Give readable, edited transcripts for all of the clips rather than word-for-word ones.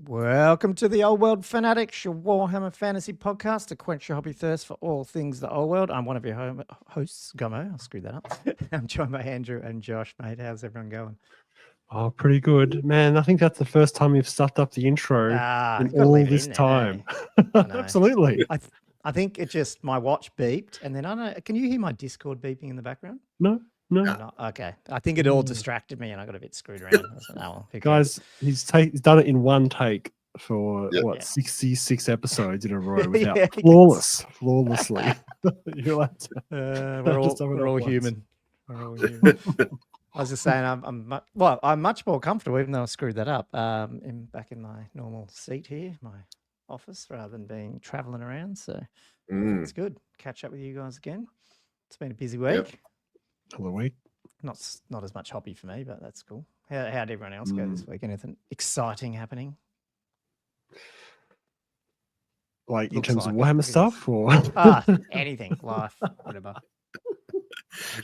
Welcome to the Old World Fanatics, your Warhammer fantasy podcast to quench your hobby thirst for all things the old world. I'm one of your hosts, Gommo. I screwed that up. I'm joined by Andrew and Josh, mate. How's everyone going? Oh, pretty good. Man, I think that's the first time you've stuffed up the intro in all this time. Absolutely. I think it just, my watch beeped, and then I don't know, can you hear my Discord beeping in the background? No. Okay. I think it all distracted me and I got a bit screwed around. I was like, oh, well, guys, he's done it in one take for 66 episodes in a row without flawlessly. You're allowed to, we're all human. We're all human. I was just saying, I'm much more comfortable, even though I screwed that up. Back in my normal seat here, my office, rather than being traveling around. So it's good. Catch up with you guys again. It's been a busy week. Yep. Hello, week. Not as much hobby for me, but that's cool. How'd everyone else go this week? Anything exciting happening? Like in terms of Warhammer stuff, or anything, life, whatever.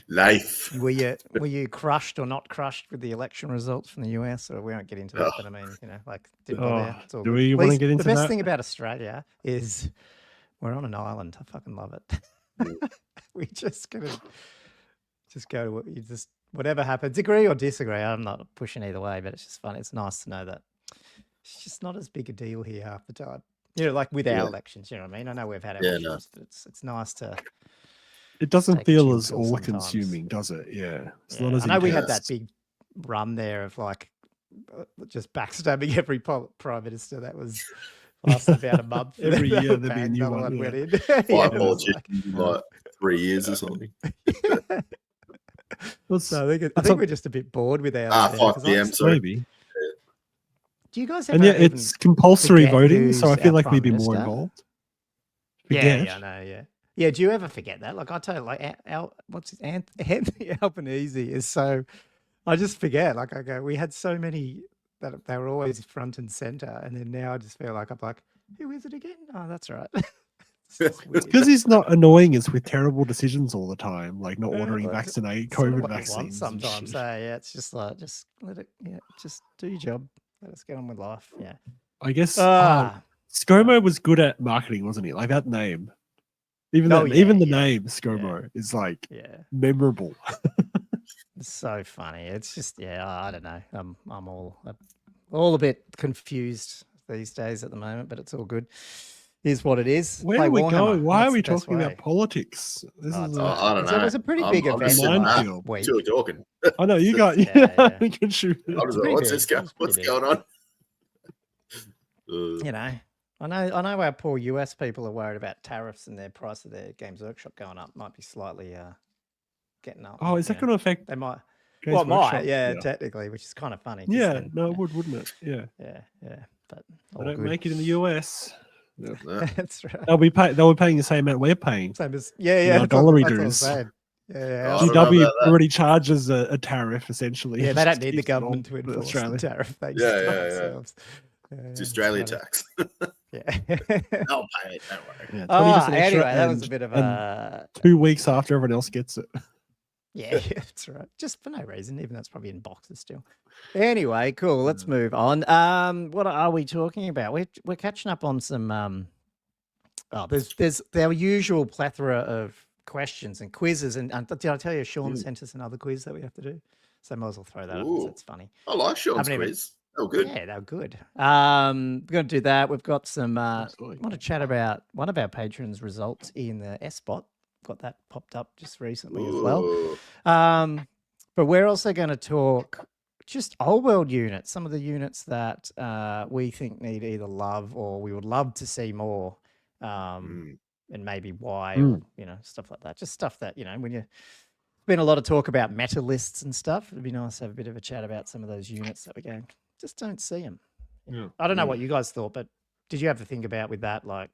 Life. Were you crushed or not crushed with the election results from the US? Or we won't get into that, but I mean, didn't bother. It's all do we want to get into that? The best thing about Australia is we're on an island. I fucking love it. We just go to whatever happens, agree or disagree. I'm not pushing either way, but it's just fun. It's nice to know that it's just not as big a deal here half the time. Like with our elections, you know what I mean? I know we've had our elections, but it's nice to. It doesn't feel as all-consuming, does it? Yeah. It's not as I know we had that big run there of just backstabbing every prime minister. That was lasted about a month. Every year there'd be a new one. Went in. 5 politicians in 3 years or something. So I think we're just a bit bored with our 5 p.m. Maybe. Do you guys ever? And it's compulsory voting, so I feel like we'd be more involved. Yeah, I know. Yeah, do you ever forget that? Like I tell you, Anthony Albanese is so. I just forget. Like I go, we had so many that they were always front and center, and then now I just feel like I'm like, who is it again? Oh, that's right. It's because he's not annoying us with terrible decisions all the time, like not ordering COVID vaccines. Sometimes, it's just like, just let it, just do your job. Let us get on with life. Yeah, I guess ScoMo was good at marketing, wasn't he? Like that name, even the name ScoMo is like memorable. It's so funny. It's just I don't know. I'm all a bit confused these days at the moment, but it's all good. Is what it is. Where are we going? Why are we talking about politics? I don't know. It was a pretty big event. What are we talking? I know you got. You can shoot. What's going on? I know our poor US people are worried about tariffs and their price of their Games Workshop going up. Might be slightly getting up. Oh, is that going to affect? They might. Games Workshop? Technically, which is kind of funny. Yeah, it would, wouldn't it? Yeah. But they don't make it in the US. That's right. They'll be paying the same amount we're paying. Same as dollary dues. GW already charges a tariff essentially. Yeah, they don't need the government to enforce the tariff. They themselves. It's Australia tax. Yeah. I'll pay it. Don't worry. Anyway, that was a bit of a 2 weeks after everyone else gets it. Yeah, that's right. Just for no reason, even though it's probably in boxes still. Anyway, cool. Let's move on. What are we talking about? We're catching up on some. There's our usual plethora of questions and quizzes, and did I tell you Sean sent us another quiz that we have to do? So I might as well throw that up. So it's funny. I like Sean's quiz. Oh, good. Yeah, they're good. We're going to do that. We've got some. Want to chat about one of our patrons' results in the SBOT. Got that popped up just recently as well. But we're also going to talk just old world units, some of the units that we think need either love or we would love to see more, and maybe why, or, stuff like that. Just stuff that, when you been a lot of talk about meta lists and stuff, it'd be nice to have a bit of a chat about some of those units that we're going, just don't see them. Yeah. I don't know what you guys thought, but did you have to think about with that, like,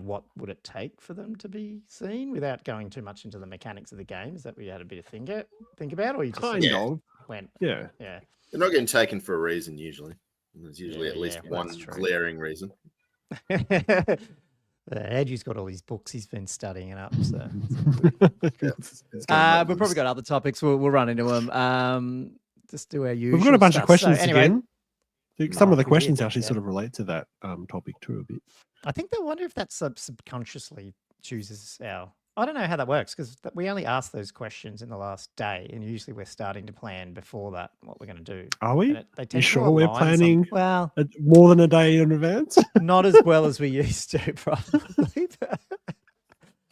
what would it take for them to be seen without going too much into the mechanics of the games that we had a bit of think about, or you just went, yeah. They're not getting taken for a reason usually. There's usually at least one glaring reason. Andrew's got all these books he's been studying it up, so we've probably got other topics. We'll run into them. Just do our usual. We've got a bunch of questions again. think some of the we questions did, actually yeah. sort of relate to that topic too a bit. I think they wonder if that subconsciously chooses our. I don't know how that works because we only ask those questions in the last day, and usually we're starting to plan before that what we're going to do. Are we? They You tend to sure we're align planning well, more than a day in advance? not as well as we used to, probably.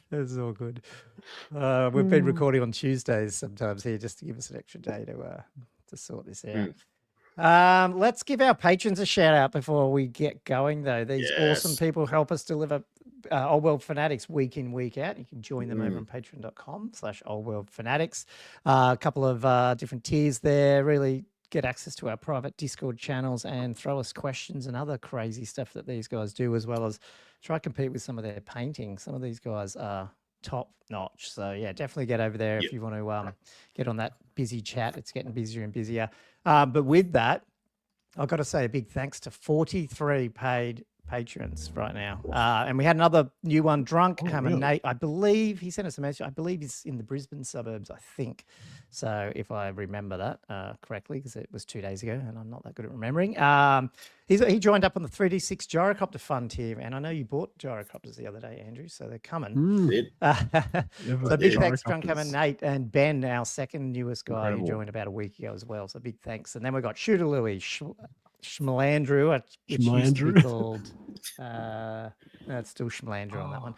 This is all good. We've been recording on Tuesdays sometimes here just to give us an extra day to sort this out. Let's give our patrons a shout out before we get going, though. These awesome people help us deliver Old World Fanatics week in, week out. You can join them over on patreon.com/oldworldfanatics. A couple of different tiers there. Really get access to our private Discord channels and throw us questions and other crazy stuff that these guys do, as well as try to compete with some of their painting. Some of these guys are top notch. So yeah, definitely get over there if you want to get on that busy chat. It's getting busier and busier. But with that, I've got to say a big thanks to 43 paid patrons right now. And we had another new one, Drunk Hammer Nate. I believe he sent us a message. I believe he's in the Brisbane suburbs, I think. So if I remember that correctly, because it was 2 days ago and I'm not that good at remembering. He joined up on the 3D6 gyrocopter fund here, and I know you bought gyrocopters the other day, Andrew, so they're coming. So big thanks, Drunk Hammer Nate and Ben, our second newest guy who joined about a week ago as well. So big thanks. And then we've got Shooter Louis, Schmalandrew, which used to be called, it's still Schmalandrew on that one.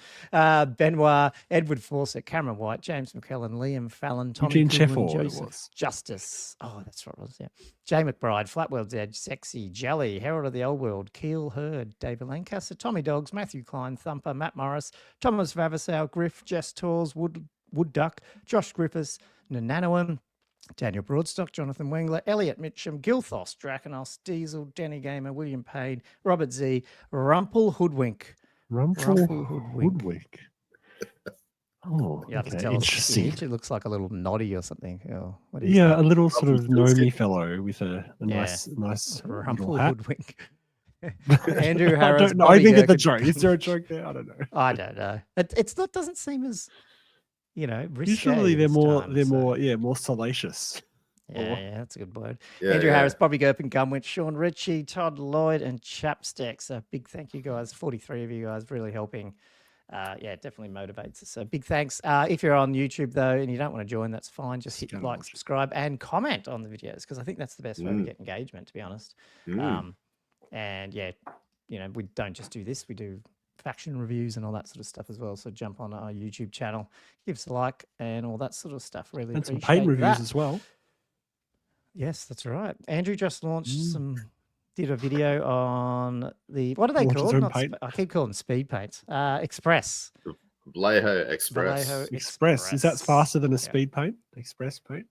Benoit, Edward Fawcett, Cameron White, James McKellen, Liam Fallon, Tommy Goodwin, Joseph Justice. Oh, that's what it was, yeah. Jay McBride, Flatworld's Edge, Sexy, Jelly, Herald of the Old World, Keel Hurd, David Lancaster, Tommy Dogs, Matthew Klein, Thumper, Matt Morris, Thomas Vavasow, Griff, Jess Tors, Wood Duck, Josh Griffiths, Nananoam, Daniel Broadstock, Jonathan Wengler, Elliot Mitchum, Gilthos, Draconos, Diesel, Denny Gamer, William Payne, Robert Z, Rumple Hoodwink. Rumple Hoodwink. Oh, you have to tell interesting. us. It looks like a little noddy or something. Oh, what is that? A little sort of gnomey fellow with a nice Rumple hat. Hoodwink. Andrew Harris. I don't know. I think it's a joke. Is there a joke there? I don't know. I don't know. It's not. Doesn't seem as risque. Usually they're more salacious. Yeah, that's a good word. Andrew Harris, Bobby Gurpin, Gumwitch, Sean Ritchie, Todd Lloyd, and Chapstick. So big thank you guys, 43 of you guys, really helping. It definitely motivates us. So big thanks. If you're on YouTube though and you don't want to join, that's fine. Just hit like, subscribe, and comment on the videos because I think that's the best way to get engagement, to be honest. We don't just do this; we do faction reviews and all that sort of stuff as well. So jump on our YouTube channel, give us a like, and all that sort of stuff. Really, and some paid reviews as well. Yes, that's right. Andrew just launched did a video on the, what are they called? I keep calling them speed paints. Express. Vallejo Express. Vallejo Express. Is that faster than a speed paint? Express paint?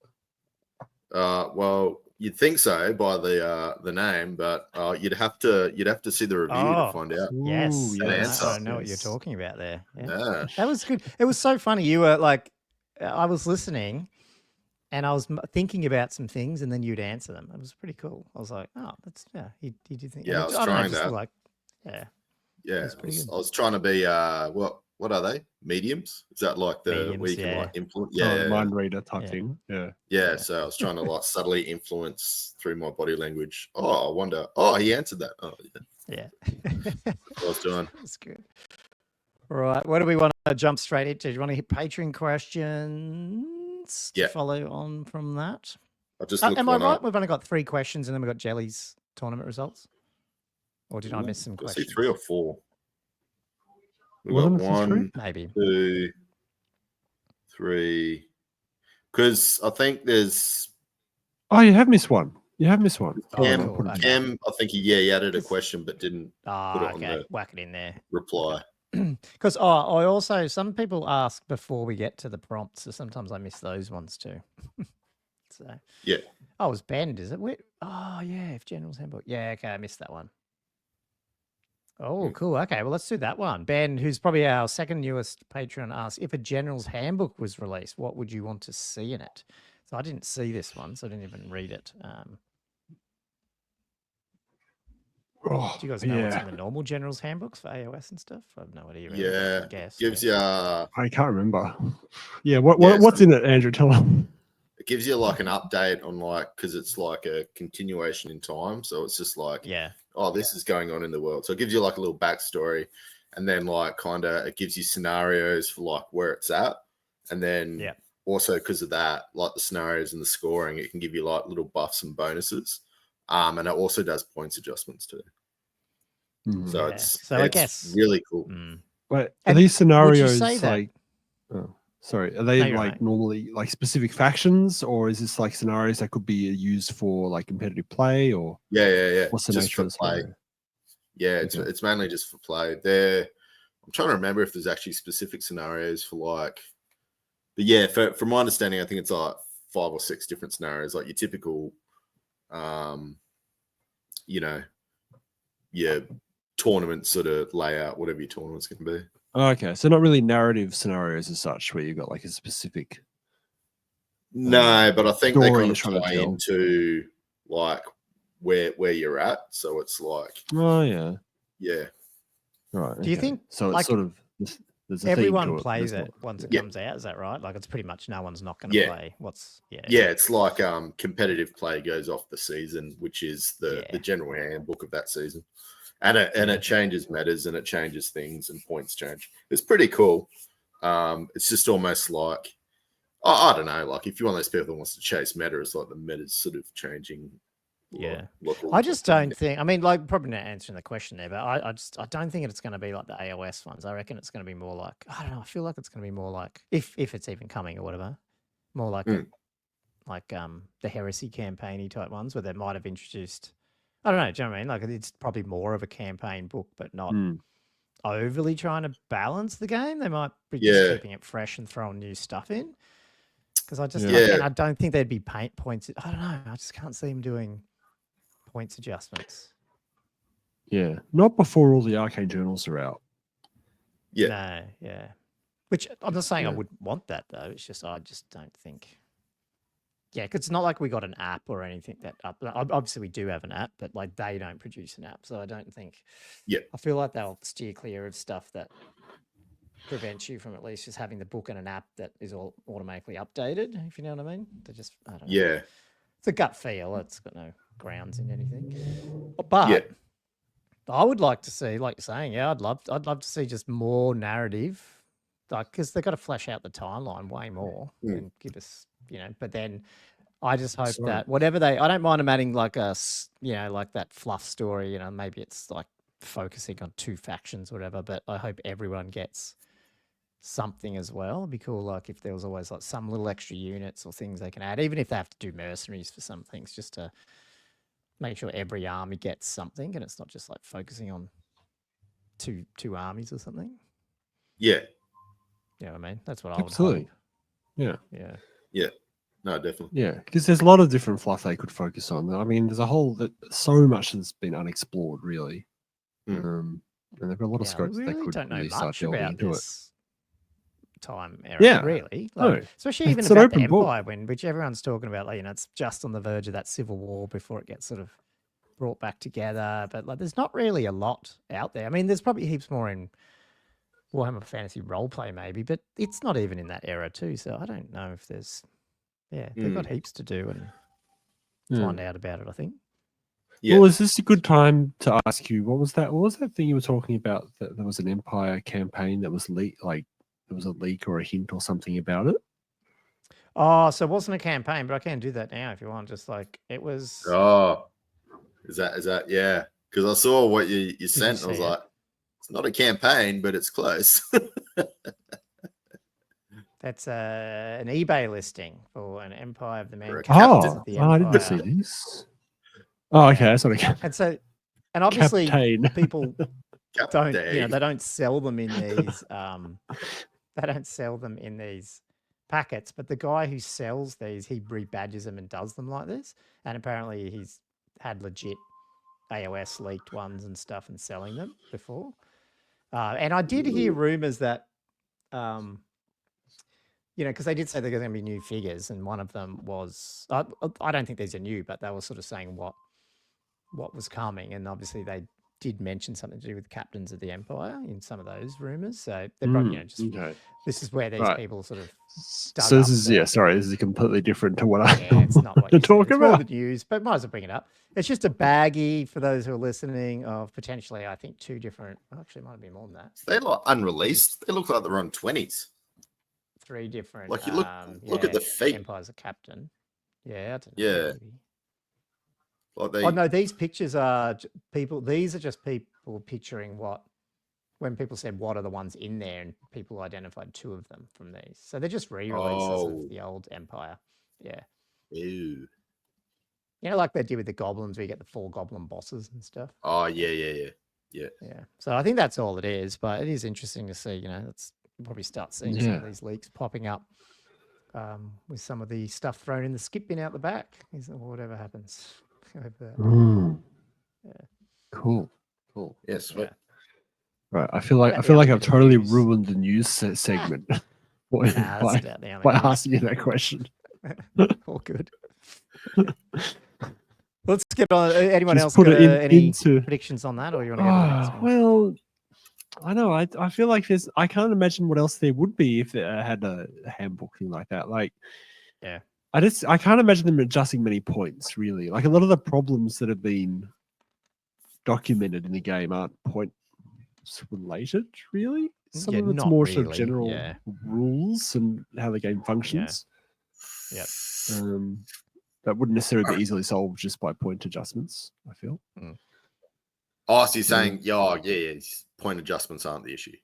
Well, you'd think so by the name, but you'd have to see the review to find out. Yes, I know what you're talking about there. Yeah. That was good. It was so funny. You were like, I was listening. And I was thinking about some things, and then you'd answer them. It was pretty cool. I was like, "Oh, that's He did think." Yeah, I was trying that. Like, I was trying to be what are they? Mediums? Is that like the where you can like influence? Yeah, mind reader type thing. Yeah. So I was trying to like subtly influence through my body language. Oh, I wonder. Oh, he answered that. Oh, yeah. What I was doing. That's good. All right. What do we want to jump straight into? Do you want to hit Patreon questions? To follow on from that. I just am I right? Up. We've only got 3 questions, and then we've got Jelly's tournament results. Or did I miss some questions? 3 or 4. We've got 1, maybe 2, 3. Because I think there's. Oh, you have missed one. Cam, I think he added a question, but didn't put it on the whack it in there. Reply. Because I also, some people ask before we get to the prompts, so sometimes I miss those ones too. So yeah. Oh, it was banned, is it? If General's Handbook. Yeah, okay, I missed that one. Oh, cool. Okay, well, let's do that one. Ben, who's probably our second newest patron, asked, if a General's Handbook was released, what would you want to see in it? So I didn't see this one, so I didn't even read it. Do you guys know what's in the normal General's Handbooks for AOS and stuff? I have no idea. Gives you. I can't remember. Yeah, what's in it, Andrew? Tell them. it gives you like an update on like, because it's like a continuation in time. So it's just like, oh, this is going on in the world. So it gives you like a little backstory, and then like kind of it gives you scenarios for like where it's at. And then also because of that, like the scenarios and the scoring, it can give you like little buffs and bonuses. And it also does points adjustments too. So it's I guess really cool. But are these scenarios that, like sorry, are they normally like specific factions, or is this like scenarios that could be used for like competitive play, or what's the nature of the play? Yeah, it's mainly just for play. I'm trying to remember if there's actually specific scenarios for like, but yeah, from my understanding, I think it's like 5 or 6 different scenarios, like your typical, you know, tournament sort of layout, whatever your tournament's going to be. Oh, okay, so not really narrative scenarios as such, where you've got like a specific. No, but I think they kind of tie into like where you're at, so it's like. Oh yeah. Yeah. Right. Do you think so? It's like, sort of there's a everyone plays it once it comes out. Is that right? Like it's pretty much no one's not going to play. It's like competitive play goes off the season, which is the general handbook of that season, and it changes metas and it changes things and points change. It's pretty cool. It's just almost like I don't know, like if you're one of those people that wants to chase meta, it's like the meta's sort of changing. I just don't think. I mean, like, probably not answering the question there, but I don't think it's going to be like the AOS ones. I reckon it's going to be more like, I don't know. I feel like it's going to be more like, if it's even coming or whatever, more like the heresy campaigny type ones where they might have introduced. I don't know. Do you know what I mean? Like, it's probably more of a campaign book, but not overly trying to balance the game. They might be just keeping it fresh and throwing new stuff in. Because I just and I don't think there'd be points. I don't know. I just can't see them doing points adjustments. Yeah, not before all the arcane journals are out. No, which I'm not saying I would want that though. It's just I just don't think. Yeah, because it's not like we got an app or anything that obviously we do have an app, but like they don't produce an app, so I don't think. I feel like they'll steer clear of stuff that prevents you from at least just having the book and an app that is all automatically updated. If you know what I mean? They just I don't know. It's a gut feel. It's got no grounds in anything. But I would like to see, like you're saying, I'd love to see just more narrative, like because they've got to flesh out the timeline way more and give us, But then I just hope that whatever I don't mind them adding like like that fluff story. Maybe it's like focusing on 2 factions or whatever. But I hope everyone gets something as well. It'd be cool, like if there was always like some little extra units or things they can add, even if they have to do mercenaries for some things, just to make sure every army gets something and it's not just like focusing on two armies or something. Yeah. You know what I mean? That's what I would hope. Yeah. No, definitely. Yeah, because there's a lot of different fluff they could focus on. I mean, there's so much that's been unexplored, really. And they've got a lot of scopes that could really start delving into it. Time era, really. Like, especially even about the Empire, which everyone's talking about. Like, it's just on the verge of that civil war before it gets sort of brought back together. But like, there's not really a lot out there. I mean, there's probably heaps more in Warhammer Fantasy Roleplay, maybe, but it's not even in that era too. So I don't know if there's. They've got heaps to do and find out about it. I think. Yeah. Well, is this a good time to ask you what was that thing you were talking about? That there was an Empire campaign that was leaked, like. There was a leak or a hint or something about it. Oh, so it wasn't a campaign, but I can do that now if you want. Just like it was. Oh, is that yeah? Because I saw what you sent. And I was like, it's not a campaign, but it's close. That's an eBay listing for an Empire of the Man. Oh, I didn't see this. Oh, okay, that's not a campaign. And obviously people don't. They don't sell them in these. They don't sell them in these packets, but the guy who sells these, he rebadges them and does them like this. And apparently he's had legit AOS leaked ones and stuff and selling them before. And I did hear rumors that, because they did say there's going to be new figures, and one of them was, I don't think these are new, but they were sort of saying what was coming. And obviously they did mention something to do with captains of the Empire in some of those rumors. So they're probably, just this is where these people sort of. So this is this is completely different to what I it's not what you talk It's about. more the news, but might as well bring it up. It's just a baggie for those who are listening of potentially, I think, 2 different. Actually, it might be more than that. They're like unreleased. They look like they're on 20s. 3 different. Like you look at the feet. Empire's a captain. Yeah. I don't know, yeah. Maybe. Oh no, these pictures are people. These are just people picturing when people said what are the ones in there, and people identified 2 of them from these. So they're just re-releases of the old Empire. Yeah. Ew. Like they did with the goblins, where you get the 4 goblin bosses and stuff. Oh yeah. So I think that's all it is, but it is interesting to see. That's we'll probably start seeing some of these leaks popping up with some of the stuff thrown in the skip bin out the back, or whatever happens. Cool. Yes. Yeah. Right. I feel like I've totally ruined the news segment by asking you that question. All good. Let's get on. Anyone else got any predictions on that, or you want to go to the next one? Well, I know. I feel like I can't imagine what else there would be if they had a handbook thing like that. Like, yeah. I can't imagine them adjusting many points, really. Like a lot of the problems that have been documented in the game aren't point related, really. Some of it's more sort of general rules and how the game functions. Yeah. That wouldn't necessarily be easily solved just by point adjustments, I feel. Oh, so you're saying, point adjustments aren't the issue.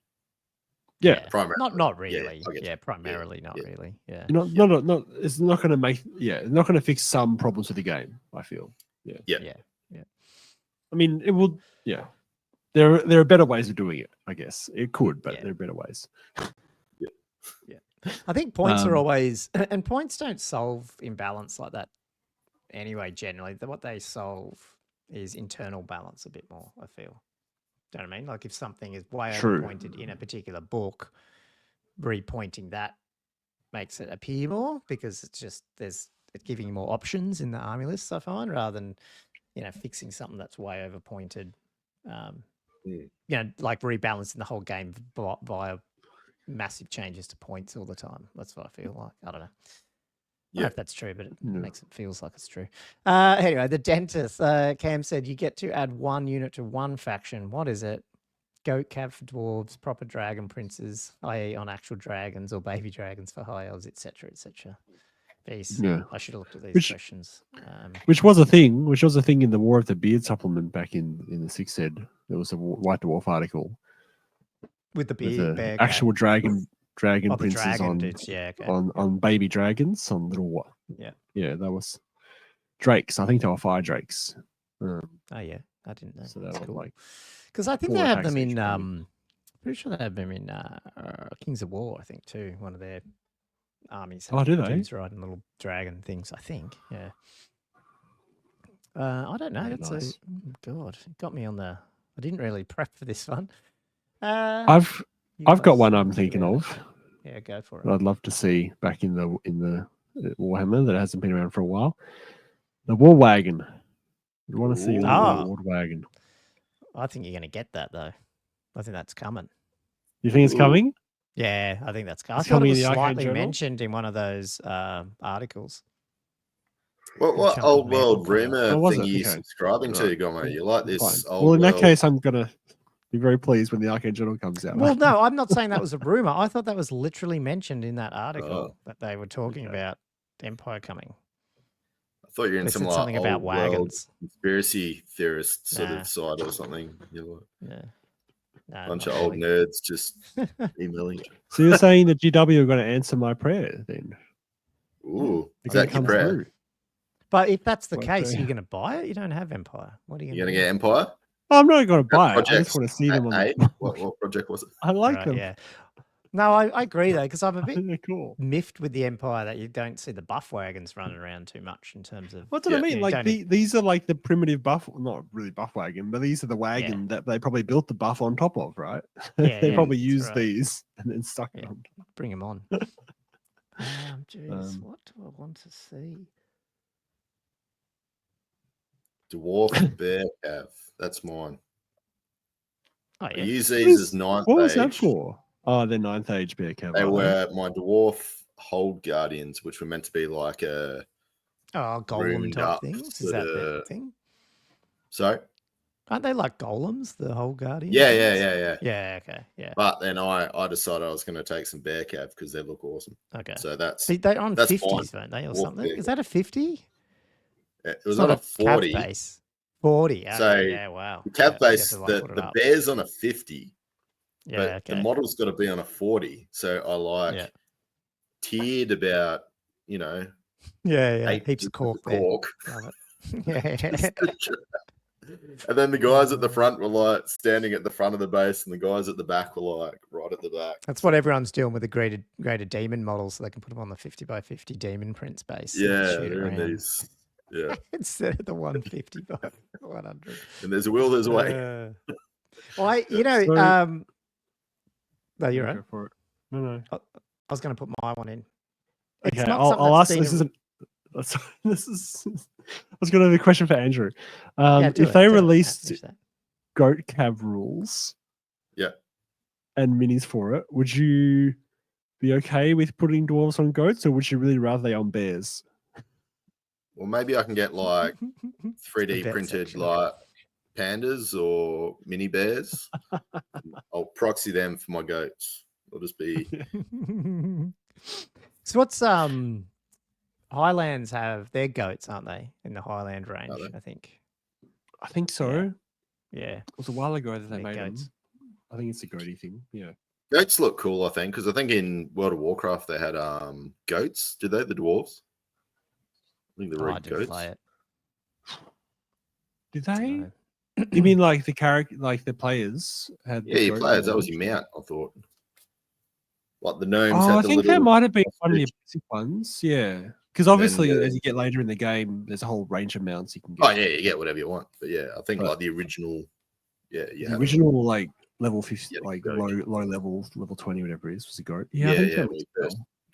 Yeah, primarily. Not really. Yeah, primarily not really. Yeah. Not. It's not going to make. Yeah, it's not going to fix some problems with the game. I feel. Yeah. I mean, it will. Yeah, there are better ways of doing it. I guess it could, but there are better ways. Yeah. I think points are always, and points don't solve imbalance like that. Anyway, generally, what they solve is internal balance a bit more. I feel. Do you know what I mean? Like if something is way overpointed in a particular book, repointing that makes it appear more because it's giving you more options in the army lists, I find, rather than fixing something that's way overpointed. Like rebalancing the whole game via massive changes to points all the time. That's what I feel like. I don't know. I don't know if that's true, but it makes it feels like it's true. Anyway, the dentist, Cam said you get to add 1 unit to 1 faction. What is it? Goat cav for dwarves, proper dragon princes, i.e. on actual dragons or baby dragons for high elves, etc., etc. I should have looked at these questions. Which was a thing in the War of the Beard supplement back in the 6th ed. There was a White Dwarf article with the beard, actual dragon princes on baby dragons on little that was drakes. I think they were fire drakes. I didn't know. So that was cool. Because I think they have them in pretty sure they have them in Kings of War, I think too. One of their armies. Do they? Riding little dragon things, I think. Yeah. I don't know. That's nice. God, it got me on the. I didn't really prep for this one. I've got one I'm thinking of. Yeah, go for it. I'd love to see back in the Warhammer that hasn't been around for a while. The War Wagon. You want to see the War Wagon? I think you're going to get that though. I think that's coming. You think it's coming? Yeah, I think that's coming. I thought it was slightly mentioned in one of those articles. What old world rumor thing are you subscribing to, Gommo? You like this old Well, in that case, I'm going to be very pleased when the Arcane Journal comes out. Well, no, I'm not saying that was a rumor. I thought that was literally mentioned in that article that they were talking about Empire coming. I thought you were in something about wagons. Conspiracy theorist sort of side or something. Yeah. Bunch of old nerds just emailing. So you're saying that GW are going to answer my prayer then? Ooh, is that your prayer? Through. But if that's the case, you're going to buy it? You don't have Empire. What are you going to get Empire? I'm not going to buy it. I just want to see them on what project was it? I like them. Yeah. No, I agree though, because I'm a bit cool. miffed with the Empire that you don't see the buff wagons running around too much in terms of. What do I mean? Like these are like the primitive buff, not really buff wagon, but these are the wagon that they probably built the buff on top of, right? Yeah, they probably used these and then stuck it on. Bring them on. Jeez, what do I want to see? Dwarf Bear Cav. That's mine. Oh, I yeah. use these as 9th What was that age. for? Oh, they're 9th age bear cab. They were my dwarf hold guardians, which were meant to be like a golem type things. Is that the thing? Sorry? Aren't they like golems, the whole guardian? Yeah. Yeah, okay, yeah. But then I decided I was going to take some bear cab because they look awesome. Okay. So that's they're on that's 50s, fine. don't they, or Dwarf something? bear Is cab. that a 50? It was on a 40. Cav base. 40. Okay, So yeah, wow. the cav Yeah, base, so you have to, like, the bear's on a 50. Yeah, but okay. the model's got to be on a 40. So I tiered about, Yeah. Heaps of cork there. Love it. Yeah. And then the guys at the front were like standing at the front of the base, and the guys at the back were like right at the back. That's what everyone's doing with the graded demon models, so they can put them on the 50 by 50 demon prints base. Yeah, they're in these. Yeah. Instead of the 150 by 100. And there's a will, there's a way. No, you're right. Go for it. No. I was going to put my one in. Okay, I'll ask. This is. I was going to have a question for Andrew. If they released goat cab rules, and minis for it, would you be okay with putting dwarves on goats, or would you really rather they on bears? Well, maybe I can get like 3D printed like pandas or mini bears. I'll proxy them for my goats. I'll just be. So what's Highlands have their goats, aren't they? In the Highland range, I think. I think so. Yeah. It was a while ago that they made goats. Them. I think it's a goaty thing. Yeah. Goats look cool, I think, because I think in World of Warcraft they had goats. Did they? The dwarves? I think the red goats. Play it. Did they? You mean like the character, like the players had? Yeah, your players. That was your mount. I thought. Like the gnomes. I think that might have been one of the basic ones. Yeah, because obviously as you get later in the game, there's a whole range of mounts you can get. Oh yeah, you get whatever you want. But yeah, I think like the original. Yeah, the original like level 50, like low level 20, whatever it is, was a goat. Yeah.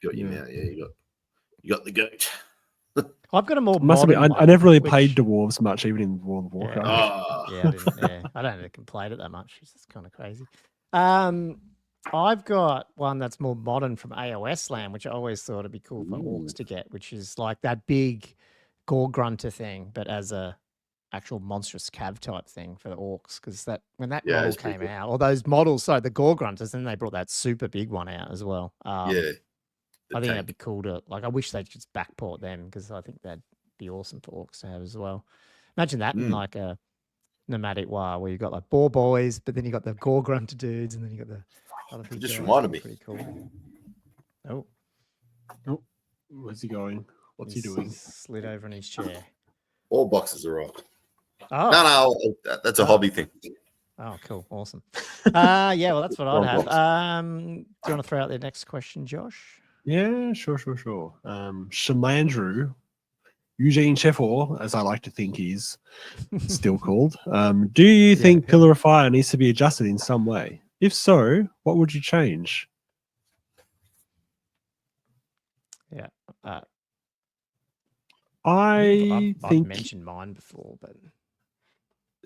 Got your mount. Yeah, you got the goat. I've got a more. I never really played dwarves much, even in World of Warcraft. I don't think I played it that much. It's just kind of crazy. I've got one that's more modern from AOS Land, which I always thought it'd be cool for orcs to get, which is like that big gore grunter thing, but as a actual monstrous cav type thing for the orcs. Because when that model came out, or those models, the gore grunters, then they brought that super big one out as well. I think that'd be cool to I wish they'd just backport them, because I think that'd be awesome for orcs to have as well. Imagine that in like a nomadic war where you've got like boar boys, but then you got the gore grunter dudes, and then you got the other big just reminded me. Pretty cool. Oh, where's he going? What's he doing? Slid over in his chair. All boxes are right. Oh no, that's a hobby thing. Oh, cool, awesome. Well, that's what I'd have. Do you want to throw out the next question, Josh? Yeah, sure. Shalandrew, Eugene Sheffer, as I like to think he's still called. Do you think Pillar of Fire needs to be adjusted in some way? If so, what would you change? Yeah. I've mentioned mine before, but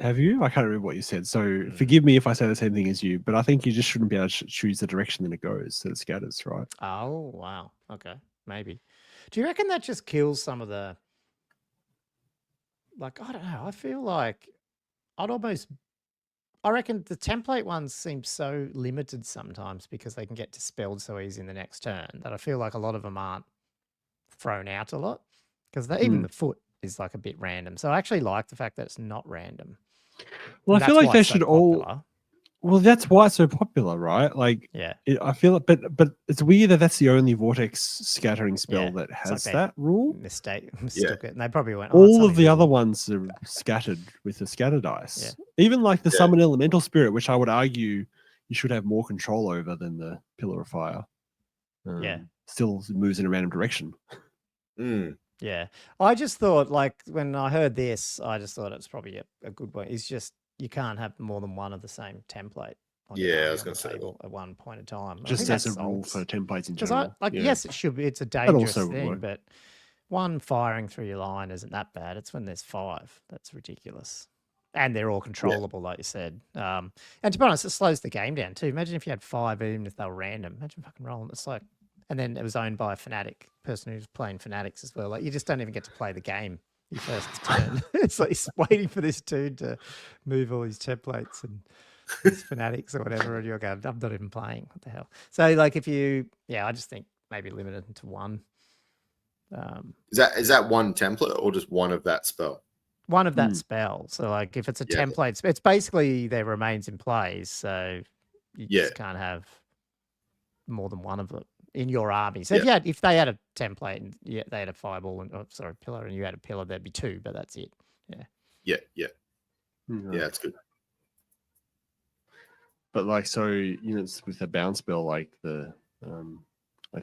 have you? I can't remember what you said. So forgive me if I say the same thing as you, but I think you just shouldn't be able to choose the direction that it goes, that it scatters, right? Oh, wow. Okay, maybe. Do you reckon that just kills some of the? I don't know. I feel like I reckon the template ones seem so limited sometimes because they can get dispelled so easy in the next turn that I feel like a lot of them aren't thrown out a lot, because even the foot is like a bit random. So I actually like the fact that it's not random. Well, I feel like they should all. Well, that's why it's so popular, right? I feel it, but it's weird that that's the only vortex scattering spell that has that rule. Mistook it, and they probably went. All of the other ones are scattered with the scatter dice. Yeah. Even like the summon elemental spirit, which I would argue you should have more control over than the Pillar of Fire. Still moves in a random direction. Yeah, I just thought when I heard this, I just thought it's probably a good way. It's just you can't have more than one of the same template. I was going to say at one point in time. Just as a rule for templates in general. Yes, it should be. It's a dangerous thing, but one firing through your line isn't that bad. It's when there's 5 that's ridiculous. And they're all controllable, like you said. And to be honest, it slows the game down too. Imagine if you had 5, even if they were random. Imagine fucking rolling. It's like, and then it was owned by a Fanatic person who's playing Fanatics as well. Like you just don't even get to play the game your first turn. It's like he's waiting for this dude to move all his templates and his Fanatics or whatever, and you're going, I'm not even playing. What the hell? So like if you, I just think maybe limit it to one. Is that one template or just one of that spell? One of that spell. So like if it's a template, it's basically there remains in plays. So you just can't have more than one of them in your army. So if they had a template and they had a fireball and pillar, and you had a pillar, there'd be 2, but that's it. Yeah, that's good. But like, so units with a bounce spell like the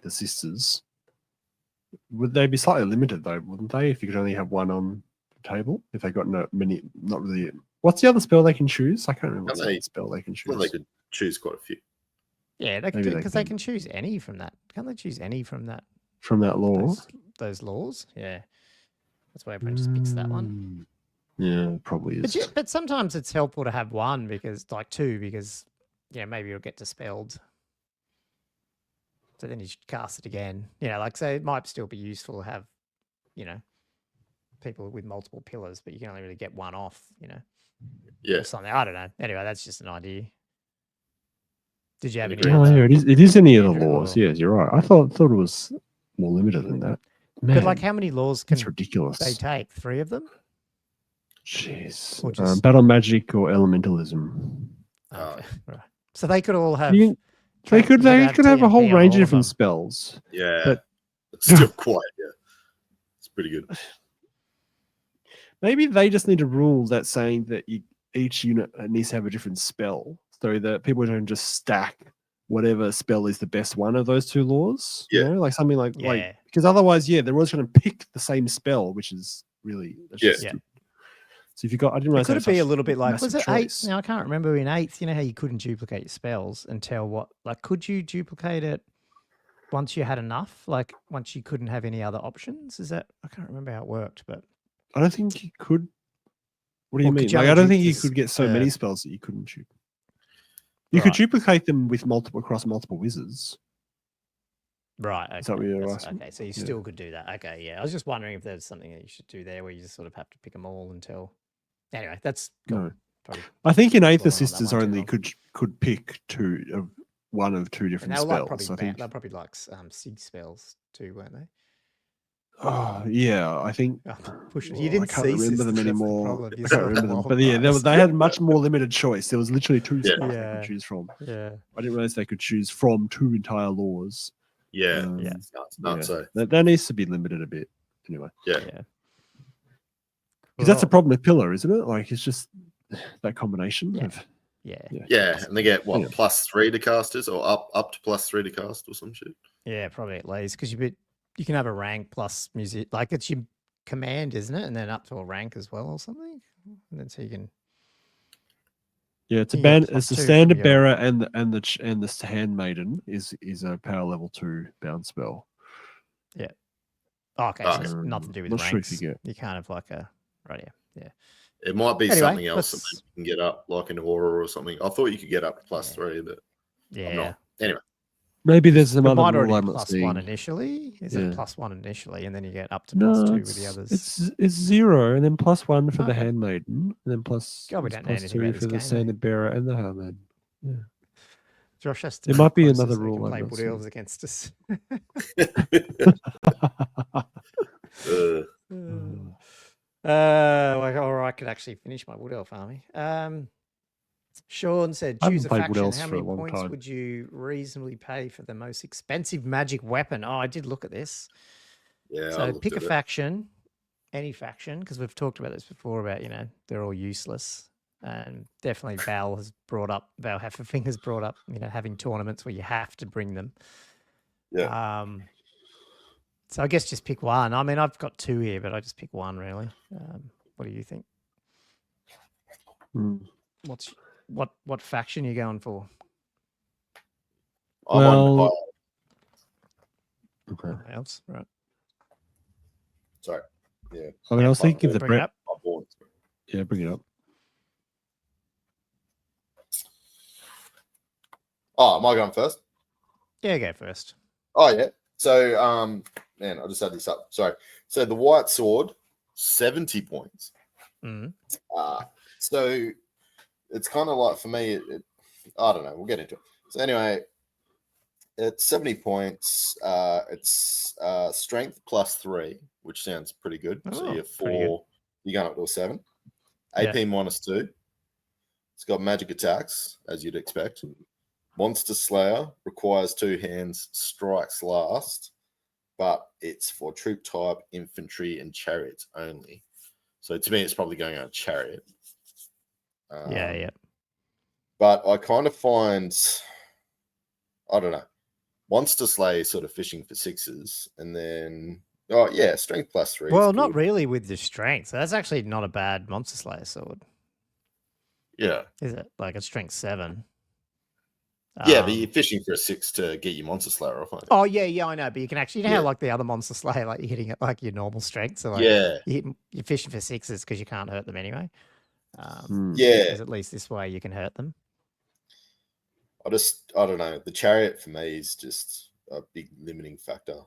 sisters, would they be slightly limited though? Wouldn't they? If you could only have one on the table, if they got not really. What's the other spell they can choose? I can't remember what's the spell they can choose. Well, they could choose quite a few. Yeah, they can do because they can choose any from that. Can't they choose any from that? From that law? Those laws? Yeah. That's why everyone just picks that one. Yeah, it probably is. But sometimes it's helpful to have one because, like 2, because maybe you'll get dispelled. So then you should cast it again. So it might still be useful to have, people with multiple pillars, but you can only really get one off, Yeah. Or something. I don't know. Anyway, that's just an idea. Did you have any? Oh, yeah, it is any of the laws. Yes, you're right. I thought it was more limited than that. Man, but like, how many laws can ridiculous. they take? 3 of them? Jeez. Battle magic or elementalism. Okay. Right. So they could all have. They could have a whole range of different spells. Yeah, but it's still quite. Yeah, it's pretty good. Maybe they just need a rule that's saying that each unit needs to have a different spell, so that people don't just stack whatever spell is the best one of those 2 laws. Yeah, like something like because otherwise, they're always going to pick the same spell, which is really So if you got, I didn't realize could it be a little bit like, was it choice. 8th? Now I can't remember in 8th. You know how you couldn't duplicate your spells until what? Like, could you duplicate it once you had enough? Like, once you couldn't have any other options? Is that? I can't remember how it worked, but I don't think you could. What do you mean? Like, I don't think you could get so many spells that you couldn't duplicate. You could duplicate them with across multiple wizards. Right. Okay. Is that what you're asking? Okay, so you still could do that. Okay, yeah. I was just wondering if there's something that you should do there where you just sort of have to pick them all until. Anyway, that's cool. No. I think in 8th the sisters only could pick one of 2 different spells. They're probably like SIG spells too, weren't they? Oh yeah, I think. You didn't I can't remember them anymore. I can't remember them, but they had much more limited choice. There was literally 2 spells they could choose from. Yeah, I didn't realize they could choose from 2 entire laws. Yeah, so that needs to be limited a bit. Anyway, yeah. Because that's the problem with Pillar, isn't it? Like it's just that combination of and they get what +3 to casters or up to +3 to cast or some shit. Yeah, probably at least because you can have a rank plus music, like it's your command, isn't it? And then up to a rank as well or something. And then so you can. Yeah, it's a standard bearer and the handmaiden is a power level 2 bound spell. Yeah. Oh, okay, so it's nothing to do with not ranks. Sure if you kind of like a yeah. It might be something else that you can get up, like an aura or something. I thought you could get up to +3, but I'm not. Anyway. Maybe there's some other rule I'm not seeing. +1 initially. Is it +1 initially, and then you get up to +2 with the others? It's 0, and then +1 for the handmaiden, and then we don't know anything about +2 for the standard bearer and the handmaiden. Yeah. Josh has to. There might be another rule. Play Wood Elves against us. Or I could actually finish my Wood Elf army. Sean said, choose a faction. How many points would you reasonably pay for the most expensive magic weapon? Oh, I did look at this. Yeah. So pick a faction, any faction, because we've talked about this before about, they're all useless. And definitely Val Hefferfinger has brought up, having tournaments where you have to bring them. Yeah. So I guess just pick one. I mean, I've got 2 here, but I just pick one really. What do you think? What faction are you going for? Okay. Else, right? Sorry. Yeah. I mean, I was thinking the bring it up. Yeah, bring it up. Oh, am I going first? Yeah, go first. Oh yeah. So man, I just had this up. Sorry. So the white sword, 70 points. So it's kind of like for me, I don't know. We'll get into it. So anyway, it's 70 points. It's strength +3, which sounds pretty good. So you're 4. You're going up to a 7. AP -2. It's got magic attacks, as you'd expect. Monster Slayer requires 2 hands, strikes last, but it's for troop type, infantry, and chariots only. So to me, it's probably going on a chariot. Yeah. But I kind of find, I don't know, Monster Slayer is sort of fishing for 6s, and then strength +3. Well, not really with the strength. So that's actually not a bad Monster Slayer sword. Yeah. Is it? Like a strength 7. Yeah, but you're fishing for a 6 to get your Monster Slayer off. Oh, yeah, I know. But you can actually, how like the other Monster Slayer, like you're hitting it like your normal strength. So like, you're fishing for 6s because you can't hurt them anyway. Because at least this way you can hurt them. I don't know. The chariot for me is just a big limiting factor.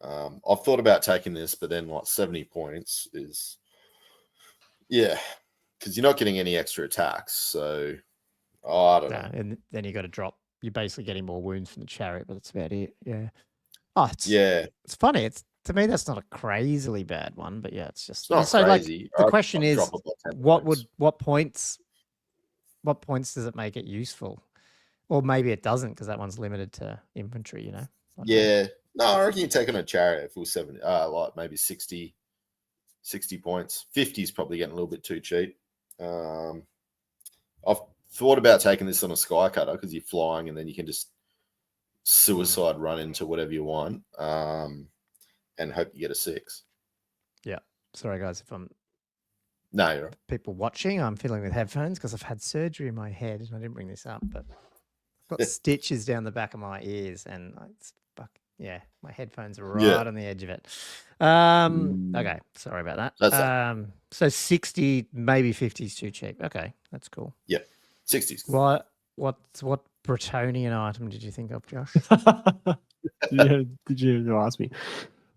I've thought about taking this, but then 70 points is, because you're not getting any extra attacks. So I don't know. And then you got to drop. You're basically getting more wounds from the chariot, but that's about it. Yeah. Oh, it's funny. To me, that's not a crazily bad one, but yeah, it's just not so crazy. Like, the question is, what points does it make it useful? Or maybe it doesn't because that one's limited to infantry, you know? No, I reckon you take on a chariot if it was 70, like maybe 60 points. 50 is probably getting a little bit too cheap. I've thought about taking this on a sky cutter because you're flying and then you can just suicide run into whatever you want and hope you get a 6. Yeah. Sorry, guys, if I'm... No, you're right. People watching, I'm fiddling with headphones because I've had surgery in my head and I didn't bring this up, but I've got stitches down the back of my ears and my headphones are right on the edge of it. Okay, sorry about that. So 60, maybe 50 is too cheap. Okay, that's cool. Yeah, 60s. What Bretonian item did you think of, Josh? Did you ask me?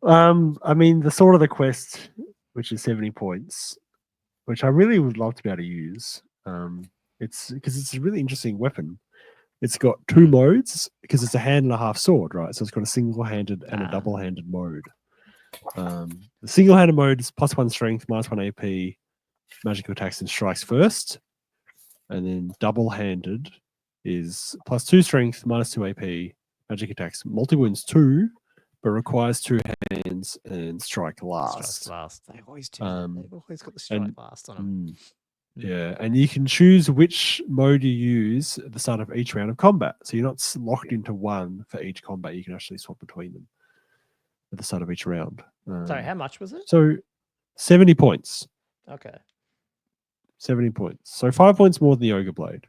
I mean, the Sword of the Quest, which is 70 points, which I really would love to be able to use. It's because it's a really interesting weapon. It's got 2 modes because it's a hand and a half sword, right? So it's got a single-handed and a double-handed mode. The single-handed mode is +1 strength, -1 AP, magical attacks and strikes first. And then double-handed is +2 strength, -2 AP, magic attacks, multi-wounds 2, but requires 2 hands and strike last. They always do. They've always got the strike last on them. Yeah, and you can choose which mode you use at the start of each round of combat. So you're not locked into one for each combat. You can actually swap between them at the start of each round. Sorry, how much was it? So 70 points. Okay. 70 points. So 5 points more than the Ogre Blade.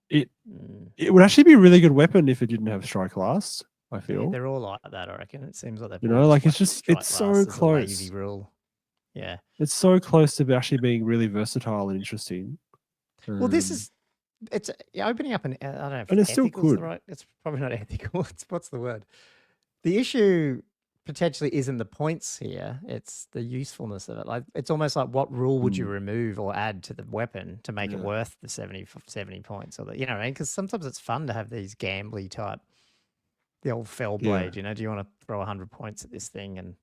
It would actually be a really good weapon if it didn't have strike last, I feel. Yeah, they're all like that, I reckon. It seems like they've it's so close. Lazy rule. Yeah. It's so close to actually being really versatile and interesting. Well, it's opening up an, I don't know if and it's still good. It's probably not ethical. What's the word? The issue potentially isn't the points here. It's the usefulness of it. Like, it's almost like what rule would you remove or add to the weapon to make it worth the 70 points? Or you know what I mean? Because sometimes it's fun to have these gambly type, the old fell blade, you know, do you want to throw 100 points at this thing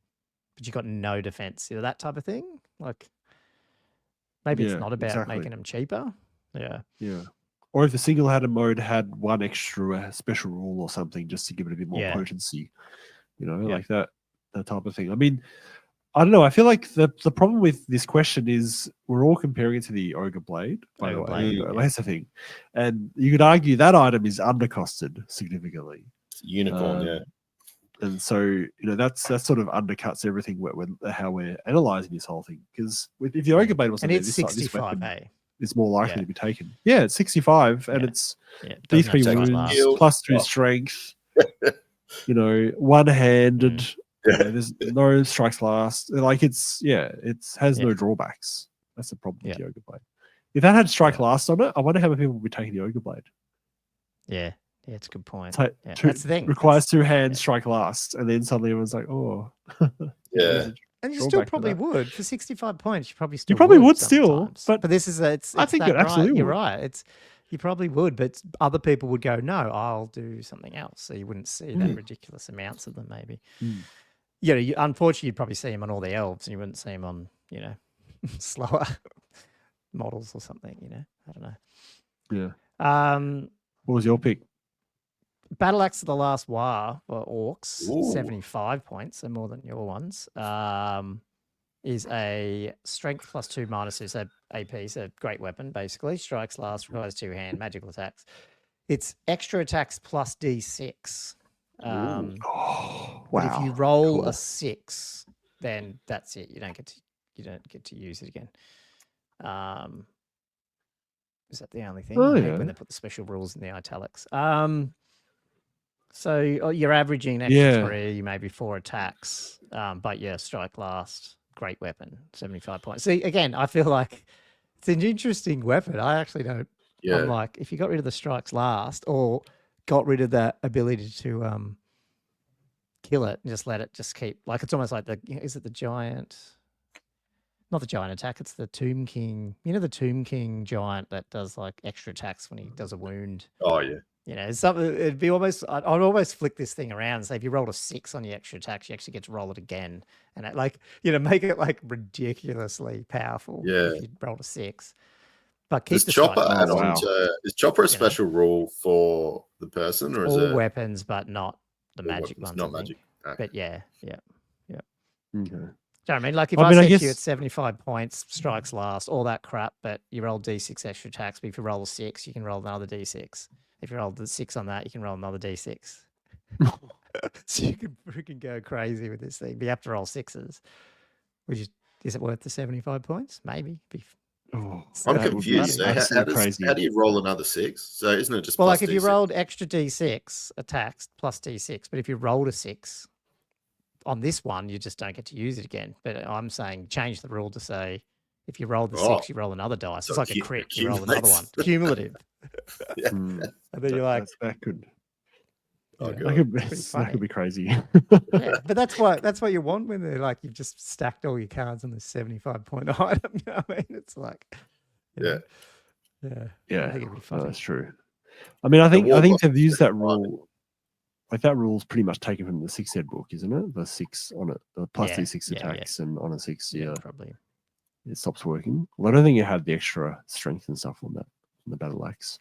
but you got no defense, you know, that type of thing. Like maybe it's not about making them cheaper. Yeah. Or if the single-handed mode had 1 extra special rule or something just to give it a bit more potency, you know, like that type of thing. I mean, I don't know. I feel like the problem with this question is we're all comparing it to the Ogre Blade. By the way, that's the thing. And you could argue that item is undercosted significantly. Unicorn, And so, you know, that sort of undercuts everything how we're analyzing this whole thing. Because if the Ogre Blade wasn't there, it's 65, it's more likely to be taken. Yeah, it's 65, and it's D3 wounds, +2 strength, you know, one-handed. You know, there's no strikes last. Like, it has no drawbacks. That's the problem with the Ogre Blade. If that had strike last on it, I wonder how many people would be taking the ogre blade. Yeah, it's a good point. Like that's the thing. Requires 2 hands, strike last, and then suddenly everyone's like, oh, yeah. And you still probably would for 65 points. You probably still would still, but this is I think it absolutely you're would. right. You probably would, but other people would go, no, I'll do something else. So you wouldn't see that ridiculous amounts of them, maybe. Unfortunately, you'd probably see them on all the elves, and you wouldn't see them on, slower models or something. I don't know. Yeah. What was your pick? Battle Axe of the Last War for Orcs, Ooh. 75 points, so more than your ones. Is a strength plus 2 -2, so AP, so great weapon, basically. Strikes last, requires 2 hand, magical attacks. It's extra attacks plus D6. Wow. But if you roll a 6, then that's it. You don't get to use it again. Is that the only thing? When they put the special rules in the italics. So you're averaging an extra 3, maybe 4 attacks. But strike last, great weapon, 75 points. See, again, I feel like it's an interesting weapon. I actually don't. Yeah. I'm like, if you got rid of the strikes last, or got rid of that ability to kill it and just let it just keep, like, it's almost like is it the giant? Not the giant attack, it's the Tomb King. The Tomb King giant that does like extra attacks when he does a wound. Oh yeah. It'd be almost, I'd almost flick this thing around and say, if you rolled a 6 on your extra attacks, you actually get to roll it again. And make it like ridiculously powerful if you rolled a 6. But keep the Chopper add on to, is Chopper a special rule for the person, or is it all weapons, but not the magic ones? Not magic. Okay. But yeah. Okay. Do you know what I mean? Like if I said to you at 75 points, strikes last, all that crap, but you roll D6 extra attacks, but if you roll a 6, you can roll another D6. If you roll the 6 on that, you can roll another D6. So you can freaking go crazy with this thing. But you have to roll 6s. Is it worth the 75 points? Maybe. I'm confused. So how do you roll another 6? So isn't it just plus like if D6? You rolled extra D6 attacks plus D6, but if you rolled a 6 on this one, you just don't get to use it again. But I'm saying change the rule to say if you roll the 6, you roll another dice. It's like a crit. You roll another one. Cumulative. And then you're like, that could. Oh, that could be crazy. But that's what you want when they're like you've just stacked all your cards on the 75-point item. You know what I mean? It's like, yeah. I think it'd be funny. That's true. I mean, I think they've used that rule. Like that rule's pretty much taken from the 6 ed book, isn't it? The 6 on it, the plus D6 attacks and on a 6. Yeah, probably. It stops working. Well, I don't think it had the extra strength and stuff on that on the battle axe.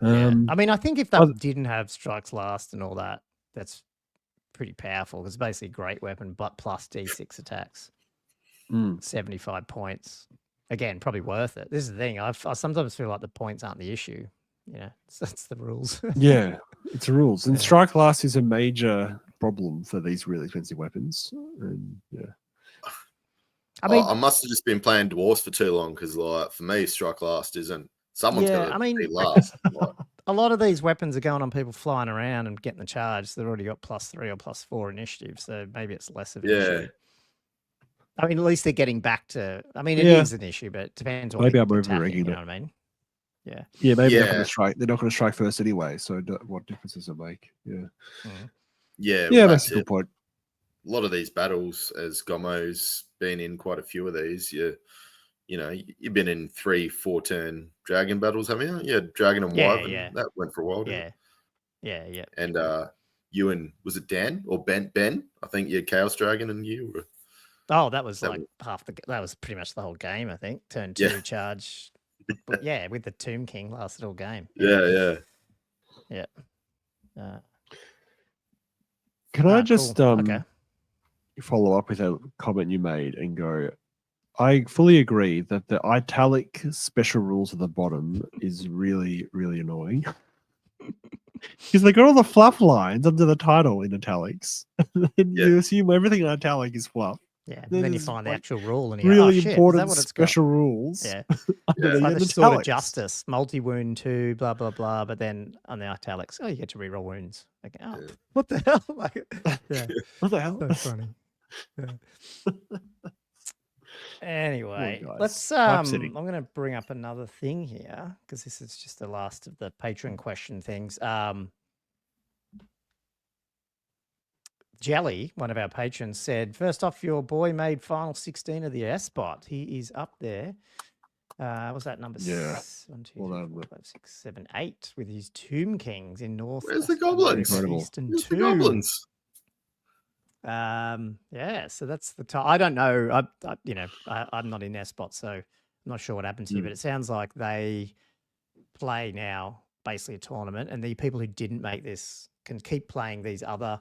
I mean, I think if that didn't have strikes last and all that, that's pretty powerful. It's basically a great weapon, but plus D6 attacks. 75 points. Again, probably worth it. This is the thing. I sometimes feel like the points aren't the issue. That's the rules. Yeah, it's the rules. And strike last is a major problem for these really expensive weapons. And I mean, I must have just been playing dwarves for too long because, like, for me, strike last isn't. Someone's going to be last. A lot of these weapons are going on people flying around and getting the charge. They've already got +3 or +4 initiative, so maybe it's less of an issue. I mean, at least they're getting back to. I mean, it is an issue, but it depends on. Maybe I'm overregging it. You know what I mean? Yeah. Yeah, maybe they're not going to strike. They're not going to strike first anyway. So what difference does it make? Yeah. Yeah, that's a good point. A lot of these battles, as Gommo's been in quite a few of these, you've been in 3-4 turn dragon battles, haven't you? Yeah, dragon and wyvern. That went for a while. Yeah. And you and was it Dan or Ben? I think you had Chaos Dragon and you were. Oh, that was like that was pretty much the whole game, I think. Turn 2 charge. But with the Tomb King lasted all game. Yeah. Can I just follow up with a comment you made and go, I fully agree that the italic special rules at the bottom is really, really annoying. Because they got all the fluff lines under the title in italics. You assume everything in italic is fluff. Yeah, and then you find the actual rule and you're really like, important special rules. Yeah. It's like the Sword of Justice, multi-wound 2, blah, blah, blah. But then on the italics, you get to reroll wounds. Like, what the hell? Like, what the hell? So funny. Anyway, guys. let's Typesetting. I'm going to bring up another thing here because this is just the last of the Patreon question things. Jelly, one of our patrons, said, first off, your boy made final 16 of the SBOT. He is up there. What's that number? Yeah. 1, 2, Well 3, 4, 5, 6, 7, 8 with his Tomb Kings in North. Where's the goblins? Eastern Where's the 2. goblins? Yeah, so that's the I don't know. I'm not in SBOT, so I'm not sure what happened here, but it sounds like they play now basically a tournament, and the people who didn't make this can keep playing these other.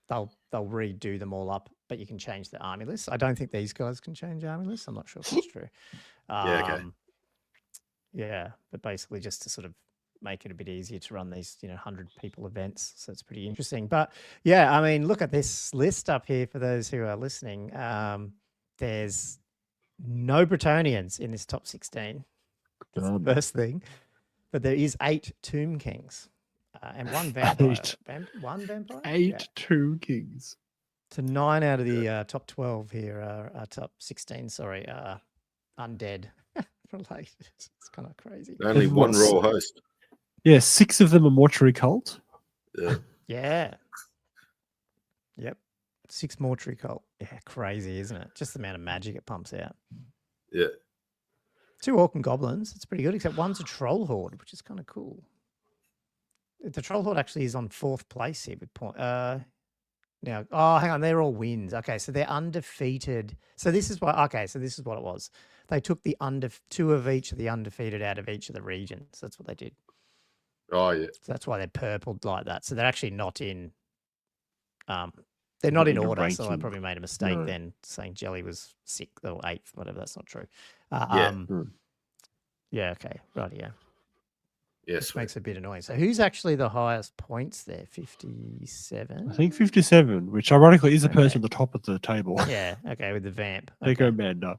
They'll redo them all up, but you can change the army list. I don't think these guys can change army lists. I'm not sure if that's true. Yeah, okay. Yeah, but basically just to sort of make it a bit easier to run these, 100 people events. So it's pretty interesting. But yeah, I mean, look at this list up here for those who are listening. There's no Bretonians in this top 16. That's the first thing. But there is 8 Tomb Kings and 1 vampire. One vampire? 8 Tomb Kings. So 9 out of the top 12 here are top 16, sorry, undead related. It's kind of crazy. Only one royal host. Yeah, 6 of them are mortuary cult. Yeah. Yeah. Yep. 6 mortuary cult. Yeah, crazy, isn't it? Just the amount of magic it pumps out. Yeah. 2 orc and goblins. It's pretty good, except one's a troll horde, which is kind of cool. The troll horde actually is on 4th place here with point. Now, hang on, they're all wins. Okay, so they're undefeated. So this is what. Okay, so this is what it was. They took the 2 of each of the undefeated out of each of the regions. That's what they did. Oh yeah. So that's why they're purpled like that. So they're actually not in. They're not in order. So I probably made a mistake then saying Jelly was 6th or 8th, whatever. That's not true. Yeah. Okay. Right. Yeah. Yes. Which makes it a bit annoying. So who's actually the highest points there? 57? I think 57, which ironically is the person at the top of the table. Yeah, okay, with the vamp. Pico Manda.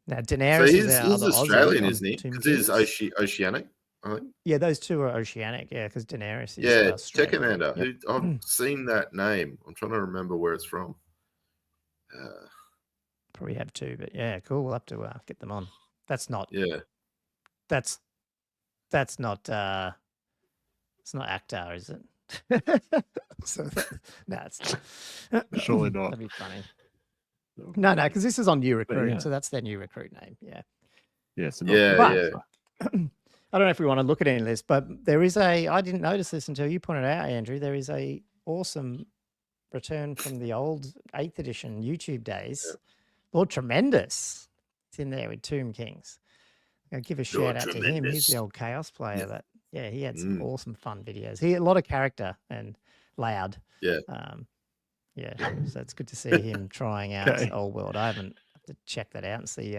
Now, Daenerys is our other Australian, Aussie isn't he? Because he's Oceanic, I think. Yeah, those 2 are Oceanic, yeah, because Daenerys is Tekamander. Yep. I've seen that name. I'm trying to remember where it's from. Probably have 2, but yeah, cool. We'll have to get them on. That's not... Yeah. That's not it's not Actar, is it? No, it's not. Surely not. That'd be funny. No, because this is on New Recruit, so that's their New Recruit name. Yeah. Yes. I don't know if we want to look at any of this, but there is I didn't notice this until you pointed out, Andrew. There is a awesome return from the old 8th edition YouTube days. Yeah. Lord Tremendous. It's in there with Tomb Kings. I'll give a shout out to him. He's the old Chaos player that, he had some awesome fun videos. He had a lot of character and loud. Yeah. So it's good to see him trying out Old World. I have to check that out and see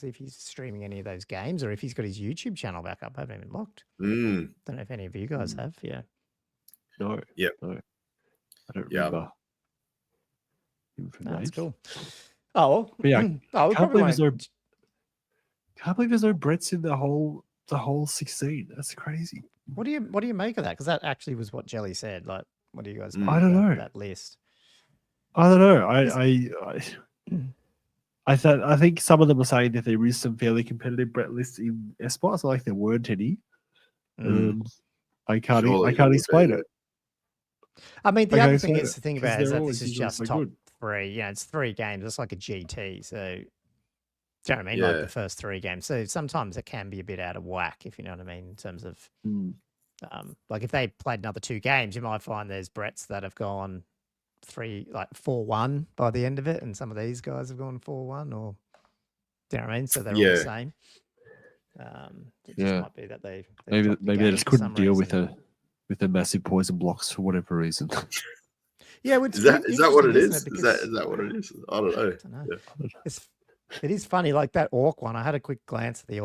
if he's streaming any of those games or if he's got his YouTube channel back up. I haven't even looked. Don't know if any of you guys have. Yeah. No. Yep. No. I don't remember. That's cool. Oh, well. But yeah, can't believe there's no Bretts in the whole 16. That's crazy. What do you make of that? Because that actually was what Jelly said. Like, what do you guys think I don't know that list? I don't know. I think some of them are saying that there is some fairly competitive Brett lists in SBOT. So like there weren't any. I can't explain it. I mean, the other thing is the thing about it is that this is just top 3. Yeah, it's 3 games. It's like a GT. So. Do you know what I mean? Like the first 3 games. So sometimes it can be a bit out of whack, if you know what I mean, in terms of like if they played another 2 games, you might find there's Bretts that have gone 4-1 by the end of it, and some of these guys have gone 4-1, or do you know what I mean? So they're all the same. It just might be that they maybe they just couldn't deal with the massive poison blocks for whatever reason. Yeah, is that what it is? Is that what it is? I don't know. Yeah. It is funny, like that orc one. I had a quick glance at the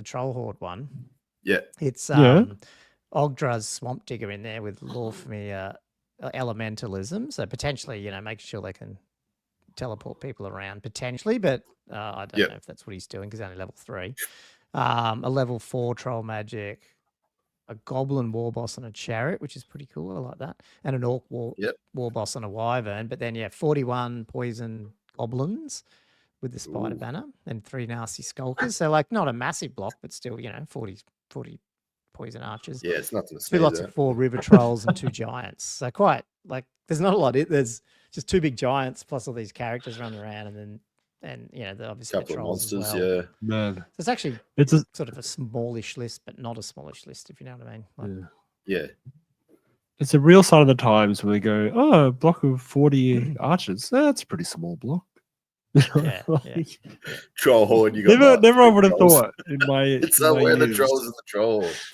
troll horde one. Yeah. It's Ogdra's swamp digger in there with Lawfmere elementalism. So potentially, make sure they can teleport people around potentially, but I don't know if that's what he's doing because he's only level 3. A level 4 troll magic, a goblin war boss on a chariot, which is pretty cool. I like that. And an orc war boss on a wyvern. But then 41 poison goblins. with the spider banner and 3 nasty skulkers. So like not a massive block, but still, 40 poison archers. Yeah, it's nothing to It's lots of 4 river trolls and 2 giants. So quite like there's not a lot. There's just 2 big giants plus all these characters running around, and obviously the trolls monsters. as well. Yeah, man. So it's actually sort of a smallish list, but not a smallish list, if you know what I mean. Like, yeah. It's a real sign of the times when we go, a block of 40 archers. That's a pretty small block. Yeah, Troll horde. You got never I would have thought in my. It's somewhere the trolls and the trolls.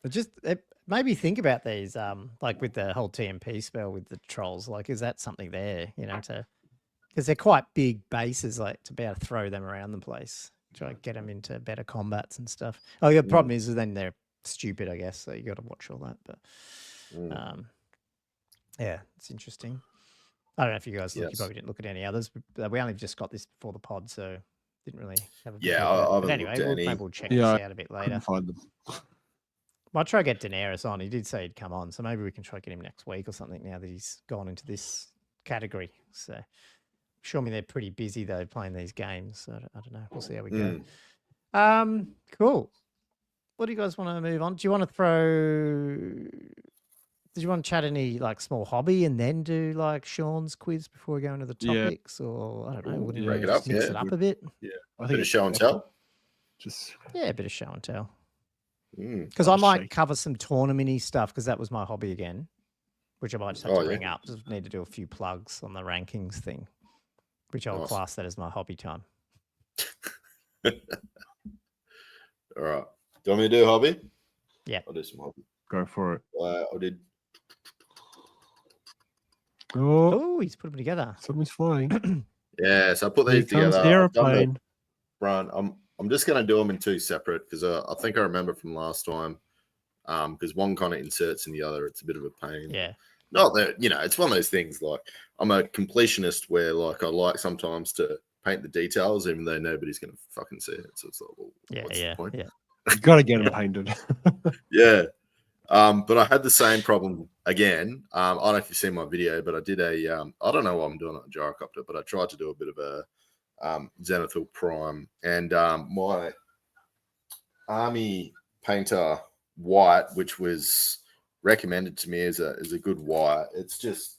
But just it made me think about these, like with the whole TMP spell with the trolls. Like, is that something there? Because they're quite big bases, like to be able to throw them around the place, try to get them into better combats and stuff. Oh, the problem is then they're stupid, I guess. So you got to watch all that. But yeah, it's interesting. I don't know if you guys you probably didn't look at any others. But we only just got this before the pod, so didn't really have a but anyway, maybe we'll check this out a bit later. Find them. Might try to get Daenerys on. He did say he'd come on, so maybe we can try to get him next week or something now that he's gone into this category. So sure me they're pretty busy though playing these games. So I don't know. We'll see how we go. Cool. What do you guys want to move on? Do you want to did you want to chat any like small hobby and then do like Sean's quiz before we go into the topics? Or I don't know, wouldn't break you it up, mix it up a bit? Yeah. I think a show and tell. A bit of show and tell. Because I might cover some tournament-y stuff because that was my hobby again, which I might just have to bring up. Just need to do a few plugs on the rankings thing, which I'll class that as my hobby time. All right. Do you want me to do a hobby? Yeah. I'll do some hobby. Go for it. I did. Oh, he's put them together. Something's flying. Yeah, so I put these together. The airplane. Front. I'm just going to do them in 2 separate because I think I remember from last time because one kind of inserts in the other. It's a bit of a pain. Yeah. Not that, it's one of those things like I'm a completionist where like I like sometimes to paint the details even though nobody's going to fucking see it. So it's like, well, what's the point? You got to get them painted. Yeah. But I had the same problem again. I don't know if you've seen my video, but I did I don't know what I'm doing on a gyrocopter, but I tried to do a bit of a Zenithal Prime, and my army painter white, which was recommended to me as a good white, it's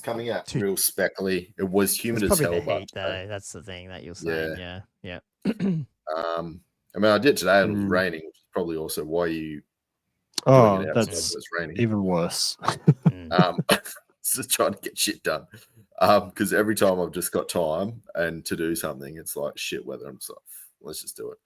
coming out real speckly. It was humid as hell, but that's the thing that you're saying. Yeah. I mean, I did today. It was raining, which is probably also why you. That's even worse. Just trying to get shit done. Because every time I've just got time and to do something, it's like shit weather and stuff. Let's just do it.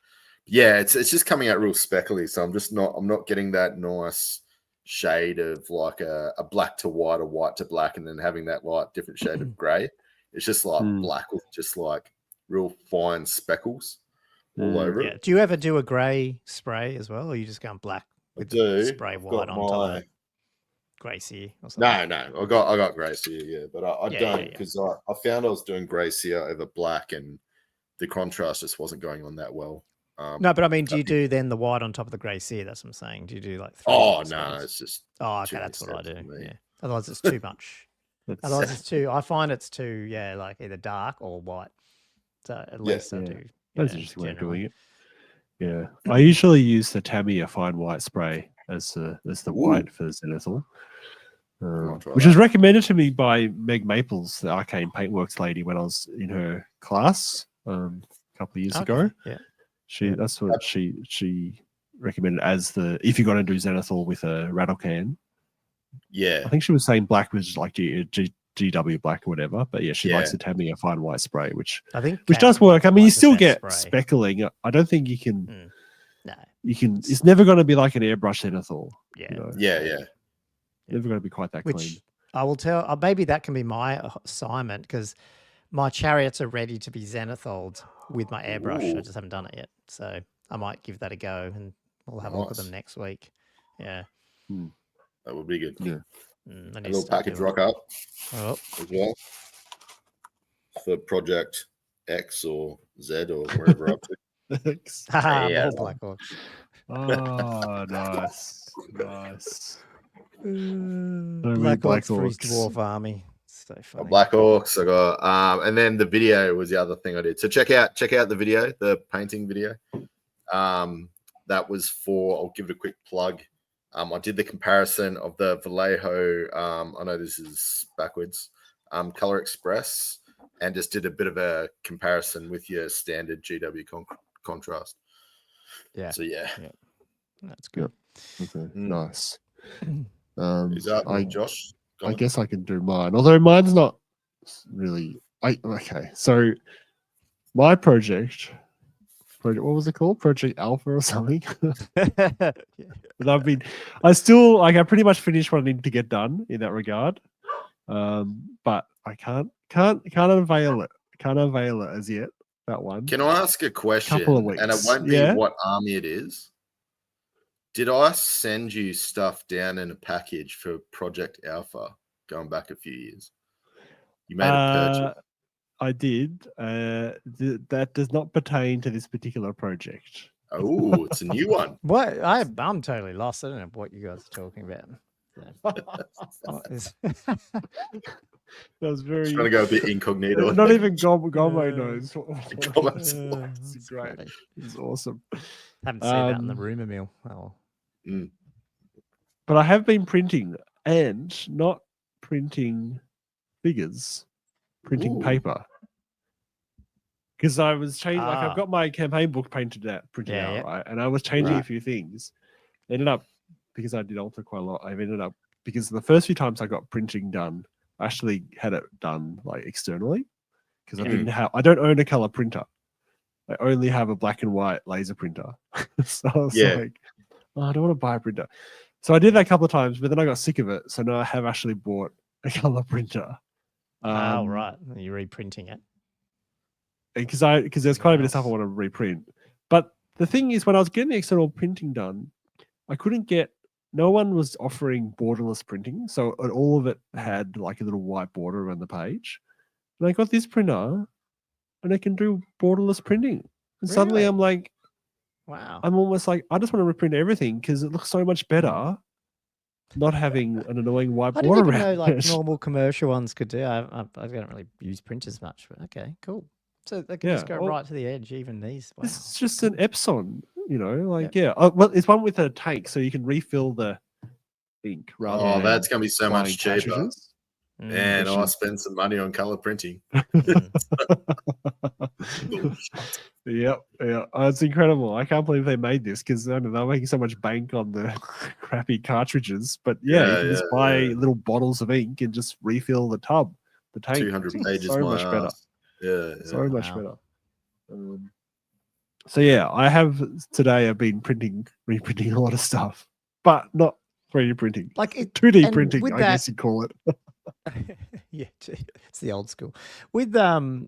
Yeah, it's just coming out real speckly. So I'm not getting that nice shade of like a black to white or white to black, and then having that light different shade of grey. It's just like black with just like real fine speckles all over it. Do you ever do a grey spray as well, or are you just going black with the spray white on top of it? Gracie or something? No, I got Gracie, but I don't because I found I was doing Gracie over black and the contrast just wasn't going on that well. No, but I mean, do you do then the white on top of the Gracie? That's what I'm saying. Do you do like? No, it's just. Oh, okay, that's what I do. Yeah. Otherwise, it's too much. Otherwise, it's too. I find it's too. Yeah, like either dark or white. So at least I do. That's an interesting way of doing it. Yeah, I usually use the Tamiya fine white spray as the white for Zenithal. Which was recommended to me by Meg Maples, the Arcane Paintworks lady, when I was in her class a couple of years ago. Yeah, that's what she recommended as if you're going to do Zenithal with a rattle can. Yeah, I think she was saying black was like GW black or whatever, but she likes the Tamiya fine white spray, which does work. I mean, you still get speckling. I don't think you can. No, you can. It's never going to be like an airbrush Zenithal. Yeah. Never going to be quite that clean. I will tell. Maybe that can be my assignment because my chariots are ready to be Zenithaled with my airbrush. I just haven't done it yet, so I might give that a go, and we'll have a look at them next week. Yeah, that would be good. Yeah, a little package rock up as well for Project X or Z or wherever up to. Blackhawks. Oh, nice. Blackhawks for his dwarf army. So funny. Blackhawks. I got, and then the video was the other thing I did. So check out the video, the painting video. That was for. I'll give it a quick plug. I did the comparison of the Vallejo. I know this is backwards. Color Express, and just did a bit of a comparison with your standard GW contrast. Yeah. So yeah. That's good. Okay. Nice. Is that Josh? I guess I can do mine, although mine's not really. Okay, so my project, what was it called? Project Alpha or something? But I pretty much finished what I need to get done in that regard, but I can't unveil it. Can't unveil it as yet. That one. Can I ask a question? Couple of weeks. And it won't be what army it is. Did I send you stuff down in a package for Project Alpha going back a few years? You made a purchase. I did. That does not pertain to this particular project. Oh, it's a new one. What? I'm totally lost. I don't know what you guys are talking about. That was very. Just trying to go a bit incognito. Not even Gommo knows. It's great. It's awesome. Haven't seen that in the rumor mill. Oh. But I have been printing and not printing figures, printing paper. Because I was changing, I've got my campaign book printed out, right? And I was changing a few things. Ended up, because I did alter quite a lot, I've ended up, because the first few times I got printing done, I actually had it done like externally. Because I don't own a color printer. I only have a black and white laser printer. So I was like, I don't want to buy a printer. So I did that a couple of times, but then I got sick of it. So now I have actually bought a color printer. Right. You're reprinting it. Because there's quite a bit of stuff I want to reprint. But the thing is, when I was getting the external printing done, I couldn't get, no one was offering borderless printing. So all of it had like a little white border around the page. And I got this printer and I can do borderless printing. And suddenly I'm like, wow. I'm almost like, I just want to reprint everything because it looks so much better not having an annoying white border around it. I didn't even know like normal commercial ones could do. I don't really use printers much, but okay, cool. So they can just go right to the edge, even these. Wow. This is just an Epson, well, it's one with a tank, so you can refill the ink rather than that's going to be so much cheaper. Cartridges. And I'll spend some money on color printing. Yeah. It's incredible. I can't believe they made this because they're making so much bank on the crappy cartridges. But you can just buy little bottles of ink and just refill the tub, the tank. 200 pages. So much better. Yeah. So much better. So yeah, I've been reprinting a lot of stuff, but not 3D printing. Like 2D printing, I guess you'd call it. Yeah, it's the old school. With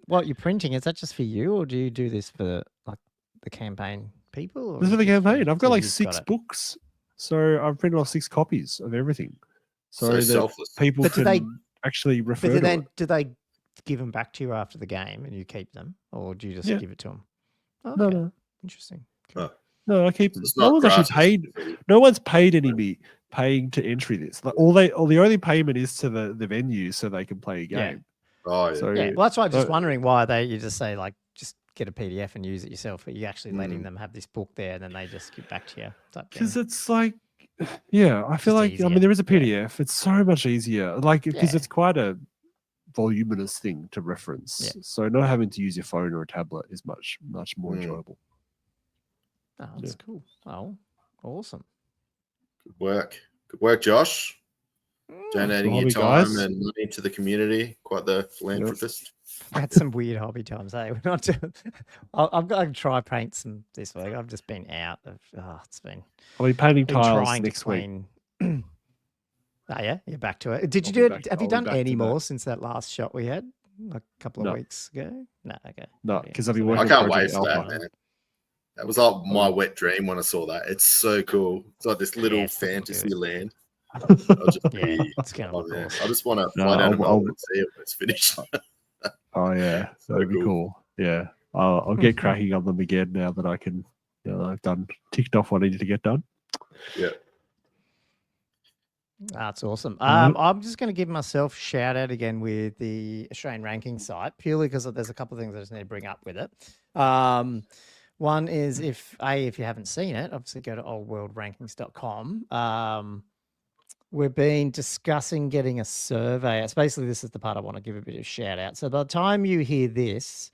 what you're printing, is that just for you, or do you do this for like the campaign people? Or this is for the campaign. I've got like 6 books, so I've printed off 6 copies of everything, so that selfless. people can actually refer to it. Do they give them back to you after the game and you keep them, or do you just give it to them? Okay. No. Interesting. Cool. No, I keep them. No one's actually paid. No one's paid any paying to entry this. Like the only payment is to the venue so they can play a game. Oh, yeah. So, well, that's why I'm just wondering why you just say like just get a PDF and use it yourself, but you're actually letting them have this book there and then they just give back to you. Because it's like, I feel like easier. I mean there is a PDF. It's so much easier. Like because it's quite a voluminous thing to reference. So not having to use your phone or a tablet is much more enjoyable. Oh, that's cool. Oh, awesome. Good work, Josh. Donating your time and money to the community. Quite the philanthropist. Had some weird hobby times, eh? We're not doing. I've got to try paint some this week. I've just been out of. It's been. I'll be painting tiles next week. Oh yeah, you're back to it. Did you do it? Have you done any more since that last shot we had a couple of weeks ago? No, okay. No, because I've been working. I can't wait for that, man. That was like my wet dream when I saw that. It's so cool. It's like this little fantasy land. It's kind of awesome. I just want to fly down and see it when it's finished. Oh yeah, that'd be cool. Yeah, I'll get cracking on them again now that I can. I've ticked off what I needed to get done. Yeah. That's awesome. I'm just going to give myself a shout out again with the Australian ranking site, purely because there's a couple of things I just need to bring up with it. One is if you haven't seen it, obviously go to oldworldrankings.com. We've been discussing getting a survey. It's basically, this is the part I want to give a bit of shout out. So by the time you hear this,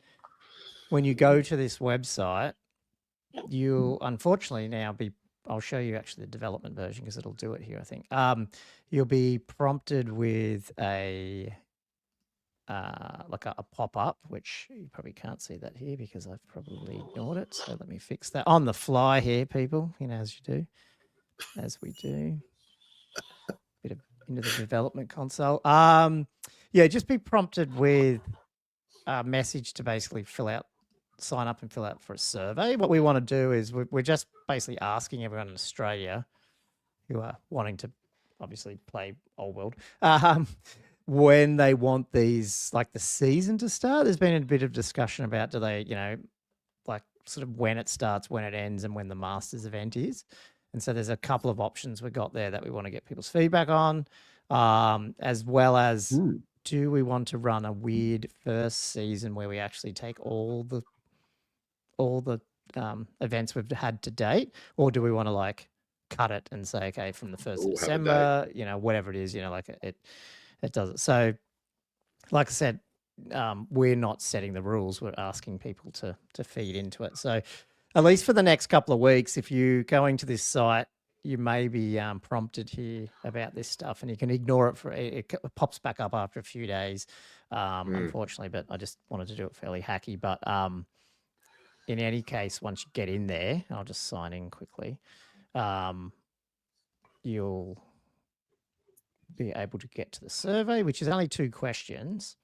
when you go to this website, you'll unfortunately now be, I'll show you actually the development version because it'll do it here, I think. You'll be prompted with a like a pop-up, which you probably can't see that here because I've probably ignored it. So let me fix that on the fly here, people, as we do. Bit of into the development console. Just be prompted with a message to basically sign up and fill out for a survey. What we want to do is we're just basically asking everyone in Australia who are wanting to obviously play Old World, when they want these, like the season to start. There's been a bit of discussion about do they, like sort of when it starts, when it ends, and when the Masters event is. And so there's a couple of options we got there that we want to get people's feedback on, as well as do we want to run a weird first season where we actually take all the events we've had to date, or do we want to like cut it and say, okay, from the 1st of December, whatever it is, like it does it. So like I said, we're not setting the rules. We're asking people to feed into it. So at least for the next couple of weeks, if you're going to this site, you may be prompted here about this stuff, and you can ignore it it pops back up after a few days, unfortunately, but I just wanted to do it fairly hacky. But in any case, once you get in there, I'll just sign in quickly, you'll be able to get to the survey, which is only 2 questions,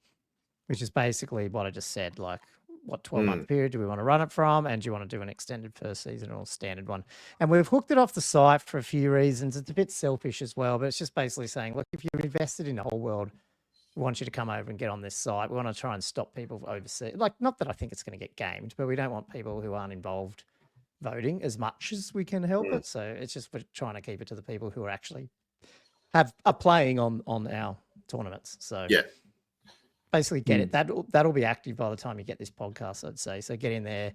which is basically what I just said, like what 12-month period do we want to run it from, and do you want to do an extended first season or a standard one? And we've hooked it off the site for a few reasons. It's a bit selfish as well, but it's just basically saying, look, if you're invested in the whole world, we want you to come over and get on this site. We want to try and stop people overseas. Like, not that I think it's going to get gamed, but we don't want people who aren't involved voting as much as we can help it. So it's just we're trying to keep it to the people who are actually are playing on our tournaments. So basically get it. That'll be active by the time you get this podcast, I'd say. So get in there.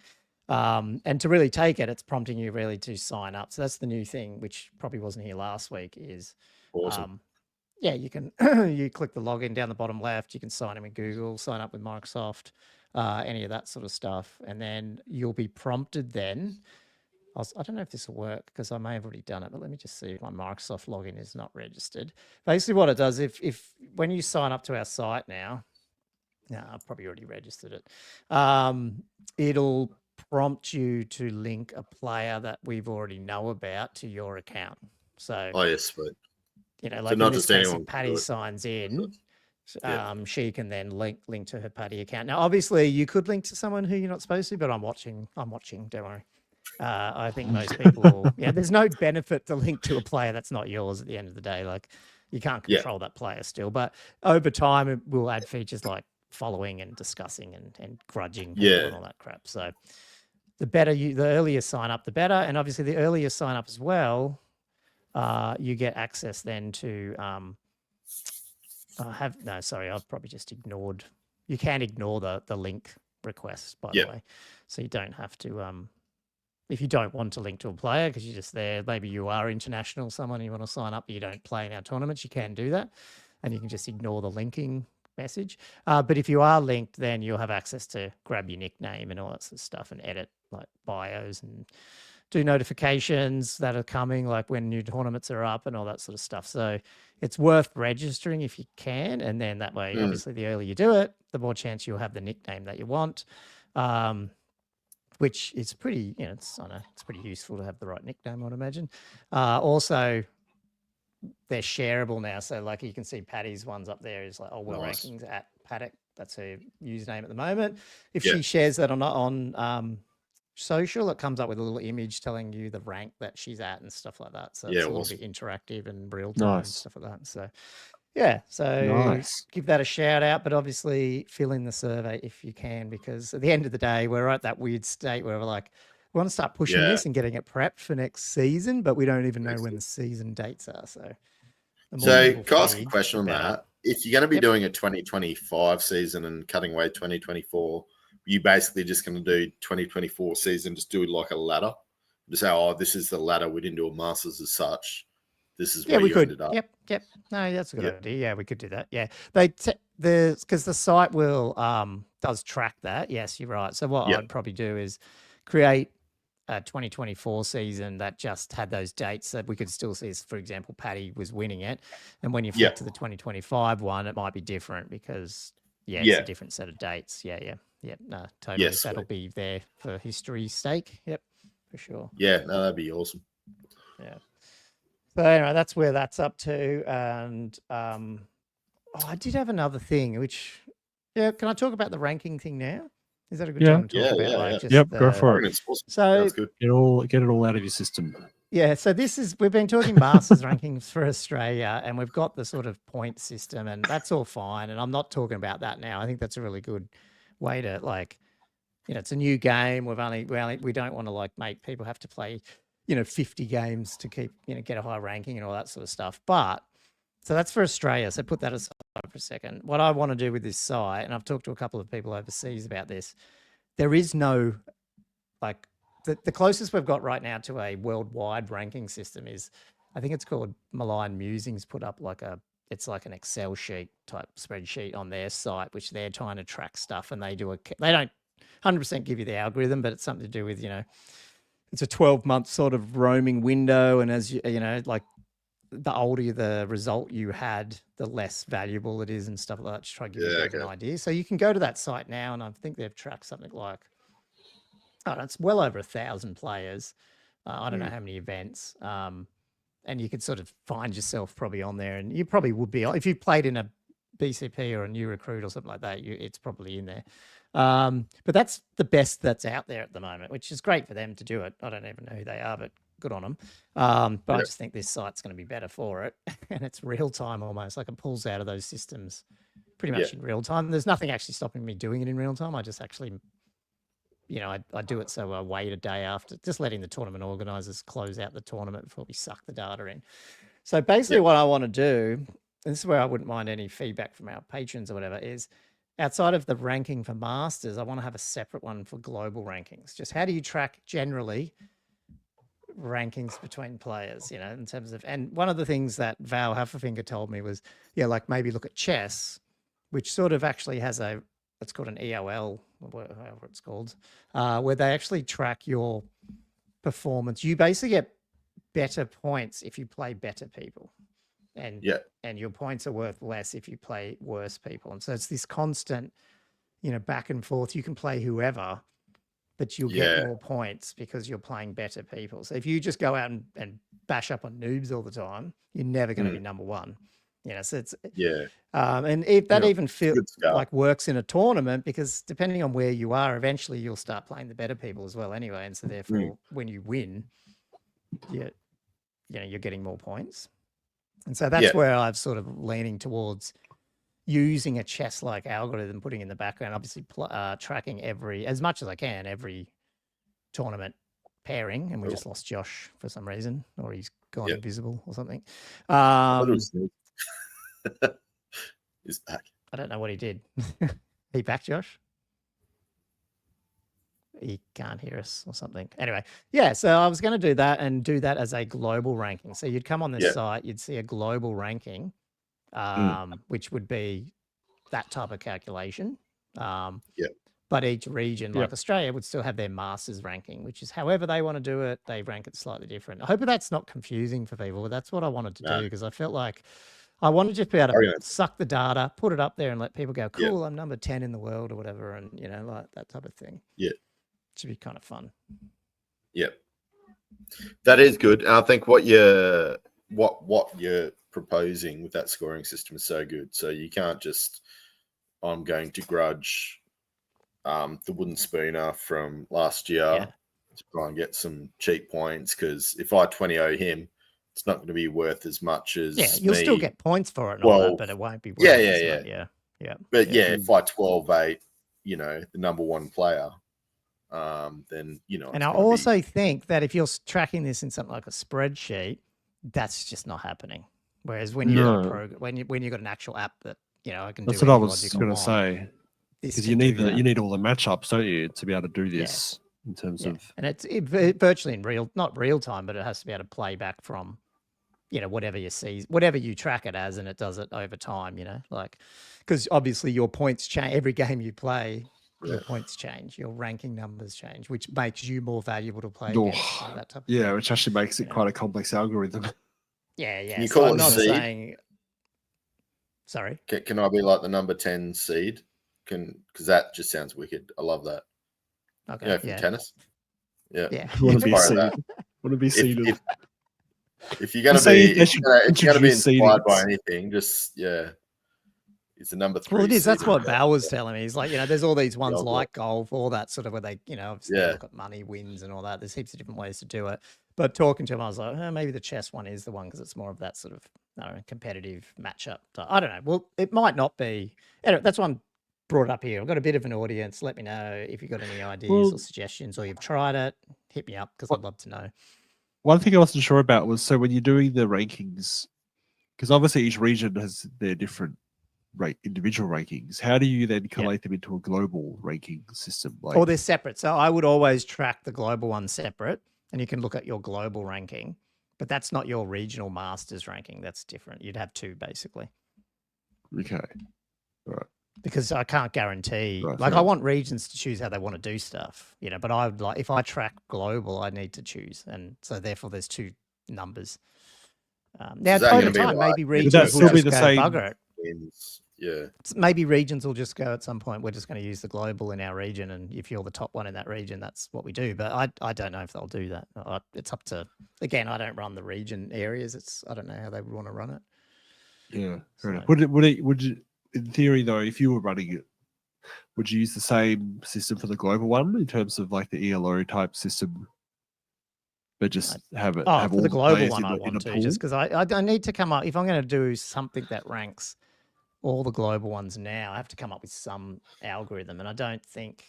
And to really take it, it's prompting you really to sign up. So that's the new thing, which probably wasn't here last week, is awesome. You can you click the login down the bottom left. You can sign in with Google, sign up with Microsoft, any of that sort of stuff. And then you'll be prompted then. I don't know if this will work because I may have already done it, but let me just see if my Microsoft login is not registered. Basically what it does, if when you sign up to our site now, I've probably already registered it, it'll prompt you to link a player that we've already know about to your account. So, yes, but like so not in this just case, anyone if Patty signs in, Yeah. She can then link to her Paddy account. Now, obviously, you could link to someone who you're not supposed to, but I'm watching. Don't worry. I think most people, there's no benefit to link to a player that's not yours at the end of the day. Like, you can't control that player still. But over time, we'll add features like following and discussing and grudging people and all that crap. So the earlier sign up, the better. And obviously, the earlier sign up as well, you get access then to I've probably just ignored. You can ignore the link request, by the way. So you don't have to, if you don't want to link to a player because you're just there, maybe you are international, someone you want to sign up, but you don't play in our tournaments, you can do that. And you can just ignore the linking message. But if you are linked, then you'll have access to grab your nickname and all that sort of stuff and edit like bios and do notifications that are coming, like when new tournaments are up and all that sort of stuff. So it's worth registering if you can. And then that way, obviously, the earlier you do it, the more chance you'll have the nickname that you want, which is pretty, it's pretty useful to have the right nickname, I'd imagine. Also, they're shareable now. So like you can see Patty's one's up there is like, rankings at Paddock. That's her username at the moment. If she shares that on social, it comes up with a little image telling you the rank that she's at and stuff like that. So it's a little bit interactive and real time and stuff like that. So give that a shout out, but obviously fill in the survey if you can, because at the end of the day, we're at that weird state where we're like, we want to start pushing this and getting it prepped for next season, but we don't even know when the season dates are. So So, can I ask a question on that? If you're going to be doing a 2025 season and cutting away 2024, you basically just going to do 2024 season, just do like a ladder. Just say, oh, this is the ladder. We didn't do a Masters as such. This is where you ended up. Yep. No, that's a good idea. Yeah, we could do that. Yeah, because the site will does track that. Yes, you're right. So what I'd probably do is create a 2024 season that just had those dates that we could still see. For example, Paddy was winning it, and when you flip to the 2025 one, it might be different because it's a different set of dates. Yeah. No, totally. Yes, that'll be there for history's sake. Yep, for sure. Yeah, no, that'd be awesome. Yeah. So anyway, that's where that's up to. And I did have another thing, which can I talk about the ranking thing now? Is that a good time to talk about? Just go for it. So that's good. Get it all out of your system. Yeah, so we've been talking Masters rankings for Australia, and we've got the sort of point system, and that's all fine. And I'm not talking about that now. I think that's a really good way to it's a new game. We don't want to make people have to play 50 games to keep, get a high ranking and all that sort of stuff. But so that's for Australia. So put that aside for a second. What I want to do with this site, and I've talked to a couple of people overseas about this, there is no, the closest we've got right now to a worldwide ranking system is, I think it's called Malign Musings, put up it's like an Excel sheet type spreadsheet on their site, which they're trying to track stuff, and they don't 100% give you the algorithm, but it's something to do with, it's a 12-month sort of roaming window. And as the older the result you had, the less valuable it is and stuff like that, to try to give you an idea. So you can go to that site now, and I think they've tracked something like, it's well over 1,000 players. I don't know how many events. And you could sort of find yourself probably on there, and you probably would be, if you played in a BCP or a new recruit or something like that, it's probably in there. But that's the best that's out there at the moment, which is great for them to do it. I don't even know who they are, but good on them. But I just think this site's going to be better for it. And it's real time almost, it pulls out of those systems pretty much in real time. There's nothing actually stopping me doing it in real time. I just actually, I do it so I wait a day after, just letting the tournament organizers close out the tournament before we suck the data in. So basically what I want to do, and this is where I wouldn't mind any feedback from our patrons or whatever, is outside of the ranking for Masters, I want to have a separate one for global rankings. Just how do you track generally rankings between players, in terms of, and one of the things that Val Hufferfinger told me was, maybe look at chess, which sort of actually has it's called an EOL, or however it's called, where they actually track your performance. You basically get better points if you play better people. And your points are worth less if you play worse people. And so it's this constant, back and forth. You can play whoever, but you'll get more points because you're playing better people. So if you just go out and bash up on noobs all the time, you're never going to be number one. So it's and if that even feels works in a tournament, because depending on where you are, eventually you'll start playing the better people as well anyway. And so therefore, when you win, you're getting more points. And so that's where I've sort of leaning towards using a chess-like algorithm, putting in the background, obviously tracking as much as I can, every tournament pairing. And we just lost Josh for some reason, or he's gone invisible or something. He's back. I don't know what he did. He back, Josh? He can't hear us or something. Anyway, so I was going to do that and do that as a global ranking. So you'd come on this site, you'd see a global ranking, which would be that type of calculation. But each region, like Australia, would still have their Masters ranking, which is however they want to do it. They rank it slightly different. I hope that's not confusing for people. That's what I wanted to do, because I felt like I wanted to just be able to suck the data, put it up there, and let people go, cool, I'm number 10 in the world or whatever, and, like that type of thing. Should be kind of fun. That is good. And I think what you're proposing with that scoring system is so good. So you can't just, I'm going to grudge the wooden spooner from last year to try and get some cheap points, because if I 20-0 him, it's not going to be worth as much as you'll still get points for it and all that, but it won't be worth as much. But if I 12-8, the number one player, then and I also think that if you're tracking this in something like a spreadsheet, that's just not happening. Whereas when you got a when you got an actual app that I can That's do what I any was logic I going to want, say. this Because can do that. you need all the matchups, don't you, to be able to do this in terms of. And it's virtually in not real time, but it has to be able to play back from, whatever you see, whatever you track it as, and it does it over time. Like, because obviously your points change every game you play. Your points change, your ranking numbers change, which makes you more valuable to play against. That type of thing. Which actually makes it quite a complex algorithm. Yeah. Can you so call I'm it not seed? saying. Sorry. Can I be like the number 10 seed? Because that just sounds wicked. I love that. Okay. From tennis. Yeah. Want to be seeded. Want to be seeded. If you're going to be, if you're going to be inspired by anything, just it's the number 3. Well, it is. That's what Val was telling me. He's like, there's all these ones like golf, all that sort of where they, obviously look at money wins and all that. There's heaps of different ways to do it. But talking to him, I was like, maybe the chess one is the one because it's more of that sort of, I don't know, competitive matchup. I don't know. Well, it might not be. Anyway, that's why I brought it up here. I've got a bit of an audience. Let me know if you've got any ideas or suggestions or you've tried it. Hit me up because I'd love to know. One thing I wasn't sure about was, so when you're doing the rankings, because obviously each region has their different individual rankings, how do you then collate them into a global ranking system? Or they're separate. So I would always track the global one separate, and you can look at your global ranking, but that's not your regional masters ranking. That's different. You'd have 2 basically. Okay. All right. Because I can't guarantee, I want regions to choose how they want to do stuff, but I would if I track global, I need to choose. And so therefore there's 2 numbers. Now over time, maybe regions will just go bugger it. Yeah. Maybe regions will just go at some point, we're just going to use the global in our region. And if you're the top one in that region, that's what we do. But I don't know if they'll do that. It's up to, again, I don't run the region areas. I don't know how they would want to run it. Yeah. Fair enough. Would you, in theory though, if you were running it, would you use the same system for the global one in terms of like the ELO type system? But just have it. For the global one, I want to, just because I need to come up, if I'm going to do something that ranks all the global ones now, I have to come up with some algorithm. And I don't think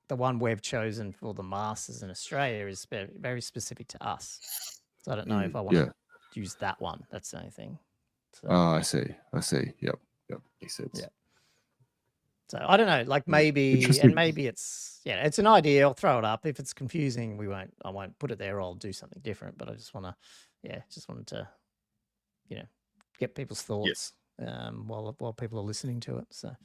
the one we've chosen for the Masters in Australia is very specific to us. So I don't know if I want to use that one. That's the only thing. So, I see. Yep. Makes sense. Yeah. So I don't know, like maybe it's, it's an idea. I'll throw it up. If it's confusing, I won't put it there, or I'll do something different. But I just want to, wanted to, get people's thoughts. While people are listening to it. So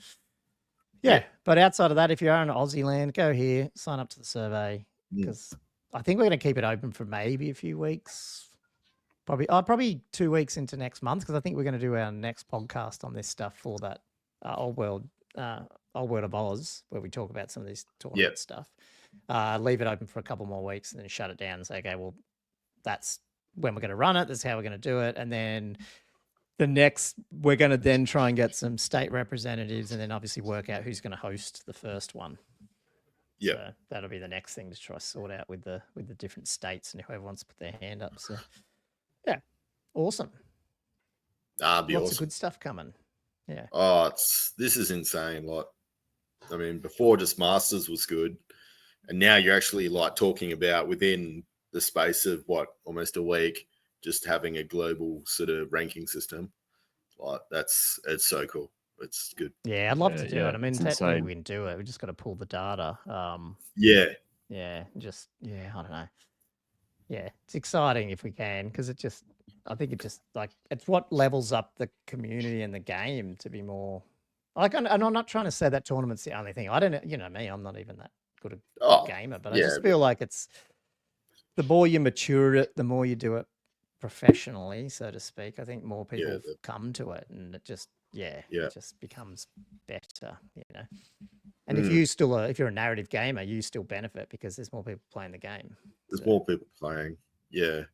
but outside of that, if you're in Aussie land, go here, sign up to the survey, because I think we're going to keep it open for maybe a few weeks, probably 2 weeks into next month, because I think we're going to do our next podcast on this stuff for that Old World of Oz, where we talk about some of this tournament stuff. Leave it open for a couple more weeks and then shut it down and say, okay, well, that's when we're going to run it, that's how we're going to do it. And then we're going to then try and get some state representatives, and then obviously work out who's going to host the first one. Yeah, so that'll be the next thing to try sort out with the different states and whoever wants to put their hand up. So awesome. Lots of good stuff coming. Yeah. Oh, this is insane. Like, I mean, before just Masters was good, and now you're actually like talking about within the space of almost a week, just having a global sort of ranking system. Like it's so cool. It's good. Yeah, I'd love to do it. I mean, technically we can do it. We just got to pull the data. I don't know. Yeah, it's exciting if we can, because I think it's what levels up the community and the game to be more like, and I'm not trying to say that tournament's the only thing. I don't know, me, I'm not even that good a gamer, but I just feel like it's the more you mature it, the more you do it professionally, so to speak. I think more people come to it, and it just it just becomes better, And if you're a narrative gamer, you still benefit because there's more people playing the game. There's more people playing, and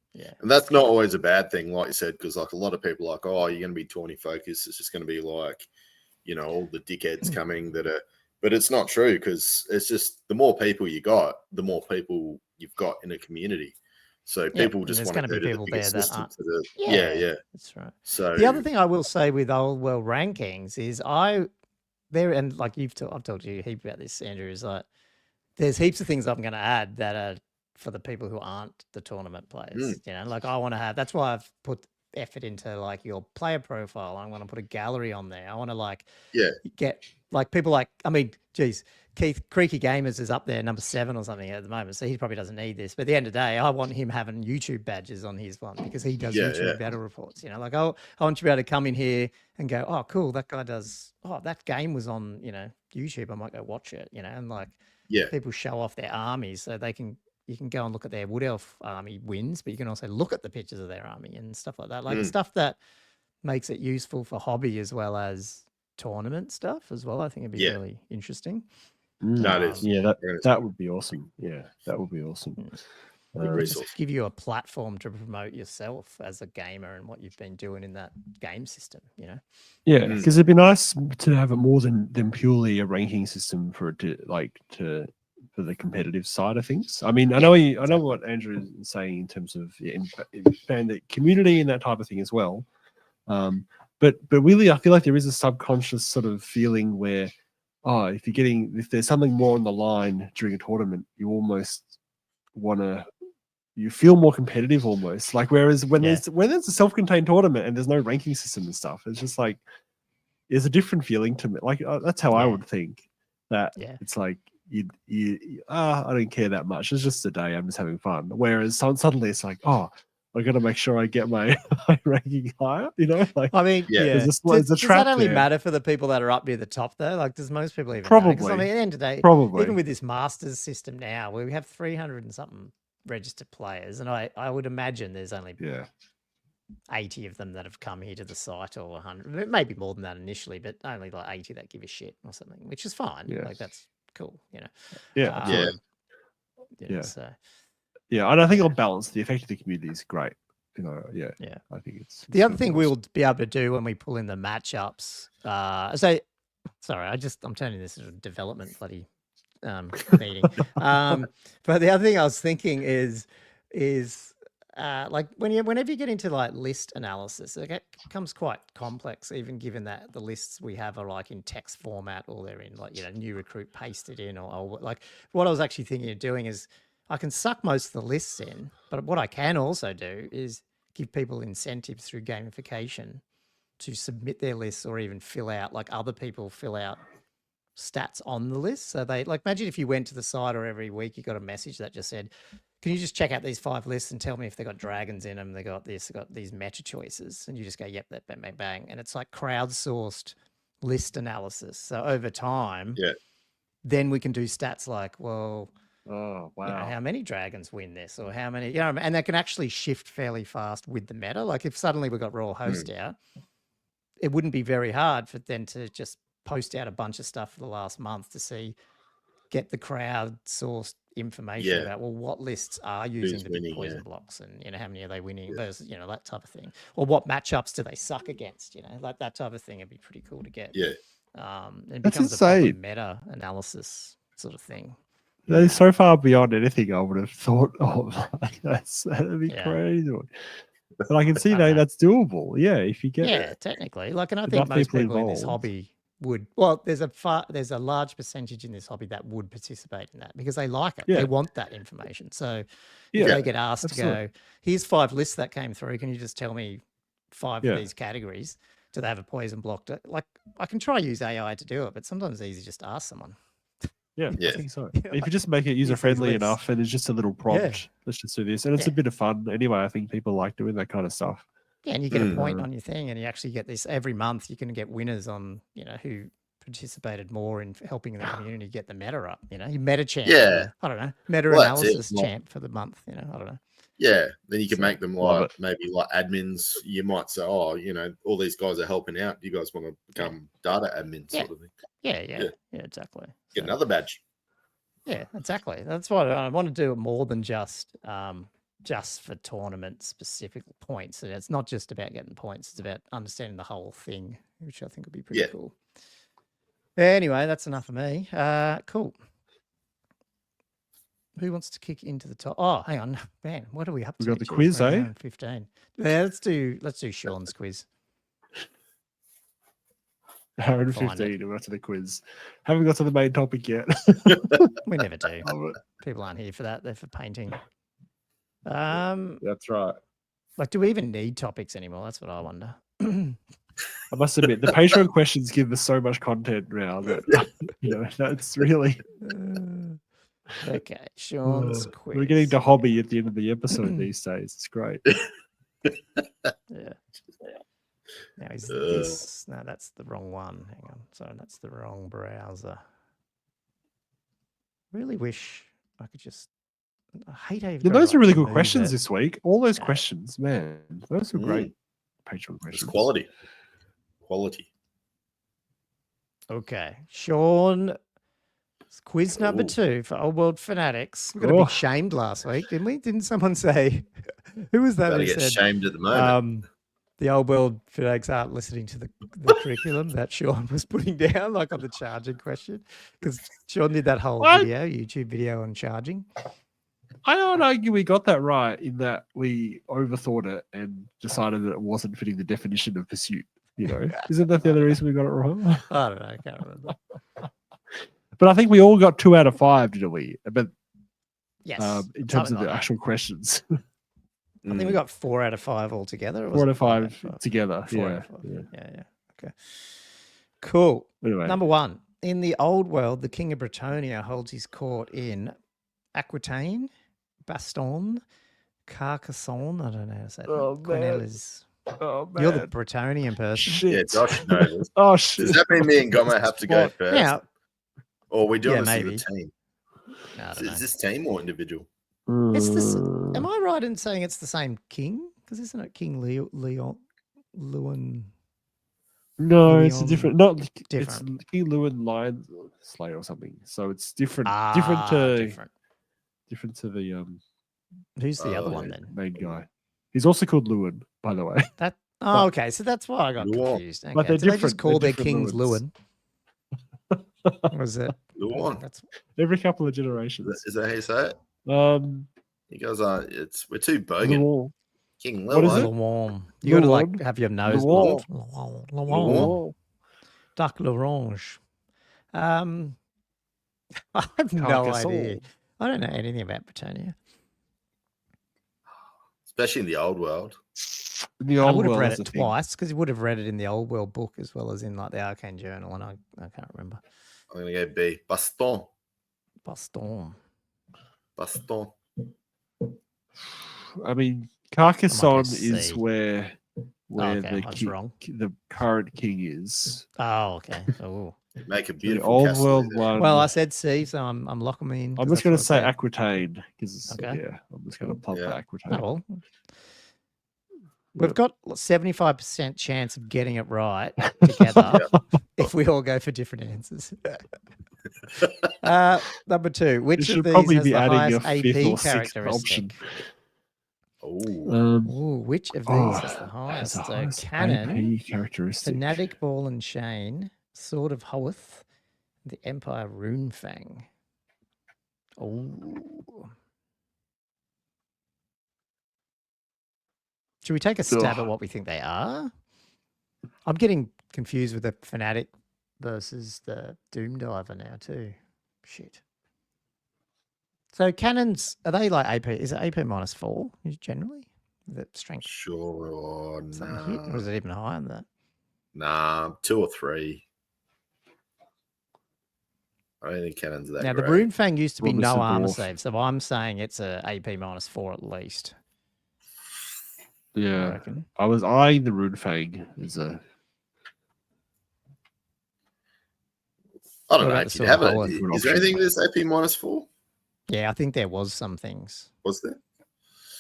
that's not always a bad thing, like you said, because like a lot of people are like, oh, you're going to be tourney focused. It's just going to be like, all the dickheads coming that are. But it's not true, because it's just the more people you got, the more people you've got in a community. So people just want to go to the bigger system. That's right. So the other thing I will say with Old World rankings is and like I've told you a heap about this, Andrew, is like there's heaps of things I'm going to add that are for the people who aren't the tournament players. Like I want to have. That's why I've put effort into like your player profile. I want to put a gallery on there. I want to like Yeah. get like people like, I mean, geez, Keith Creaky Gamers is up there number 7 or something at the moment, so he probably doesn't need this. But at the end of the day, I want him having YouTube badges on his one because he does YouTube battle reports. You know, like I want you to be able to come in here and go, oh, cool, that guy does. Oh, that game was on, you know, YouTube. I might go watch it. You know, and like people show off their armies so they can. You can go and look at their Wood Elf army wins, but you can also look at the pictures of their army and stuff like that. Like stuff that makes it useful for hobby as well as tournament stuff as well. I think it'd be really interesting. That is. Yeah, that would be awesome. Yeah, that would be awesome. Just give you a platform to promote yourself as a gamer and what you've been doing in that game system, you know? Yeah, because it'd be nice to have it more than purely a ranking system for it to for the competitive side of things. I mean, I know what Andrew is saying in terms of expand the community and that type of thing as well. But really, I feel like there is a subconscious sort of feeling where, if there's something more on the line during a tournament, you almost you feel more competitive almost. Like whereas when there's a self-contained tournament and there's no ranking system and stuff, it's just like there's a different feeling to me. Like that's how I would think that it's like. I don't care that much. It's just a day. I'm just having fun. Whereas suddenly it's like, I got to make sure I get my ranking higher. You know, like I mean, there's does that only matter for the people that are up near the top though? Like, does most people even probably? Because I mean, at the end of the day, even with this Masters system now, where we have 300 and something registered players, and I would imagine there's only 80 of them that have come here to the site, or 100, maybe more than that initially, but only like 80 that give a shit or something, which is fine. Like that's cool, you know. So and I think on balance, the effect of the community is great. You know, I think it's the other thing we'll be able to do when we pull in the matchups. I'm turning this into a development bloody meeting. But the other thing I was thinking is like whenever you get into like list analysis, it becomes quite complex, even given that the lists we have are like in text format, or they're in like, you know, new recruit pasted in, or like what I was actually thinking of doing is I can suck most of the lists in, but what I can also do is give people incentives through gamification to submit their lists, or even fill out, like other people fill out stats on the list. So they, like, imagine if you went to the site, or every week you got a message that just said, can you just check out these 5 lists and tell me if they got dragons in them, they got this, they got these meta choices, and you just go, yep, that bang, bang, bang. And it's like crowdsourced list analysis. So over time, then we can do stats like, well, you know, how many dragons win this, or how many, you know, and that can actually shift fairly fast with the meta. Like if suddenly we got Royal Host out, it wouldn't be very hard for them to just post out a bunch of stuff for the last month to get the crowd-sourced information about, well, what lists are using the big poison blocks, and, you know, how many are they winning versus, you know, that type of thing, or what matchups do they suck against, you know, like that type of thing. It'd be pretty cool to get. It becomes a proper meta analysis sort of thing. That is so far beyond anything I would have thought of. That'd be crazy. But I can see that's doable. Yeah, if you get technically, like, and I think most people in this hobby would. Well, there's a large percentage in this hobby that would participate in that because they like it. They want that information. So if they get asked to go, here's 5 lists that came through. Can you just tell me 5 of these categories? Do they have a poison block? Like, I can try use AI to do it, but sometimes it's easy just to ask someone. I think so. If you just make it user-friendly enough, and it's just a little prompt, let's just do this. And it's a bit of fun. Anyway, I think people like doing that kind of stuff. Yeah, and you get a point on your thing, and you actually get this every month. You can get winners on, you know, who participated more in helping the community get the meta up. You know, you meta champ. I don't know, meta analysis champ for the month. You know, I don't know. Yeah, then you can make them like maybe like admins. You might say, oh, you know, all these guys are helping out. You guys want to become data admins, sort of thing. Yeah, exactly. Get another badge. Yeah, exactly. That's why I want to do it more than just for tournament specific points. And it's not just about getting points; it's about understanding the whole thing, which I think would be pretty cool. Anyway, that's enough of me. Cool. Who wants to kick into the top? Oh, hang on, man. What are we up to? We got the quiz, 15. Yeah, let's do Sean's quiz. 115. We're to the quiz. Haven't got to the main topic yet. We never do. People aren't here for that. They're for painting. That's right. Like, do we even need topics anymore? That's what I wonder. I must admit, the Patreon questions give us so much content now that that's really. Okay, Sean's quiz. We're getting to hobby at the end of the episode these days. It's great. Yeah. Now is this? No, that's the wrong one. Hang on. Sorry, that's the wrong browser. Really wish I could just. I hate how you've got those to, are really like, good move questions it. this week. All those questions, man. Those are great Patreon questions. It's quality. Quality. Okay, Sean. Quiz number 2 for Old World Fanatics. We got a bit shamed last week, didn't we? Didn't someone say? Who was that? Gotta Who get said, shamed at the moment. The Old World Fanatics aren't listening to the curriculum that Sean was putting down, like on the charging question, because Sean did that whole YouTube video on charging. I don't argue we got that right in that we overthought it and decided that it wasn't fitting the definition of pursuit. Isn't that the other reason we got it wrong? I don't know. I can't remember. But I think we all got 2 out of 5, didn't we? But yes, in terms of the actual questions. I think we got 4 out of 5 altogether. 4 out of 5 together. 4 out of 5. Yeah. Okay. Cool. Anyway. Number 1. In the old world, the King of Bretonnia holds his court in Aquitaine, Baston, Carcassonne. I don't know how to say that. Quenelles. Oh, man. You're the Bretonian person. Shit. Yeah, Josh knows. Oh, shit. Does that mean me and Gommo have to go first? Yeah. Or are we doing this maybe. as a team? No, Is this team or individual? It's this. Am I right in saying it's the same king? Because isn't it King Lewin? No, it's a different. Not different. It's King Lewin Lion Slayer or something. So it's different. Different. Different to the Who's the other one then? Main guy. He's also called Lewin, by the way. Okay. So that's why I got confused. Okay. But they're different. They just call their kings Lewin. Was it? Lewin. Every couple of generations. Is that how you say it? He goes, we're too bogan. King Lewin. What is it? Lewin. You got to like have your nose blocked. Lewin. Duck l'orange. I have no idea. I don't know anything about Bretonnia. Especially in the old world. I would have read it twice because you would have read it in the old world book as well as in like the Arcane Journal, and I can't remember. I'm going to go B. Baston. I mean, Carcassonne is where the current king is. Oh, okay. Oh, make a beautiful old world one. Well, I said C, so I'm locking me in. I'm just going to say Aquitaine because I'm just going to plug the Aquitaine. Oh, well. We've got 75% chance of getting it right together if we all go for different answers. Number 2, which of these has the highest AP characteristic? Which of these has the highest? So Cannon, Fanatic Ball and Chain, Sword of Hoeth, the Empire Runefang. Should we take a stab at what we think they are? I'm getting confused with the Fanatic versus the Doom Diver now too. Shit. So cannons, are they like AP? Is it AP -4 generally? The strength? Sure. Nah. Or is it even higher than that? Nah, 2 or 3. I don't think cannons are that Now, great. the Runefang used to be no armor save, so I'm saying it's a AP -4 at least. Yeah, I was eyeing the Runefang as a. I don't know. Is there anything that's AP -4? Yeah, I think there was some things. Was there?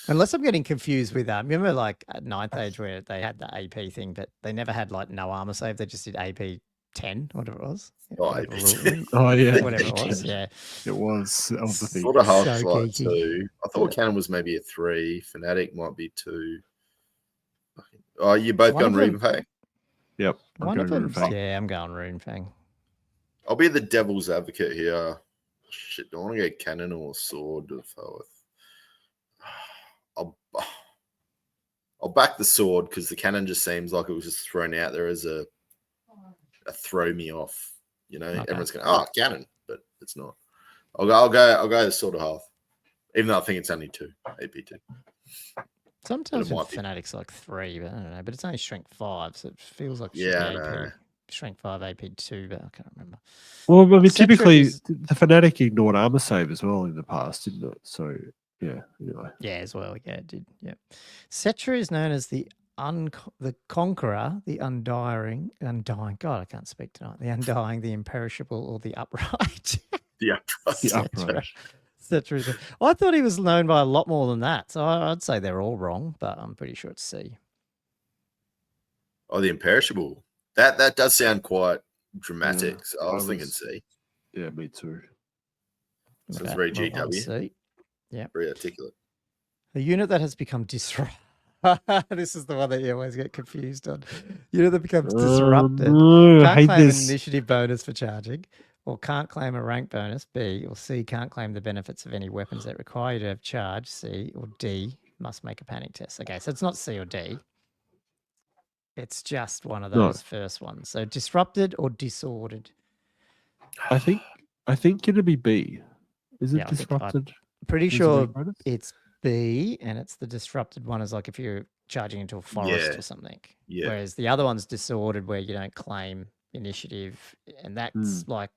Unless I'm getting confused with remember like at 9th Age where they had the AP thing, but they never had like no armor save. They just did AP 10, whatever it was. AP 10. Oh yeah, whatever it was. Yeah, it was. That was the thing. Sort of half like 2. I thought Cannon was maybe a 3. Fanatic might be 2. Oh, you both going Runefang? Yep. One of them. Yeah, I'm going Runefang. I'll be the devil's advocate here. Shit, do I want to go Cannon or Sword of Hoeth? I'll back the Sword because the Cannon just seems like it was just thrown out there as a throw me off. Everyone's going, Cannon, but it's not. I'll go the Sword of Hoeth, even though I think it's only 2 AP2. Sometimes with Fanatics like 3, but I don't know. But it's only strength 5, so it feels like it should Yeah, be I know. AP. Strength 5, AP 2, but I can't remember. Well, I mean, Cetra typically is- the Fanatic ignored armor save as well in the past, didn't it? So yeah, anyway. Yeah, as well. Yeah, it did. Yeah. Cetra is known as the Conqueror, the Undying. God, I can't speak tonight. The Undying, the Imperishable, or the Upright. Yeah, The upright. Cetra is. I thought he was known by a lot more than that, so I'd say they're all wrong, but I'm pretty sure it's C. Oh, the Imperishable. That does sound quite dramatic. Yeah, So I was thinking C. Yeah, me too. So Okay, it's very well, I'm GW. C. Yeah. Very articulate. A unit that has become disrupted. This is the one that you always get confused on. Unit that becomes disrupted. No, I Can't hate claim this. an initiative bonus for charging. Or can't claim a rank bonus, B. Or C, can't claim the benefits of any weapons that require you to have charge, C. Or D, must make a panic test. Okay, so it's not C or D. It's just one of those first ones. So disrupted or disordered. I think it'll be B. Is it Yeah, I think disrupted? Pretty Does it sure make bonus? it's B, and it's the disrupted one is like if you're charging into a forest Yeah. or something. Yeah. Whereas the other one's disordered where you don't claim initiative, and that's like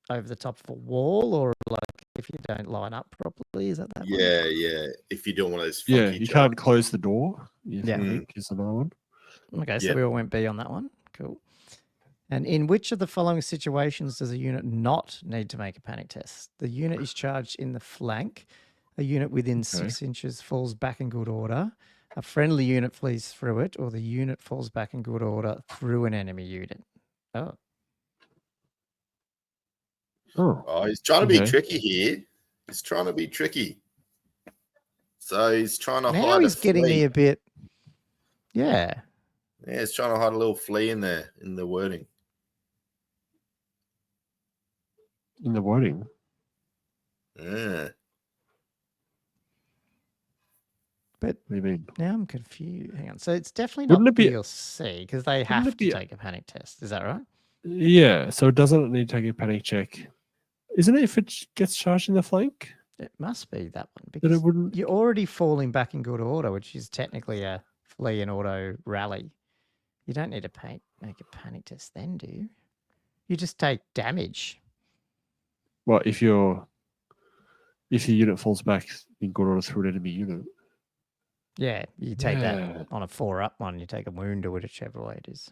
over the top of a wall, or like if you don't line up properly. Is that one? Yeah. If you don't want those Yeah, funky you can't close the door. Yeah. I think is another one. Okay, so we all went B on that one. Cool. And in which of the following situations does a unit not need to make a panic test? The unit is charged in the flank. A unit within 6 inches falls back in good order. A friendly unit flees through it, or the unit falls back in good order through an enemy unit. Oh, he's trying to be tricky here. He's trying to be tricky. So he's trying to hide Now he's getting flea. me a bit. Yeah. Yeah, he's trying to hide a little flea in there in the wording. In the wording. Yeah. What But do you mean? now I'm confused. Hang on. So it's definitely Wouldn't not it be- B or C because they have to take a panic test. Is that right? Yeah, so it doesn't need to take a panic check. Isn't it if it gets charged in the flank? It must be that one Then because it wouldn't. you're already falling back in good order, which is technically a flee and auto rally. You don't need to make a panic test then, do you? You just take damage. Well, if your unit falls back in good order through an enemy unit. Yeah, you take that on a 4-up one. You take a wound or whichever way it is.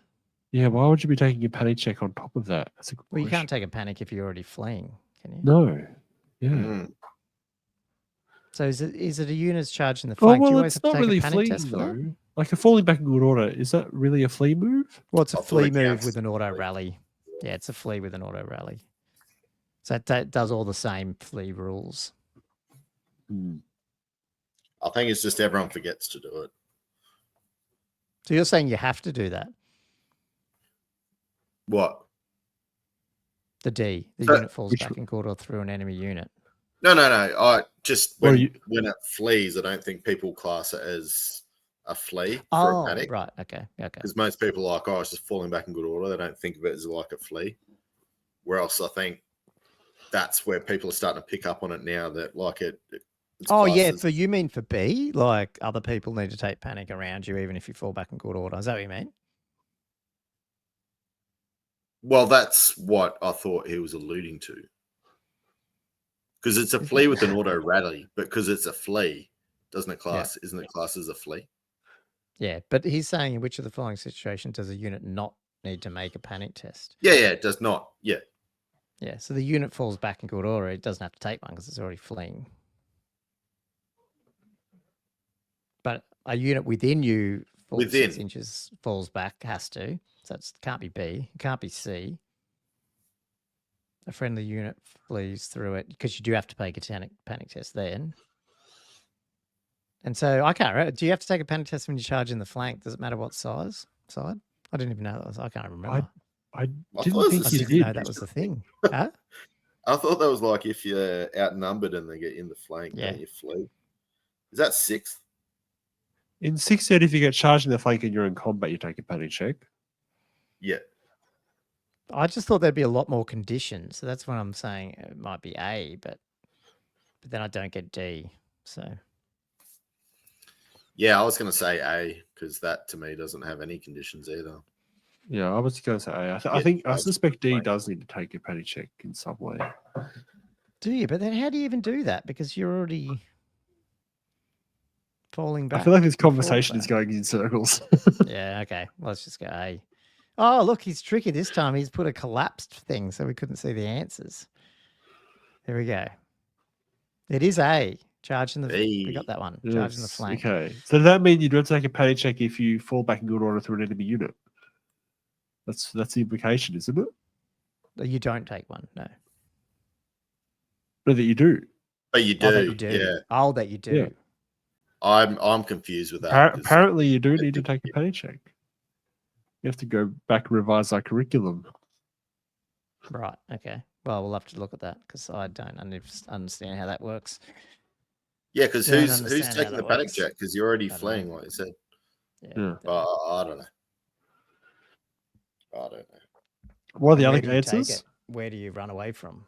Yeah, why would you be taking a panic check on top of that? That's a good Well, you question. can't take a panic if you're already fleeing, can you? No. Yeah. So is it a unit's charged in the flank? Oh, Do you well, always it's have to not take really a panic fleeing, test for that? though. Like a falling back in good order, is that really a flee move? Well, it's a I thought flea it move counts with an as a auto flea. rally. Yeah, it's a flea with an auto rally. So that does all the same flea rules. I think it's just everyone forgets to do it. So you're saying you have to do that? What? The D. The So- unit falls back in good order through an enemy unit. No. I just when Well, when it flees, I don't think people class it as a flea for a panic. Right. Okay. Because most people are like, oh, it's just falling back in good order. They don't think of it as like a flea. Where else I think that's where people are starting to pick up on it now that like it's Yeah. classed For you mean for B? Like other people need to take panic around you even if you fall back in good order. Is that what you mean? well, that's what I thought he was alluding to. Because it's a flea with an auto rally, but because it's a flea, isn't it classed as a flea? Yeah, but he's saying in which of the following situations does a unit not need to make a panic test? Yeah, it does not. Yeah. Yeah, so the unit falls back in good order. It doesn't have to take one because it's already fleeing. But a unit within you, 6 inches, falls back, has to. So it can't be B. It can't be C. A friendly unit flees through it because you do have to take a panic test then. And so I can't remember. Do you have to take a panic test when you charge in the flank? Does it matter what side? I didn't even know that was. I can't remember. I thought didn't it think was you a didn't know did. that was the thing. Huh? I thought that was like if you're outnumbered and they get in the flank, don't you flee? Is that 6th? In 6th ed, if you get charged in the flank and you're in combat, you take a panic check. Yeah. I just thought there'd be a lot more conditions. So that's what I'm saying. It might be A, but then I don't get D. So Yeah, I was going to say A because that to me doesn't have any conditions either. Yeah, I was going to say A. I suspect D does need to take a penny check in some way. Do you? But then how do you even do that? Because you're already falling back. I feel like this conversation is going in circles. Yeah, okay. Let's just go A. Oh, look, he's tricky this time. He's put a collapsed thing so we couldn't see the answers. There we go. It is A. Charging the... We got that one. Yes, charging the flank. Okay. So does that mean you don't take a penny check if you fall back in good order through an enemy unit? That's the implication, isn't it? You don't take one, no. No, that you do. But you do. Oh, that you do. Yeah. Oh, that you do. Yeah. I'm confused with that. Apparently, you do need to take a penny check. You have to go back and revise our curriculum. Right. Okay. Well, we'll have to look at that because I don't understand how that works. Yeah, because who's taking the panic check? Because you're already fleeing, like you said. Yeah. But I don't know. I don't know. What are the other answers? Where do you run away from?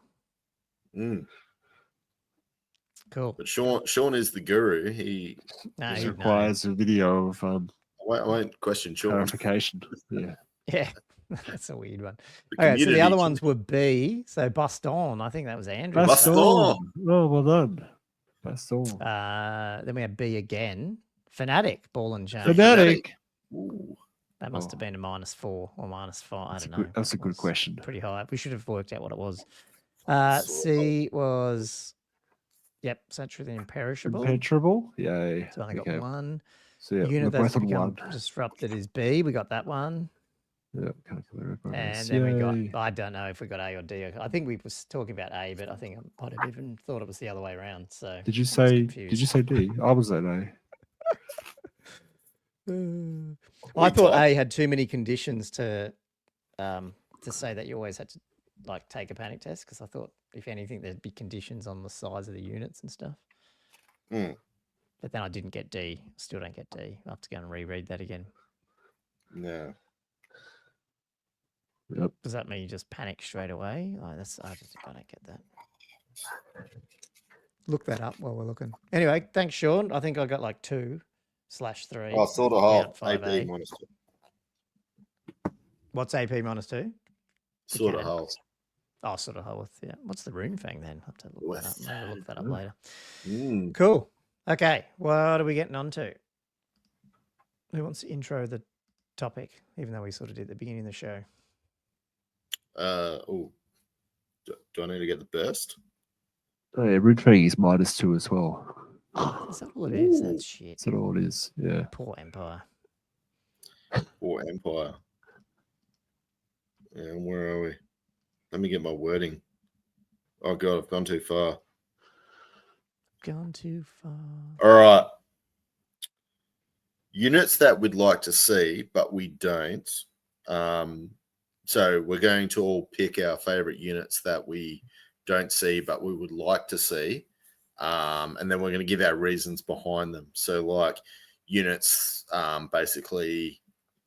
Cool. But Sean is the guru. He requires a video of I won't question Sean. Clarification. Yeah. Yeah. That's a weird one. Okay, so the other ones were B. So Baston. I think that was Andrew. Baston. Oh, well done. Baston. Then we had B again. Fanatic, ball and chain. Fanatic. That must have been a -4 or -5. I don't know. That's a good question. Pretty high. We should have worked out what it was. C was, Saturday Imperishable. Impenetrable? Yay. So I only got one. So yeah, Unit we're that's both on become one. disrupted is B. We got that one. Yeah, and then we got, I don't know if we got A or D. I think we was talking about A, but I think I might have even thought it was the other way around. So Did you say D? I was at A. I thought A had too many conditions to say that you always had to like take a panic test, because I thought if anything there'd be conditions on the size of the units and stuff. But then I didn't get D. Still don't get D. I'll have to go and reread that again. No. Yep. Does that mean you just panic straight away? I don't get that. Look that up while we're looking. Anyway, thanks, Sean. I think I got like 2/3. Oh, sort of hole. AP -2. What's AP -2? Sort of hole. Oh, sort of hole. Yeah. What's the rune fang then? I'll have to look that up. Maybe look that up later. Cool. Okay. What are we getting on to? Who wants to intro the topic, even though we sort of did at the beginning of the show? Do I need to get the burst? Oh, yeah, root fang is -2 as well. Is that all it is? That's shit. That's all it is. Yeah. Poor Empire. Poor Empire. And where are we? Let me get my wording. Oh god, I've gone too far. Gone too far. All right. Units that we'd like to see, but we don't. So we're going to all pick our favorite units that we don't see, but we would like to see. And then we're going to give our reasons behind them. So like units basically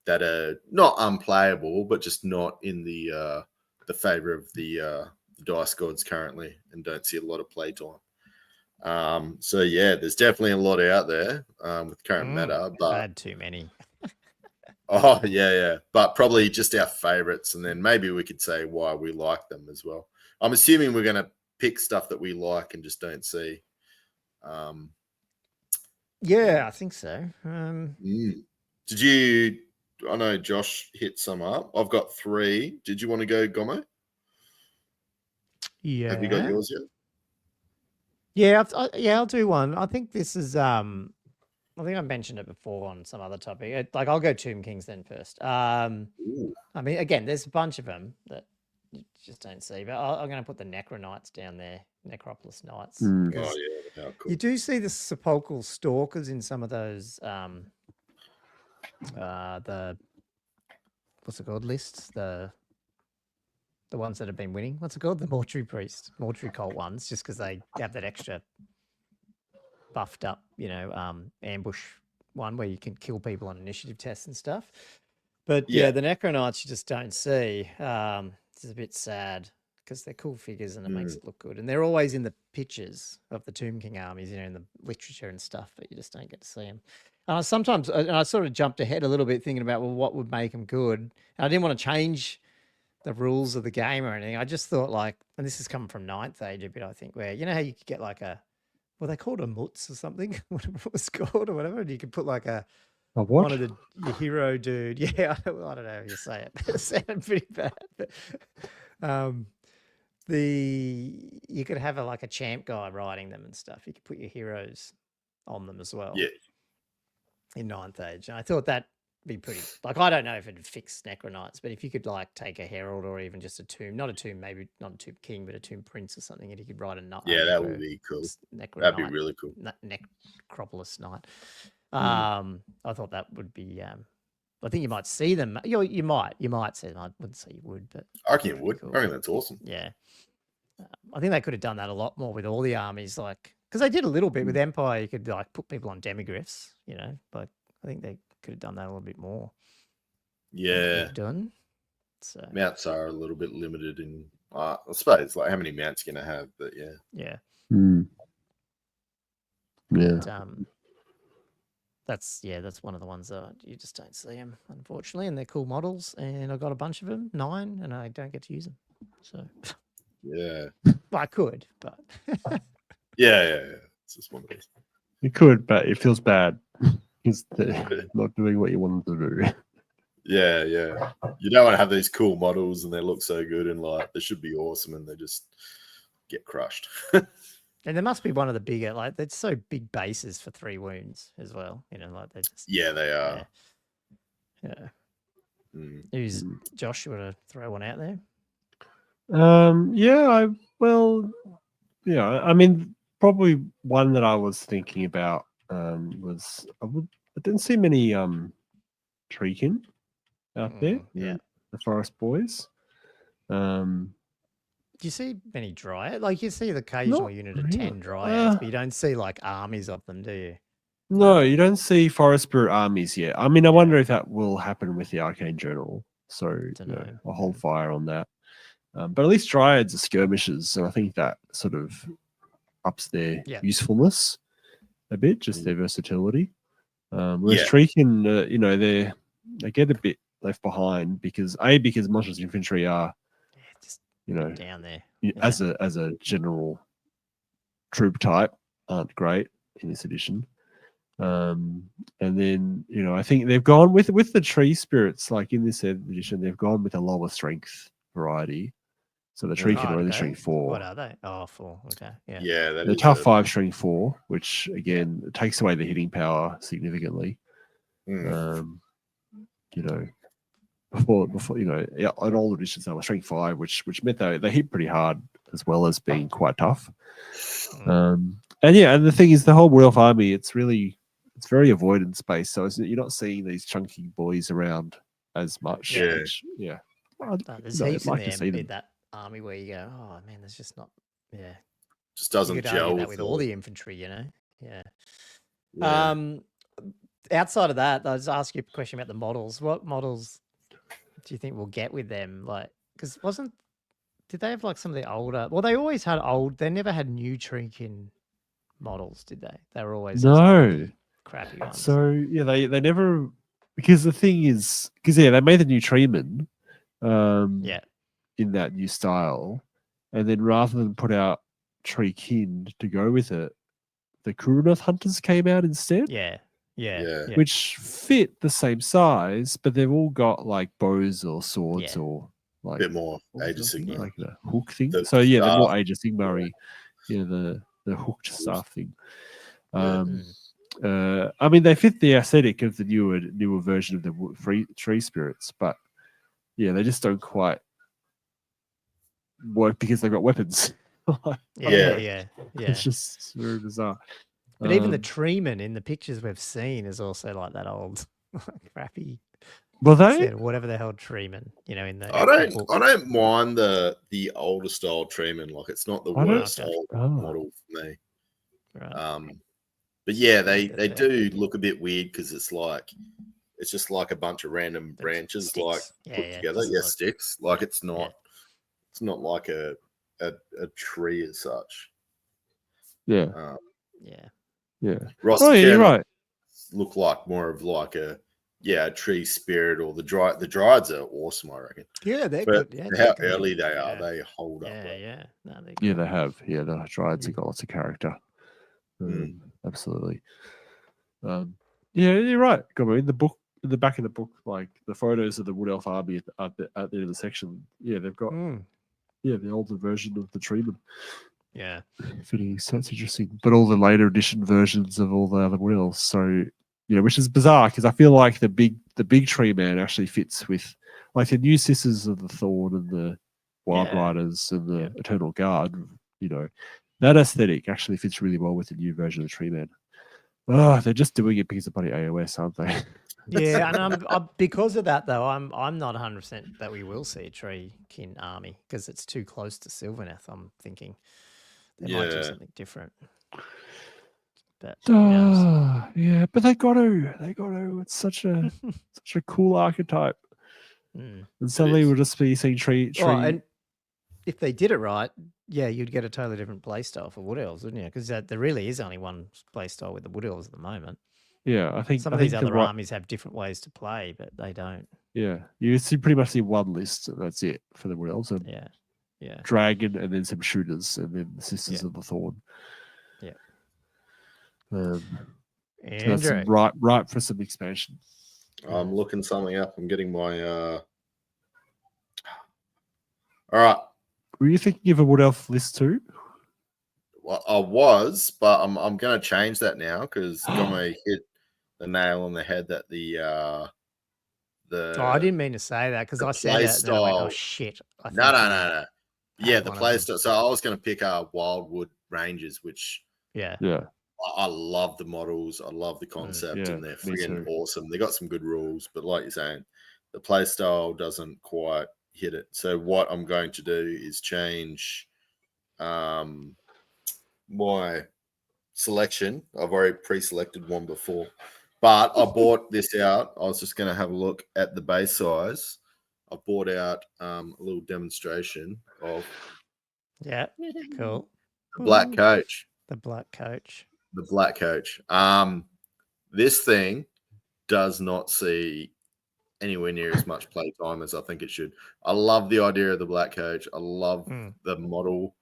that are not unplayable, but just not in the favor of the dice gods currently and don't see a lot of playtime. So yeah, there's definitely a lot out there with current meta, but I've had too many. Oh yeah. But probably just our favorites, and then maybe we could say why we like them as well. I'm assuming we're going to pick stuff that we like and just don't see. Yeah, I think so. Did you? I know Josh hit some up. I've got 3. Did you want to go, Gommo? Yeah. Have you got yours yet? Yeah, I'll do one. I think this is I think I mentioned it before on some other topic. Like I'll go Tomb Kings then first. I mean, again, there's a bunch of them that you just don't see, but I'm going to put the Necro Knights down there, Necropolis Knights. Oh yeah, cool. You do see the sepulchral stalkers in some of those the what's it called lists, the ones that have been winning. What's it called? The mortuary priest, mortuary cult ones, just because they have that extra buffed up, ambush one where you can kill people on initiative tests and stuff. But yeah, the Necro Knights you just don't see. It's a bit sad because they're cool figures and it makes it look good. And they're always in the pictures of the Tomb King armies, in the literature and stuff, but you just don't get to see them. And I sort of jumped ahead a little bit thinking about, well, what would make them good? And I didn't want to change the rules of the game or anything. I just thought like, and this is coming from 9th Age a bit, I think, where, you know how you could get like they called a mutz or something, whatever it was called or whatever. And you could put like one of your hero dude. Yeah, I don't know how you say it, but it sounded pretty bad. But, you could have like a champ guy riding them and stuff. You could put your heroes on them as well. Yeah. In 9th Age. And I thought that'd be pretty, like, I don't know if it'd fix Necronites, but if you could like take a herald or even just a tomb, maybe not a tomb king, but a tomb prince or something, and you could ride a knight. Yeah, that would be cool. That'd be really cool. Necropolis knight. I thought that would be. I think you might see them. You might see them. I wouldn't say you would, but I reckon you would. Cool. I reckon that's awesome. Yeah, I think they could have done that a lot more with all the armies, like because they did a little bit with Empire. You could like put people on demigryphs, you know. But I think they could have done that a little bit more. Yeah, done. So mounts are a little bit limited in. I suppose like how many mounts you're gonna have, but yeah. Yeah. Yeah. But, that's one of the ones that you just don't see them, unfortunately, and they're cool models. And I've got a bunch of them, 9, and I don't get to use them. So yeah, well, I could, but yeah. It's just one of those. You could, but it feels bad because they're not doing what you want them to do. Yeah. You don't want to have these cool models and they look so good and like they should be awesome and they just get crushed. And there must be one of the bigger, like, they're so big bases for 3 wounds as well. You know, like they just. Yeah, they are. Yeah. Who's Josh? You want to throw one out there? I mean, probably one that I was thinking about was I didn't see many Treekin out there. Yeah, the Forest Boys. Do you see many Dryads? Like you see the occasional unit of 10 Dryads, but you don't see like armies of them, do you? No, you don't see Forest Spirit armies yet. I mean, I wonder if that will happen with the Arcane Journal. So I'll hold fire on that. But at least Dryads are skirmishers, so I think that sort of ups their usefulness a bit, just their versatility. Whereas Treekin, they get a bit left behind because Monstrous Infantry are down there as a general troop type aren't great in this edition. And then I think they've gone with the tree spirits, like in this edition, they've gone with a lower strength variety. So the tree can only strength 4. What are they? Oh, 4. Okay. Yeah. Yeah. The tough 5 strength 4, which again takes away the hitting power significantly. Before in old editions they were strength 5, which meant they hit pretty hard as well as being quite tough. And the thing is, the whole Wolf army, it's very avoidance based, so you're not seeing these chunky boys around as much. There's heaps in there in that army where you go, oh man, there's just not. Just doesn't gel with all the infantry, outside of that, I'll just ask you a question about the models. What models do you think we'll get with them? Like, because did they have like some of the older? Well, they always had they never had new Treekin models, did they? They were always crappy ones. So they never, because the thing is, they made the new Treeman, in that new style, and then rather than put out Treekin to go with it, the Kurunoth Hunters came out instead. Which fit the same size, but they've all got like bows or swords or like a bit more Age of Sigmar, like a hook thing. They're more Age of Sigmar-y, the hooked staff thing. I mean, they fit the aesthetic of the newer version of the tree spirits, but they just don't quite work because they've got weapons. It's just very bizarre. But even the Treeman in the pictures we've seen is also like that old crappy. Well, whatever the hell Treeman, in the. I don't mind the older style Treeman. Like, it's not the worst old model for me. Right. But they do look a bit weird because it's just like a bunch of random branches sticks. Put together. Sticks. Like it's not like a tree as such. Yeah. Ross, you're right. look like more of like a tree spirit, or the Dryads are awesome, I reckon. Yeah, they're But good. Yeah, how good. early they are, they hold up. Yeah. No, yeah, they have. Yeah, the Dryads have got lots of character. Absolutely. Yeah, you're right. Gommo, in the book, in the back of the book, like the photos of the Wood Elf army at the end of the section. Yeah, they've got the older version of the treeman. Yeah, fitting. So that's interesting. But all the later edition versions of all the other Wood Elves. So which is bizarre because I feel like the big tree man actually fits with like the new Sisters of the Thorn and the Wild Riders and the Eternal Guard. That aesthetic actually fits really well with the new version of the tree man. Oh, they're just doing it because of bloody AOS, aren't they? Yeah, and I'm because of that though. I'm not 100% that we will see a Treekin army because it's too close to Sylvaneth. I'm thinking they might do something different. But yeah, but they got to. It's such a cool archetype. And suddenly we'll just be seeing tree. Oh, and if they did it right, you'd get a totally different playstyle for Wood Elves, wouldn't you? Because there really is only one playstyle with the Wood Elves at the moment. Yeah, I think some of these other armies have different ways to play, but they don't. Yeah, you pretty much see one list. And that's it for the Wood Elves. Yeah, Dragon, and then some shooters, and then the Sisters of the Thorn. Yeah. So that's ripe for some expansion. I'm looking something up. I'm getting my. All right. Were you thinking of a Wood Elf list too? Well, I was, but I'm going to change that now because Gommo hit the nail on the head that the. I didn't mean to say that because I said it and then I went, oh shit. No. Yeah, the playstyle. So I was going to pick Wildwood Rangers, which I love the models. I love the concept, and they're freaking awesome. They got some good rules, but like you're saying, the playstyle doesn't quite hit it. So what I'm going to do is change my selection. I've already pre-selected one before, but I bought this out. I was just going to have a look at the base size. I bought out a little demonstration of cool. The Black Coach. The Black Coach. The Black Coach. This thing does not see anywhere near as much play time as I think it should. I love the idea of the Black Coach. I love the model.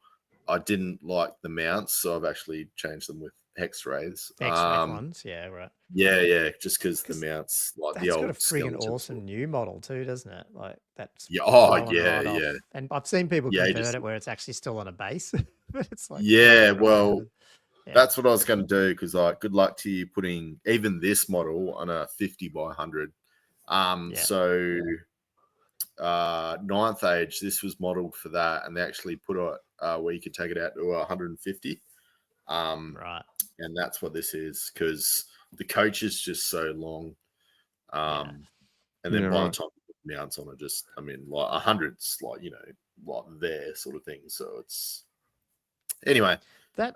I didn't like the mounts, so I've actually changed them with Hex Wraiths. X-Wraith ones, right. Yeah, just because the mounts, like the old. That's got a freaking awesome new model too, doesn't it? Like that's yeah. And I've seen people convert it where it's actually still on a base, but it's like that's what I was going to do because good luck to you putting even this model on a 50 by 100. So 9th Age, this was modeled for that, and they actually put it where you could take it out to 150. Right. And that's what this is because the coach is just so long. And then by the time you put mounts on it, like 100's like, like there sort of thing. So it's anyway. That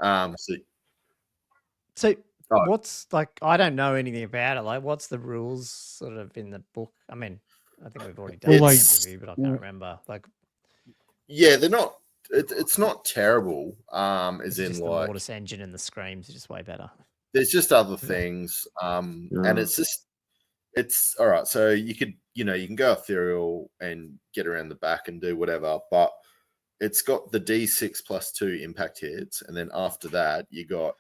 what's like, I don't know anything about it. Like, what's the rules sort of in the book? I mean, I think we've already done an review, but I can't remember. Like, they're not. It's not terrible. As in, just like, the Mortis engine and the screams are just way better. There's just other things, and it's all right. So you could, you can go ethereal and get around the back and do whatever, but it's got the D6 plus 2 impact hits, and then after that you got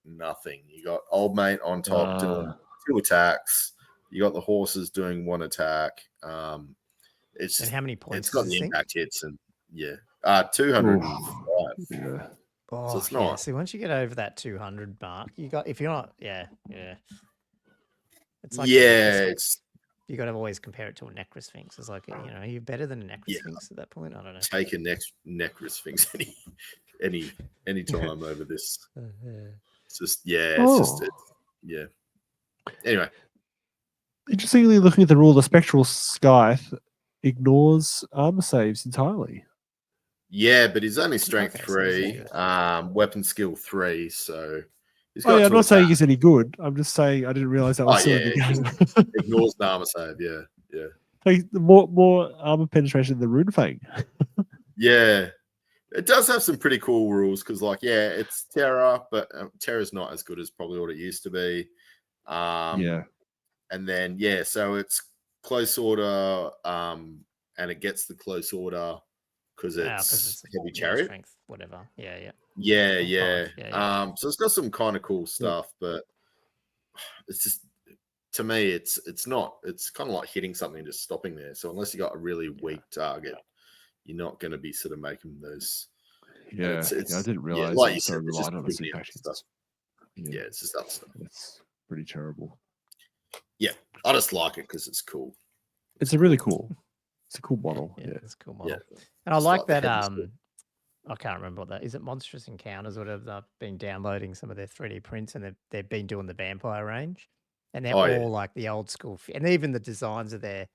nothing. You got old mate on top doing 2 attacks. You got the horses doing 1 attack. It's and how many points? It's got the impact hits and 205. Yeah. Oh, so it's not. See, once you get over that 200 mark, you got if you're not, it's like it's you got to always compare it to a Necrosphinx. It's like you're better than a Necrosphinx at that point. I don't know. Take a Necrosphinx any time over this. It's just Anyway, interestingly, looking at the rule, the Spectral Scythe ignores armor saves entirely. Yeah, but he's only strength 3, weapon skill 3, so he's got I'm not saying he's any good. I'm just saying I didn't realize that was still in the game. Ignores the armor save, yeah. Like more armor penetration than the Rune Fang. Yeah. It does have some pretty cool rules because, it's Terra, but Terra's not as good as probably what it used to be. And then so it's close order, and it gets the close order because it's heavy chariot strength, whatever. Yeah. So it's got some kind of cool stuff, but it's just, to me, it's not. It's kind of like hitting something and just stopping there. So unless you got a really weak target, you're not going to be sort of making those. I didn't realize like it was so reliant on its impact stuff. Yeah, it's just that stuff. It's pretty terrible. Yeah, I just like it because it's cool. It's a really cool. It's a cool model. Yeah, it's a cool model. Yeah. And I like that. I can't remember what that is. It Monstrous Encounters, whatever. They've been downloading some of their 3D prints, and they've been doing the vampire range, and they're all like the old school. And even the designs of their,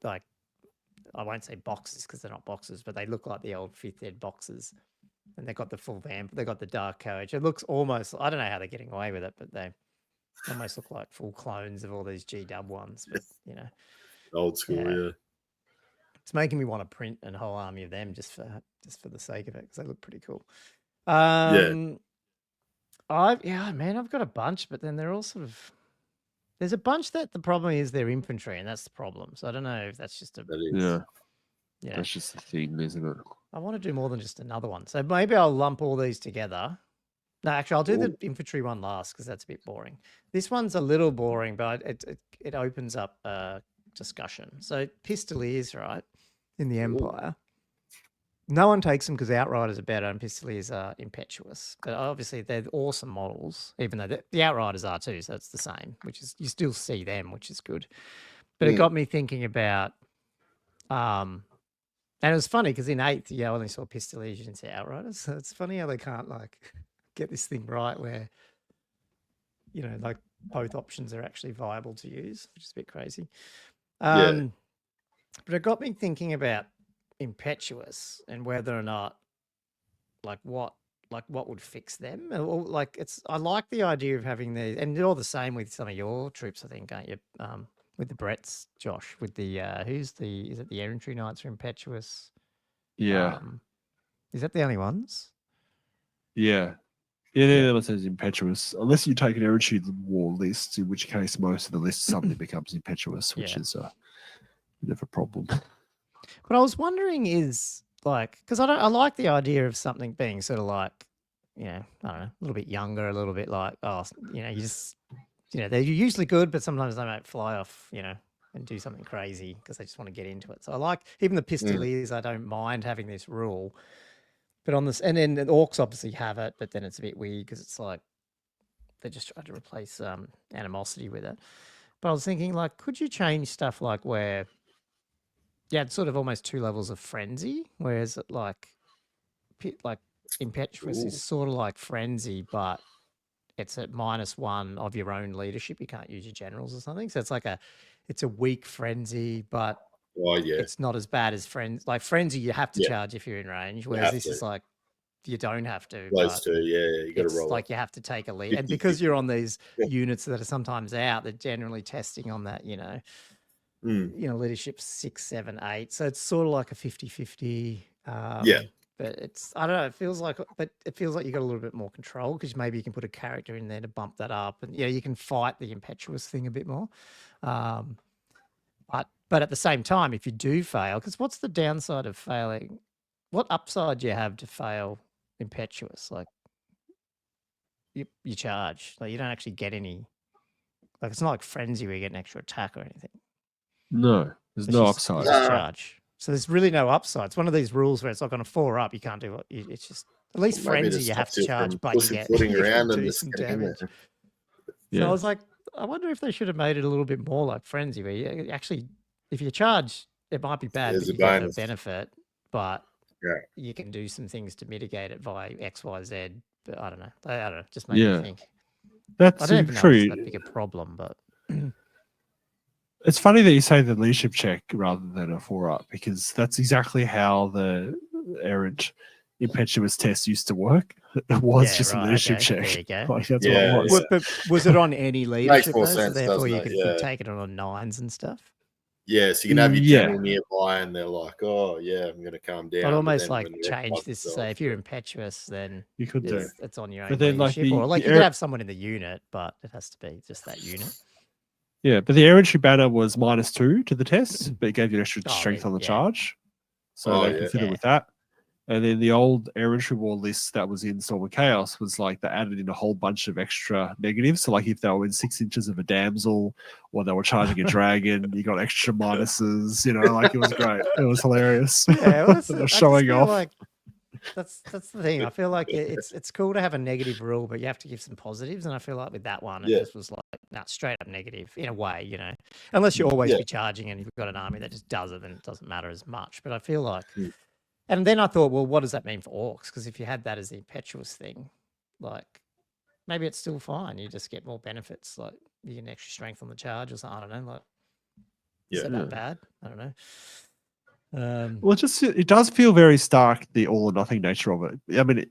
like, I won't say boxes because they're not boxes, but they look like the old 5th Ed boxes. And they've got the full vamp. They've got the dark coach. It looks almost. I don't know how they're getting away with it, but they almost look like full clones of all these G-Dub ones. But old school, yeah. It's making me want to print a whole army of them just for the sake of it because they look pretty cool. I've got a bunch, but then they're all sort of. There's a bunch that the problem is they're infantry, and that's the problem. So I don't know if that's just that's just the thing, isn't it? I want to do more than just another one, so maybe I'll lump all these together. No, actually, I'll do the infantry one last because that's a bit boring. This one's a little boring, but it opens up discussion. So Pistoliers, right, in the Empire. No one takes them because Outriders are better and Pistoliers are impetuous. But obviously they're awesome models, even though the Outriders are too, so it's the same, which is, you still see them, which is good. But it got me thinking about, and it was funny because in 8th, I only saw Pistoliers, you didn't see Outriders. So it's funny how they can't like get this thing right where, like both options are actually viable to use, which is a bit crazy. But it got me thinking about impetuous and whether or not what would fix them, or I like the idea of having these, and you're the same with some of your troops, I think, aren't you? With the Bretts, Josh, with the is it the Errantry Knights are impetuous? Yeah. Is that the only ones? Yeah, the other says impetuous, unless you take an Errantry war list, in which case most of the list suddenly becomes impetuous, which is a bit of a problem. But I was wondering because I like the idea of something being sort of like, I don't know, a little bit younger, a little bit like, you just, they're usually good, but sometimes they might fly off, and do something crazy because they just want to get into it. So I like, even the Pistoliers, I don't mind having this rule. But on this, and then the Orcs obviously have it, but then it's a bit weird because it's like they just tried to replace animosity with it. But I was thinking, like, could you change stuff like where, it's sort of almost 2 levels of frenzy, whereas it like impetuous is sort of like frenzy, but it's at -1 of your own leadership. You can't use your generals or something. So it's like it's a weak frenzy, but it's not as bad as frenzy. Like frenzy, you have to charge if you're in range, whereas this is like you don't have to. Close to, you got to roll. Like you have to take a lead, and because you're on these units that are sometimes out, they're generally testing on that, leadership 6, 7, 8. So it's sort of like a 50-50. But it's, I don't know, it feels like you got a little bit more control because maybe you can put a character in there to bump that up, and you can fight the impetuous thing a bit more. But at the same time, if you do fail, because what's the downside of failing? What upside do you have to fail impetuous? Like you charge, like you don't actually get any. Like it's not like frenzy where you get an extra attack or anything. No, there's no upside. Charge. So there's really no upside. It's one of these rules where it's like on a 4 up, you can't do what it's just at least frenzy you have to charge, but you get around and some damage. So I was like, I wonder if they should have made it a little bit more like frenzy, where you actually, if you charge, it might be bad, but you get the benefit, but you can do some things to mitigate it via X, Y, Z. But I don't know. Just made me think. That's I don't even true. know if it's that big a problem, but it's funny that you say the leadership check rather than a 4 up, because that's exactly how the errant impetuous test used to work. It was just a leadership check. There you go. Like, that's what it was. But was it on any leadership? Makes more sense, so therefore, you doesn't could it? take it on 9s and stuff. Yeah, so you can have your general nearby, and they're like, "Oh, yeah, I'm going to calm down." I'd almost like change this to say if you're impetuous, then you could do. It's on your own but then, leadership, or like you could have someone in the unit, but it has to be just that unit. Yeah, but the air entry banner was -2 to the test, but it gave you extra strength on the charge, so they could fiddle with that. And then the old air entry war list that was in Storm of Chaos was like they added in a whole bunch of extra negatives. So like if they were in 6 inches of a damsel or they were charging a dragon, you got extra minuses. You know, like it was great. It was hilarious. Yeah, well, they're showing off. Like, that's the thing. I feel like it's cool to have a negative rule, but you have to give some positives. And I feel like with that one, it just was like straight up negative in a way. You know, unless you always be charging and you've got an army that just does it, then it doesn't matter as much. But I feel like. And then I thought, well, what does that mean for orcs? Because if you had that as the impetuous thing, like maybe it's still fine. You just get more benefits, like you get extra strength on the charge or something. I don't know. Like, is it that bad? I don't know. Well, it does feel very stark, the all or nothing nature of it. I mean,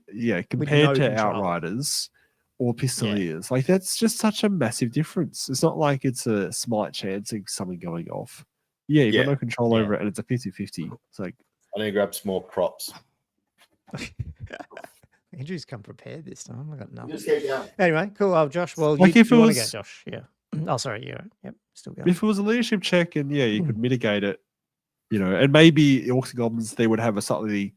compared to Outriders or Pistoliers, like that's just such a massive difference. It's not like it's a smite chance of something going off. Yeah, you've got no control over it, and it's a 50-50. It's like. I need to grab some more props. Andrew's come prepared this time. I got nothing. Just keep going. Anyway, cool. Josh, well, like you want to go, Josh? Yeah. Oh, sorry. Yeah. Yep. Still going. If it was a leadership check, and you could mitigate it, you know, and maybe Orcs and Goblins, they would have a slightly,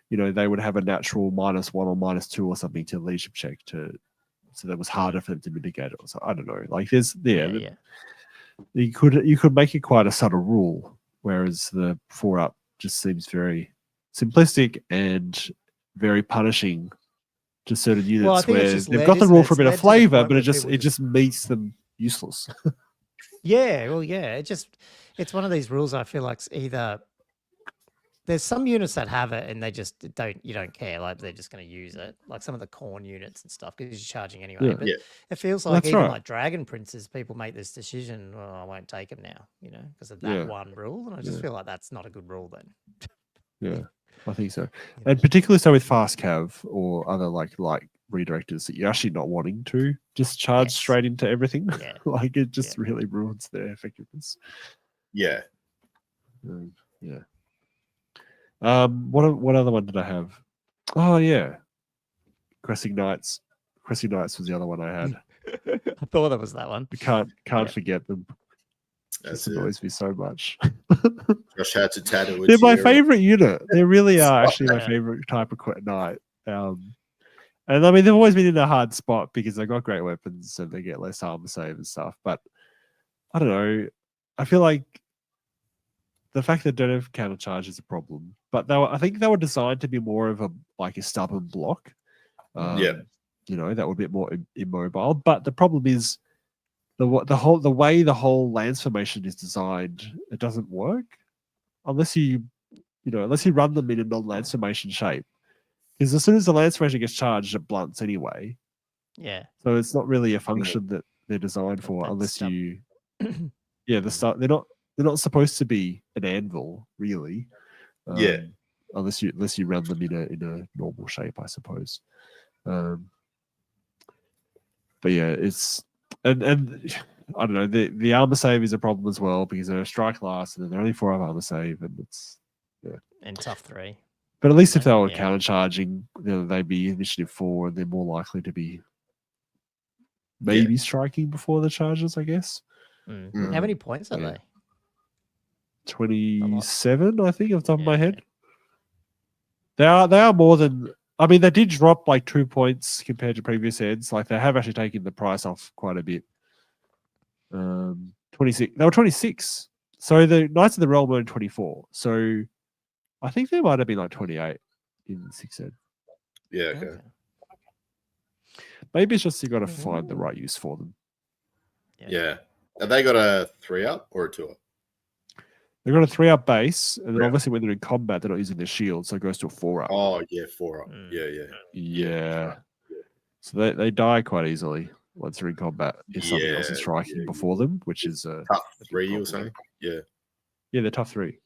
you know, they would have a natural -1 or -2 or something to leadership check so that was harder for them to mitigate it. So I don't know. Like there's you could make it quite a subtle rule, whereas the 4-up just seems very simplistic and very punishing to certain units where they've got the rule for a bit of flavor, but it just makes them useless. It's one of these rules. I feel like it's either there's some units that have it and they just you don't care, like they're just going to use it, like some of the corn units and stuff because you're charging anyway. But it feels like like Dragon Princes, people make this decision. Well, I won't take them now, you know, because of that one rule, and I just feel like that's not a good rule then. Yeah, I think so, and particularly so with fast cav or other like redirectors that you're actually not wanting to just charge straight into everything. Like it just really ruins their effectiveness. Yeah. What other one did I have? Oh yeah, Cressing Knights. Cressing Knights was the other one I had. I thought that was that one. I can't forget them. This annoys me so much. Josh had to tattoo. They're my favorite unit. They really are actually my favorite type of knight. And I mean, they've always been in a hard spot because they've got great weapons and they get less armor save and stuff. But I don't know. I feel like the fact that they don't have counter charge is a problem. But I think they were designed to be more of a stubborn block. You know, that were a bit more immobile. But the problem is the way the whole lance formation is designed, it doesn't work unless you run them in a non-lance formation shape. Because as soon as the lance formation gets charged, it blunts anyway. Yeah. So it's not really a function that they're designed for unless you. They're not supposed to be an anvil, really. Unless you run them in a normal shape, I suppose. But yeah, it's and I don't know, the armor save is a problem as well because they're a strike last and they're only 4 armor save and it's and tough 3. But at least if they were counter charging, they'd be initiative 4 and they're more likely to be maybe striking before the charges, I guess. How many points are they? 27, I think, off the top of my head. They are more than. I mean, they did drop like 2 points compared to previous heads. Like they have actually taken the price off quite a bit. 26. They were 26. So the Knights of the Realm were in 24. So I think they might have been like 28 in 6 head. Yeah. Okay. Maybe it's just you got to find the right use for them. Yeah. Have they got a 3-up or a 2-up? They've got a 3-up base, and then obviously when they're in combat, they're not using their shield, so it goes to a 4-up. Oh, yeah, 4-up. Yeah. So they die quite easily once they're in combat if something else is striking before them, which is a tough 3 or something. Yeah, they're tough 3.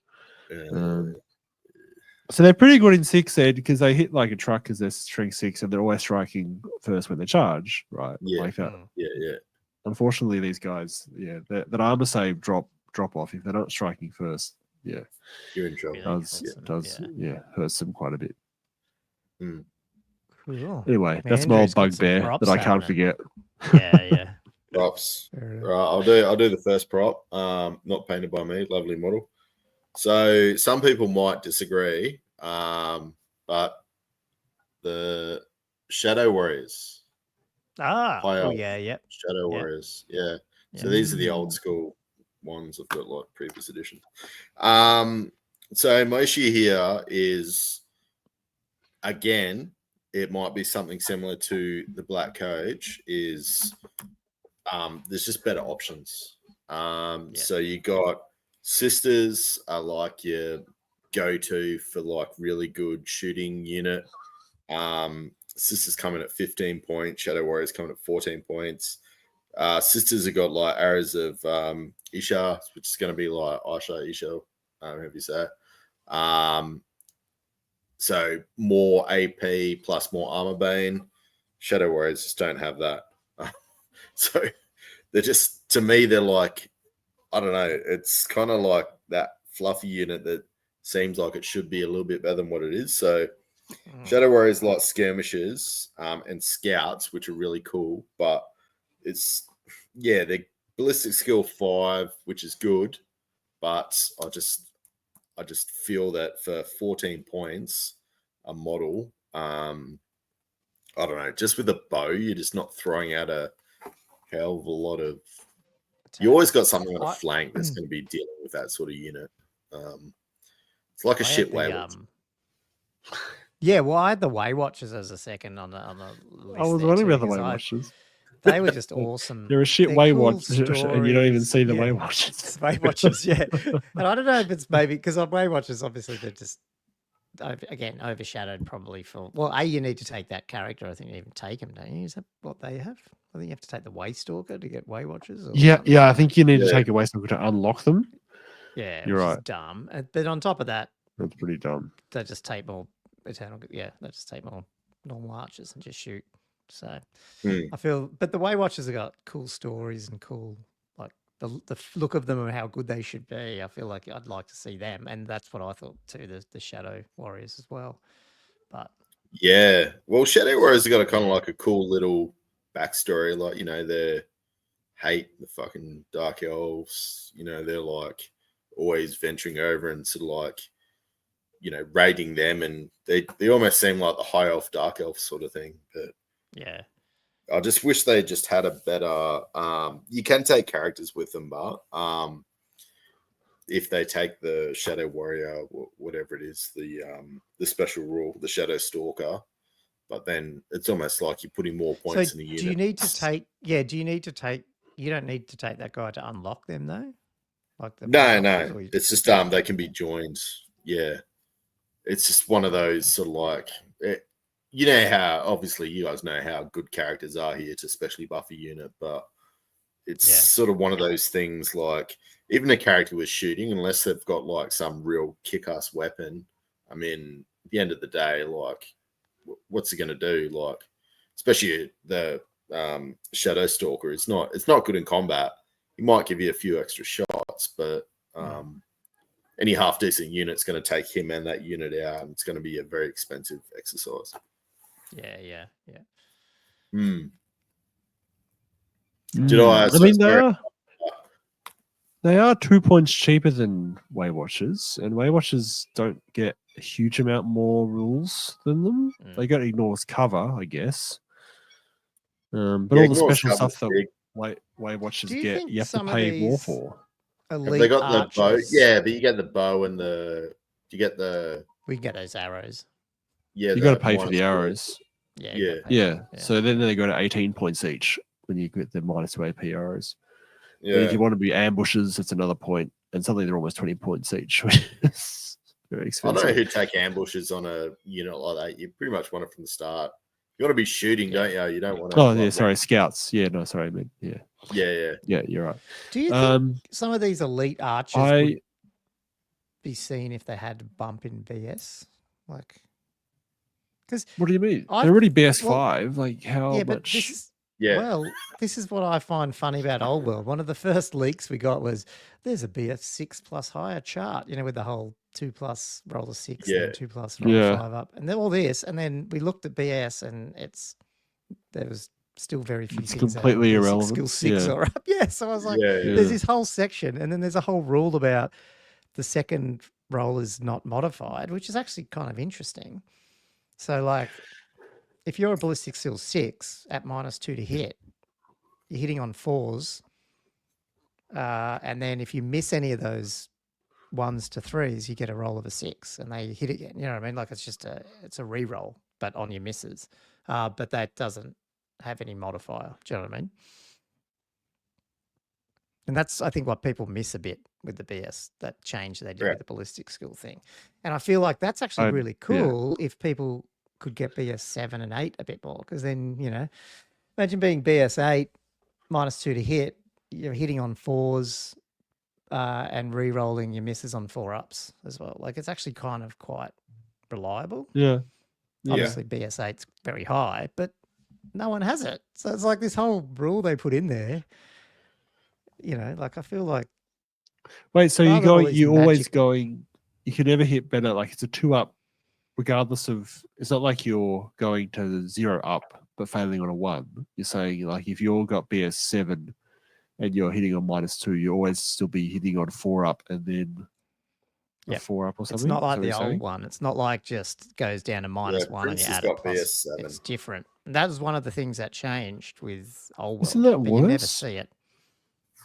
So they're pretty good in 6 ed because they hit like a truck because they're strength 6 and they're always striking first when they charge, right? Yeah, like that. Yeah. Unfortunately, these guys, that armor save drop drop off if they're not striking first. Yeah, you're in trouble. Hurts them quite a bit. Cool. Anyway, that's my old bugbear that I can't forget. Yeah. Props. Right, I'll do the first prop. Not painted by me, lovely model. So some people might disagree, but the Shadow Warriors. Shadow Warriors. Yeah. So these are the old school ones. I've got like previous edition. So my issue here is, again, it might be something similar to the Black Coach. Is there's just better options. So you got Sisters are like your go-to for like really good shooting unit. Sisters coming at 15 points, Shadow Warriors coming at 14 points. Sisters have got like arrows of Isha, which is going to be like Isha, however you say it. So more AP plus more armor bane. Shadow Warriors just don't have that. So they're just, to me, they're like, I don't know. It's kind of like that fluffy unit that seems like it should be a little bit better than what it is. So Shadow Warriors like skirmishers and scouts, which are really cool, but they're ballistic skill 5, which is good, but I just feel that for 14 points a model, I don't know, just with a bow, you're just not throwing out a hell of a lot of. You always got something on a flank that's going to be dealing with that sort of unit. It's like a shit Waywatch. I had the Waywatchers as a second on the list. I was wondering about the Waywatchers. They were just awesome. They're a shit Waywatch, and you don't even see the Waywatchers. Waywatchers, yeah. And I don't know if it's maybe because on Waywatchers, obviously they're just overshadowed probably for. Well, you need to take that character. I think you even take them, don't you? Is that what they have? I think you have to take the Waystalker to get Waywatchers. Yeah. I think you need to take a Waystalker to unlock them. Yeah, you're right. Is dumb. But on top of that, that's pretty dumb. They just take more eternal. Yeah, they just take more normal archers and just shoot. So I feel, but the Waywatchers have got cool stories and cool, like the look of them and how good they should be. I feel like I'd like to see them, and that's what I thought too. The Shadow Warriors as well, but yeah, well, Shadow Warriors have got a kind of like a cool little backstory, like they hate the fucking Dark Elves. They're like always venturing over and sort of like raiding them, and they almost seem like the High Elf Dark Elf sort of thing, but. Yeah, I just wish they just had a better. You can take characters with them, but if they take the Shadow Warrior, whatever it is, the special rule, the Shadow Stalker, but then it's almost like you're putting more points in the unit. Do you need to take? Yeah, do you need to take? You don't need to take that guy to unlock them, though. Like no, it's just they can be joined. Yeah, it's just one of those sort of like. You know how, obviously, you guys know how good characters are here to specially buff a unit, but it's sort of one of those things like, even a character with shooting, unless they've got like some real kick-ass weapon, I mean, at the end of the day, like, what's it going to do? Like, especially the Shadow Stalker, it's not good in combat. He might give you a few extra shots, but any half-decent unit's going to take him and that unit out, and it's going to be a very expensive exercise. Yeah. Did I? I mean, they are 2 points cheaper than Waywatchers, and Waywatchers don't get a huge amount more rules than them. They got Ignores Cover, I guess. But all the special stuff that Waywatchers get, you have to pay more for. Have they got the bow? Yeah, but you get the bow and you get the. We can get those arrows. Yeah, you got to pay for the arrows. Yeah. So then they go to 18 points each when you get the -2 AP arrows. Yeah. And if you want to be ambushes, it's another point, and suddenly they're almost 20 points each. Which is very expensive. I don't know who take ambushes on a unit like that. You pretty much want it from the start. You want to be shooting, don't you? You don't want to. Oh, yeah, sorry, scouts. Yeah, no, sorry, I mean, yeah. Yeah, you're right. Do you think some of these elite archers would be seen if they had to bump in VS? Like, because what do you mean? They're already BS5. Like, how much? Yeah. Well, this is what I find funny about Old World. One of the first leaks we got was there's a BS6 plus higher chart, with the whole 2+ roll a 6 and then 2+ roll a 5 up. And then all this. And then we looked at BS and there was still very few things completely irrelevant. Skill 6 or up. Yeah. So I was like, there's this whole section, and then there's a whole rule about the second roll is not modified, which is actually kind of interesting. So like, if you're a ballistic skill 6 at -2 to hit, you're hitting on 4s. And then if you miss any of those 1s to 3s, you get a roll of a 6 and they hit again. You know what I mean? Like it's a re-roll, but on your misses. But that doesn't have any modifier. Do you know what I mean? And that's, I think, what people miss a bit with the BS, that change they did with the ballistic skill thing. And I feel like that's actually really cool if people could get BS 7 and 8 a bit more, because then, imagine being BS 8 -2 to hit, you're hitting on 4s and re-rolling your misses on 4-ups as well. Like, it's actually kind of quite reliable. Obviously BS 8's very high, but no one has it. So it's like this whole rule they put in there, like, I feel like, wait, so you can never hit better, like it's a 2-up regardless of, it's not like you're going to the 0 up but failing on a 1. You're saying, like, if you've got BS 7 and you're hitting on -2, you always still be hitting on 4 up and then a 4 up or something. It's not like the old one. It's not like just goes down to -1 and you add a plus. BS 7. It's different. And that was one of the things that changed with Old World. Isn't that worse? You never see it.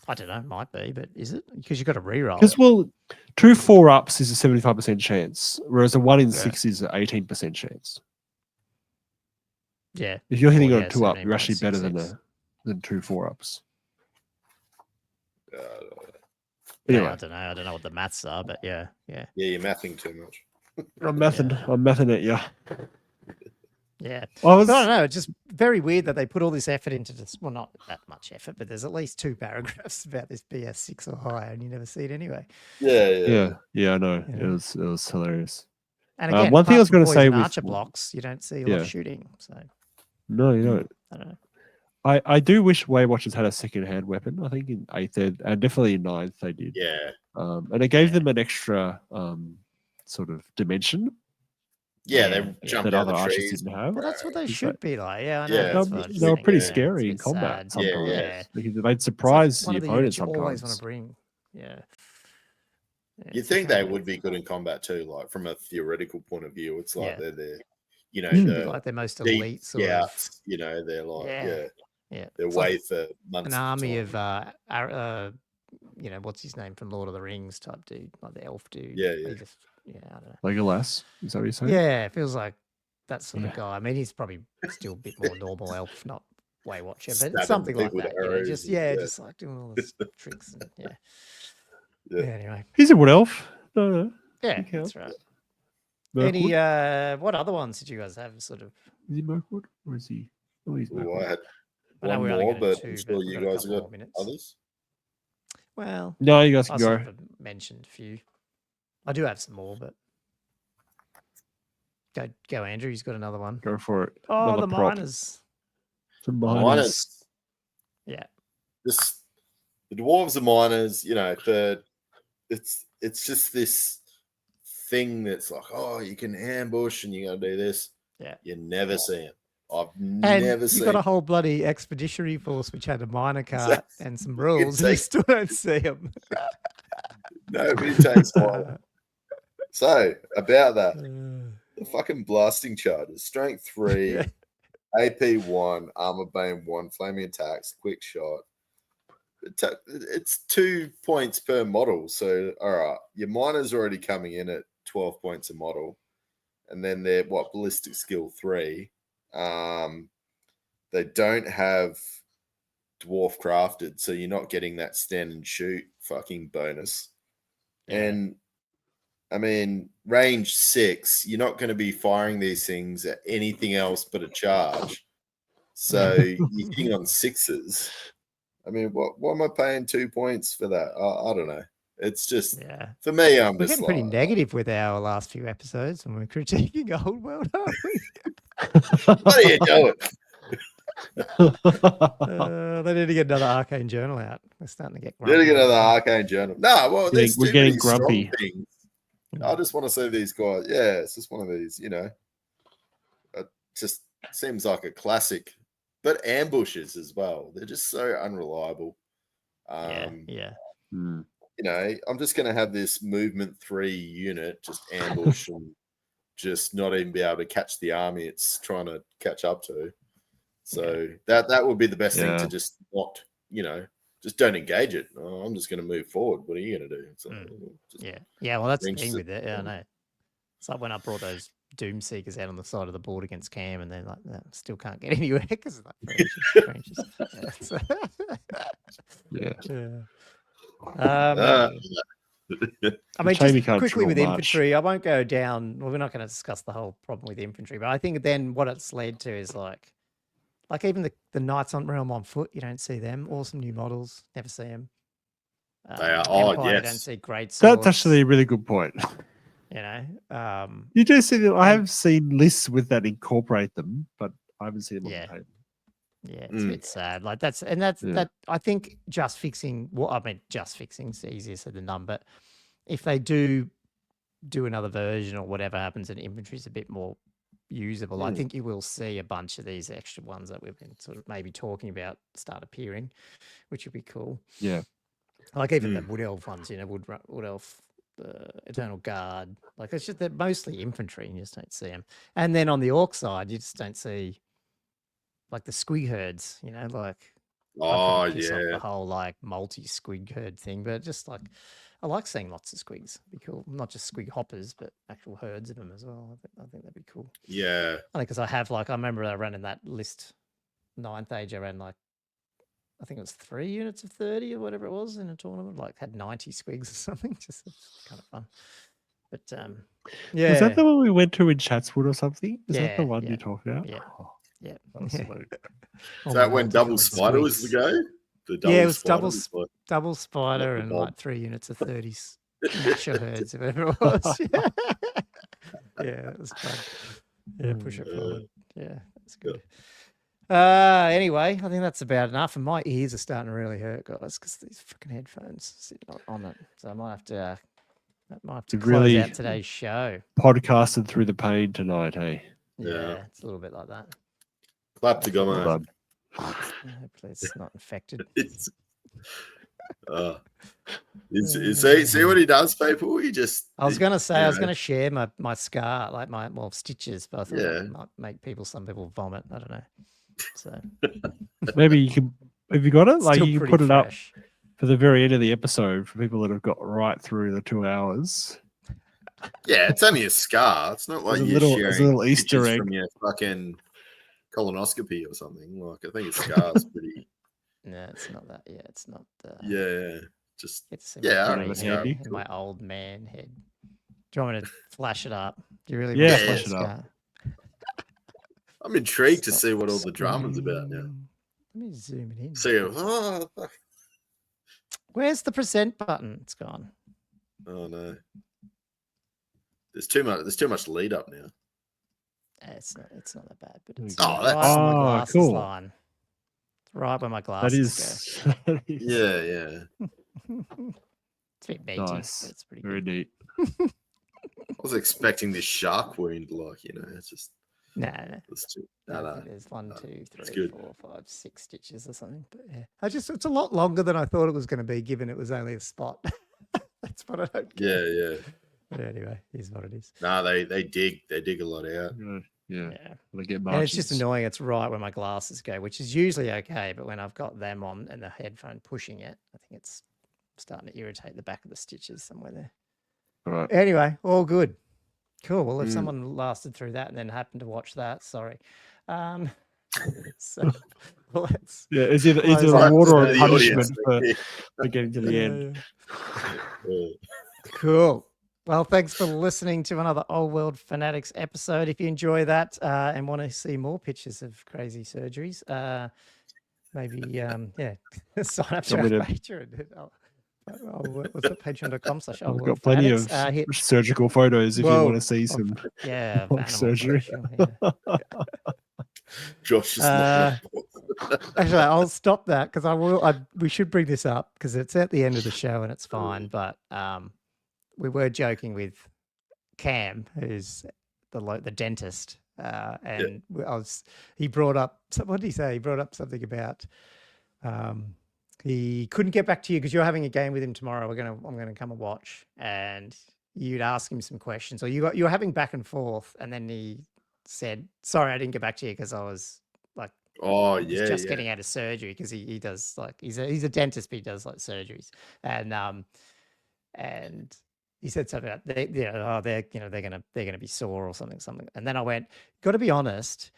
I don't know, might be, but is it? Because you've got to re-roll. Because, well, 2 4-ups is a 75% chance, whereas a 1 in 6 is an 18% chance. Yeah. If you're hitting on a 2-up, you're actually better than 2 4-ups. Anyway. I don't know. I don't know what the maths are, but yeah. Yeah, you're mathing too much. I'm mathing it, yeah. Yeah. I don't know. It's just very weird that they put all this effort into this. Well, not that much effort, but there's at least 2 paragraphs about this BS 6 or higher, and you never see it anyway. Yeah, I know. It was hilarious. And again, one thing I was going to say with Archer blocks, you don't see a lot of shooting. So no, you don't. I don't know. I do wish Way Watchers had a second-hand weapon. I think in 8th and definitely in 9th they did. Yeah. And it gave them an extra sort of dimension. Yeah, they jumped out the trees. Didn't have. Well, that's what they should be like. Yeah, I know. They were pretty scary in combat sometimes. Because they'd surprise the opponent sometimes. You always want to bring. Yeah. You think they would be good in combat too, like from a theoretical point of view. It's like they're there, like their most elite sort of. They're like they're it's way like for months. An army of what's his name from Lord of the Rings type dude, like the elf dude. Yeah, I don't know. Legolas, is that what you're saying? Yeah, it feels like that sort of guy. I mean, he's probably still a bit more normal elf, not Way Watcher, but it's something like that. Just like doing all this tricks. And, anyway, he's a wood elf. No. Yeah, that's right. Mirkwood? Any what other ones did you guys have? Sort of. Is he Mirkwood or is he? Oh, he's Mirkwood. I had one more, but I'm sure you guys have got others. Well, no, you guys can go. I sort of mentioned a few. I do have some more, but go, Andrew. He's got another one. Go for it. Oh, another the prop. miners. The miners. Yeah. The dwarves are miners. It's just this thing that's like, oh, you can ambush and you got to do this. Yeah. You never see them. I've never seen. You've got a whole bloody expeditionary force which had a miner cart and some rules, and you still don't see them. Nobody takes one. So, about that, the fucking blasting charges, strength 3, AP 1, armor bane 1, flaming attacks, quick shot. It's 2 points per model. So, all right, your miner's already coming in at 12 points a model. And then they're, ballistic skill 3. They don't have dwarf crafted, so you're not getting that stand and shoot fucking bonus. And I mean, range 6, you're not going to be firing these things at anything else but a charge. So you're hitting on 6s. I mean, what am I paying 2 points for that? I don't know. It's just for me. We're getting pretty negative with our last few episodes when we're critiquing Old World, aren't we? What are you doing? They need to get another Arcane Journal out. They're starting to get grumpy. Need to get another Arcane Journal. No, well, there's we're too getting many grumpy. strong things. I just want to see these guys. Yeah, it's just one of these, you know. It just seems like a classic. But ambushes as well. They're just so unreliable. Yeah. You know, I'm just going to have this movement 3 unit just ambush and just not even be able to catch the army it's trying to catch up to. So that would be the best thing to just not, you know, just don't engage it. Oh, I'm just going to move forward. What are you going to do? So, yeah. Well, that's the thing with it. Yeah, I know. It's like when I brought those Doom Seekers out on the side of the board against Cam, and they're like, still can't get anywhere because like branches. I mean, just quickly with infantry, I won't go down. Well, we're not going to discuss the whole problem with infantry, but I think then what it's led to is like even the Knights on Realm on foot, you don't see them. Awesome new models, never see them. They are, Empire, you don't see great swords. That's actually a really good point. You know, you do see them. I have seen lists with that incorporate them, but I haven't seen them on the table. Yeah, it's a bit sad. Like that's that. I think just fixing. Well, I mean, just fixing is easier said than done. But if they do another version or whatever happens, and infantry's a bit more usable, I think you will see a bunch of these extra ones that we've been sort of maybe talking about start appearing, which would be cool. Yeah, like even the Wood Elf ones, you know, Wood Elf. Eternal Guard, like it's just they're mostly infantry, and you just don't see them. And then on the Orc side, you just don't see like the squig herds, you know, like the whole like multi squig herd thing. But just like I like seeing lots of squigs. It'd be cool, not just squig hoppers, but actual herds of them as well. I think that'd be cool. Yeah, I think because I remember I ran in that list 9th age. I ran like I think it was 3 units of 30 or whatever it was in a tournament, like had 90 squigs or something. Just kind of fun. But yeah. Was that the one we went to in Chatswood or something? Is that the one you talked about? Yeah. Yeah. Is that when Double Spider was the go? It was double Spider and like 3 units of 30s. Macho herds, whatever it was. Yeah, it was fun. Yeah, push it forward. Yeah, that's good. Anyway, I think that's about enough. And my ears are starting to really hurt, guys, because these freaking headphones sitting on it. So I might have to close out today's show. Podcasted through the pain tonight, hey? Yeah, it's a little bit like that. Clap to Gommo. Hopefully it's not infected. See what he does, people? He just... I was going to say, I was going to share my scar, like stitches, but I thought it might make some people vomit. I don't know. So maybe you can, have you got it? Like you can put it up for the very end of the episode for people that have got right through the 2 hours. Yeah, it's only a scar. It's not like you're sharing a little Easter egg from your fucking colonoscopy or something. Like I think a scar is pretty. No, it's not that. Yeah, it's not. Just in my old man head. Do you want me to flash it up? Do you really? Yeah, flash it up. I'm intrigued to see what all the drama's about now. Let me zoom it in. See, where's the present button? It's gone. Oh no. There's too much lead up now. It's not that bad, but it's my cool. Line. Right where my glasses go. Yeah. It's a bit meaty. Nice. It's pretty very good. neat. I was expecting this shark wound, like, you know, it's just no. No. There's 1, 2, 3, 4, 5, 6 stitches or something. But yeah, it's a lot longer than I thought it was going to be, given it was only a spot. That's what I don't get. Yeah. But anyway, here's what it is. No, they dig a lot out. Yeah. They get and it's just annoying. It's right where my glasses go, which is usually okay, but when I've got them on and the headphone pushing it, I think it's starting to irritate the back of the stitches somewhere there. All right. Anyway, all good. Cool. Well, if someone lasted through that and then happened to watch that, sorry. So let's. Yeah, is it a reward or a punishment for getting to the end? Cool. Well, thanks for listening to another Old World Fanatics episode. If you enjoy that and want to see more pictures of crazy surgeries, maybe sign up to our Patreon. What's it? Patreon.com/. I've got plenty of surgical photos if you want to see some surgery. Josh is not Actually, I'll stop that because we should bring this up because it's at the end of the show and it's fine. But we were joking with Cam, who's the dentist, and he brought up, what did he say? He brought up something about he couldn't get back to you because you're having a game with him tomorrow. I'm gonna come and watch, and you'd ask him some questions, or you were having back and forth, and then he said, "Sorry, I didn't get back to you because I was like, just getting out of surgery," because he does like he's a dentist, but he does like surgeries, and he said something about they're gonna be sore or something, and then I went, "Got to be honest,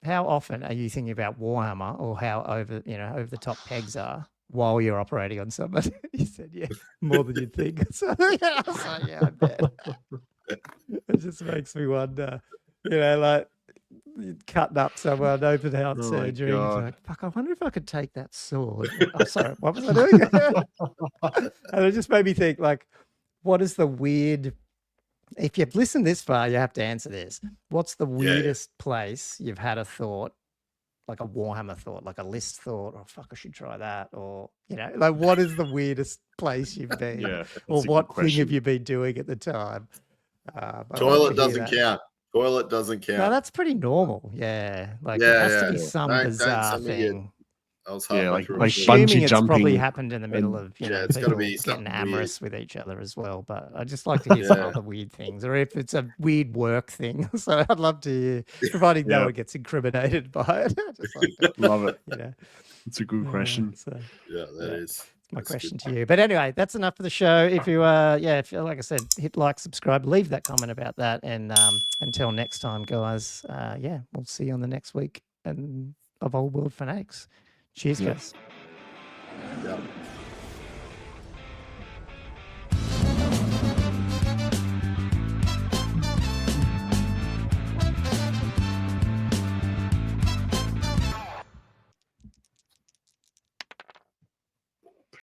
how often are you thinking about Warhammer or how over the top pegs are while you're operating on somebody?" He said, "Yeah, more than you'd think." So I was like, "Yeah, I bet." It just makes me wonder, like cutting up someone, open heart surgery. Like, fuck, I wonder if I could take that sword. Oh, sorry, what was I doing? And it just made me think, like, what is the weird? If you've listened this far, you have to answer this. What's the weirdest place you've had a thought, like a Warhammer thought, like a list thought, or fuck, I should try that, or like what is the weirdest place you've been, or what thing have you been doing at the time? Toilet doesn't count. Toilet doesn't count. No, that's pretty normal. Yeah, like it has to be some bizarre thing. Like bungee jumping. Probably happened in the middle of it's got to be getting amorous with each other as well. But I just like to hear some other weird things, or if it's a weird work thing. So I'd love to hear, providing no one gets incriminated by it. Just like love it. It's a good question. That is my question to you. But anyway, that's enough for the show. If you if you, like I said, hit like, subscribe, leave that comment about that, and until next time, guys. We'll see you on the next week of Old World Fanatics. Cheers, guys. Yep.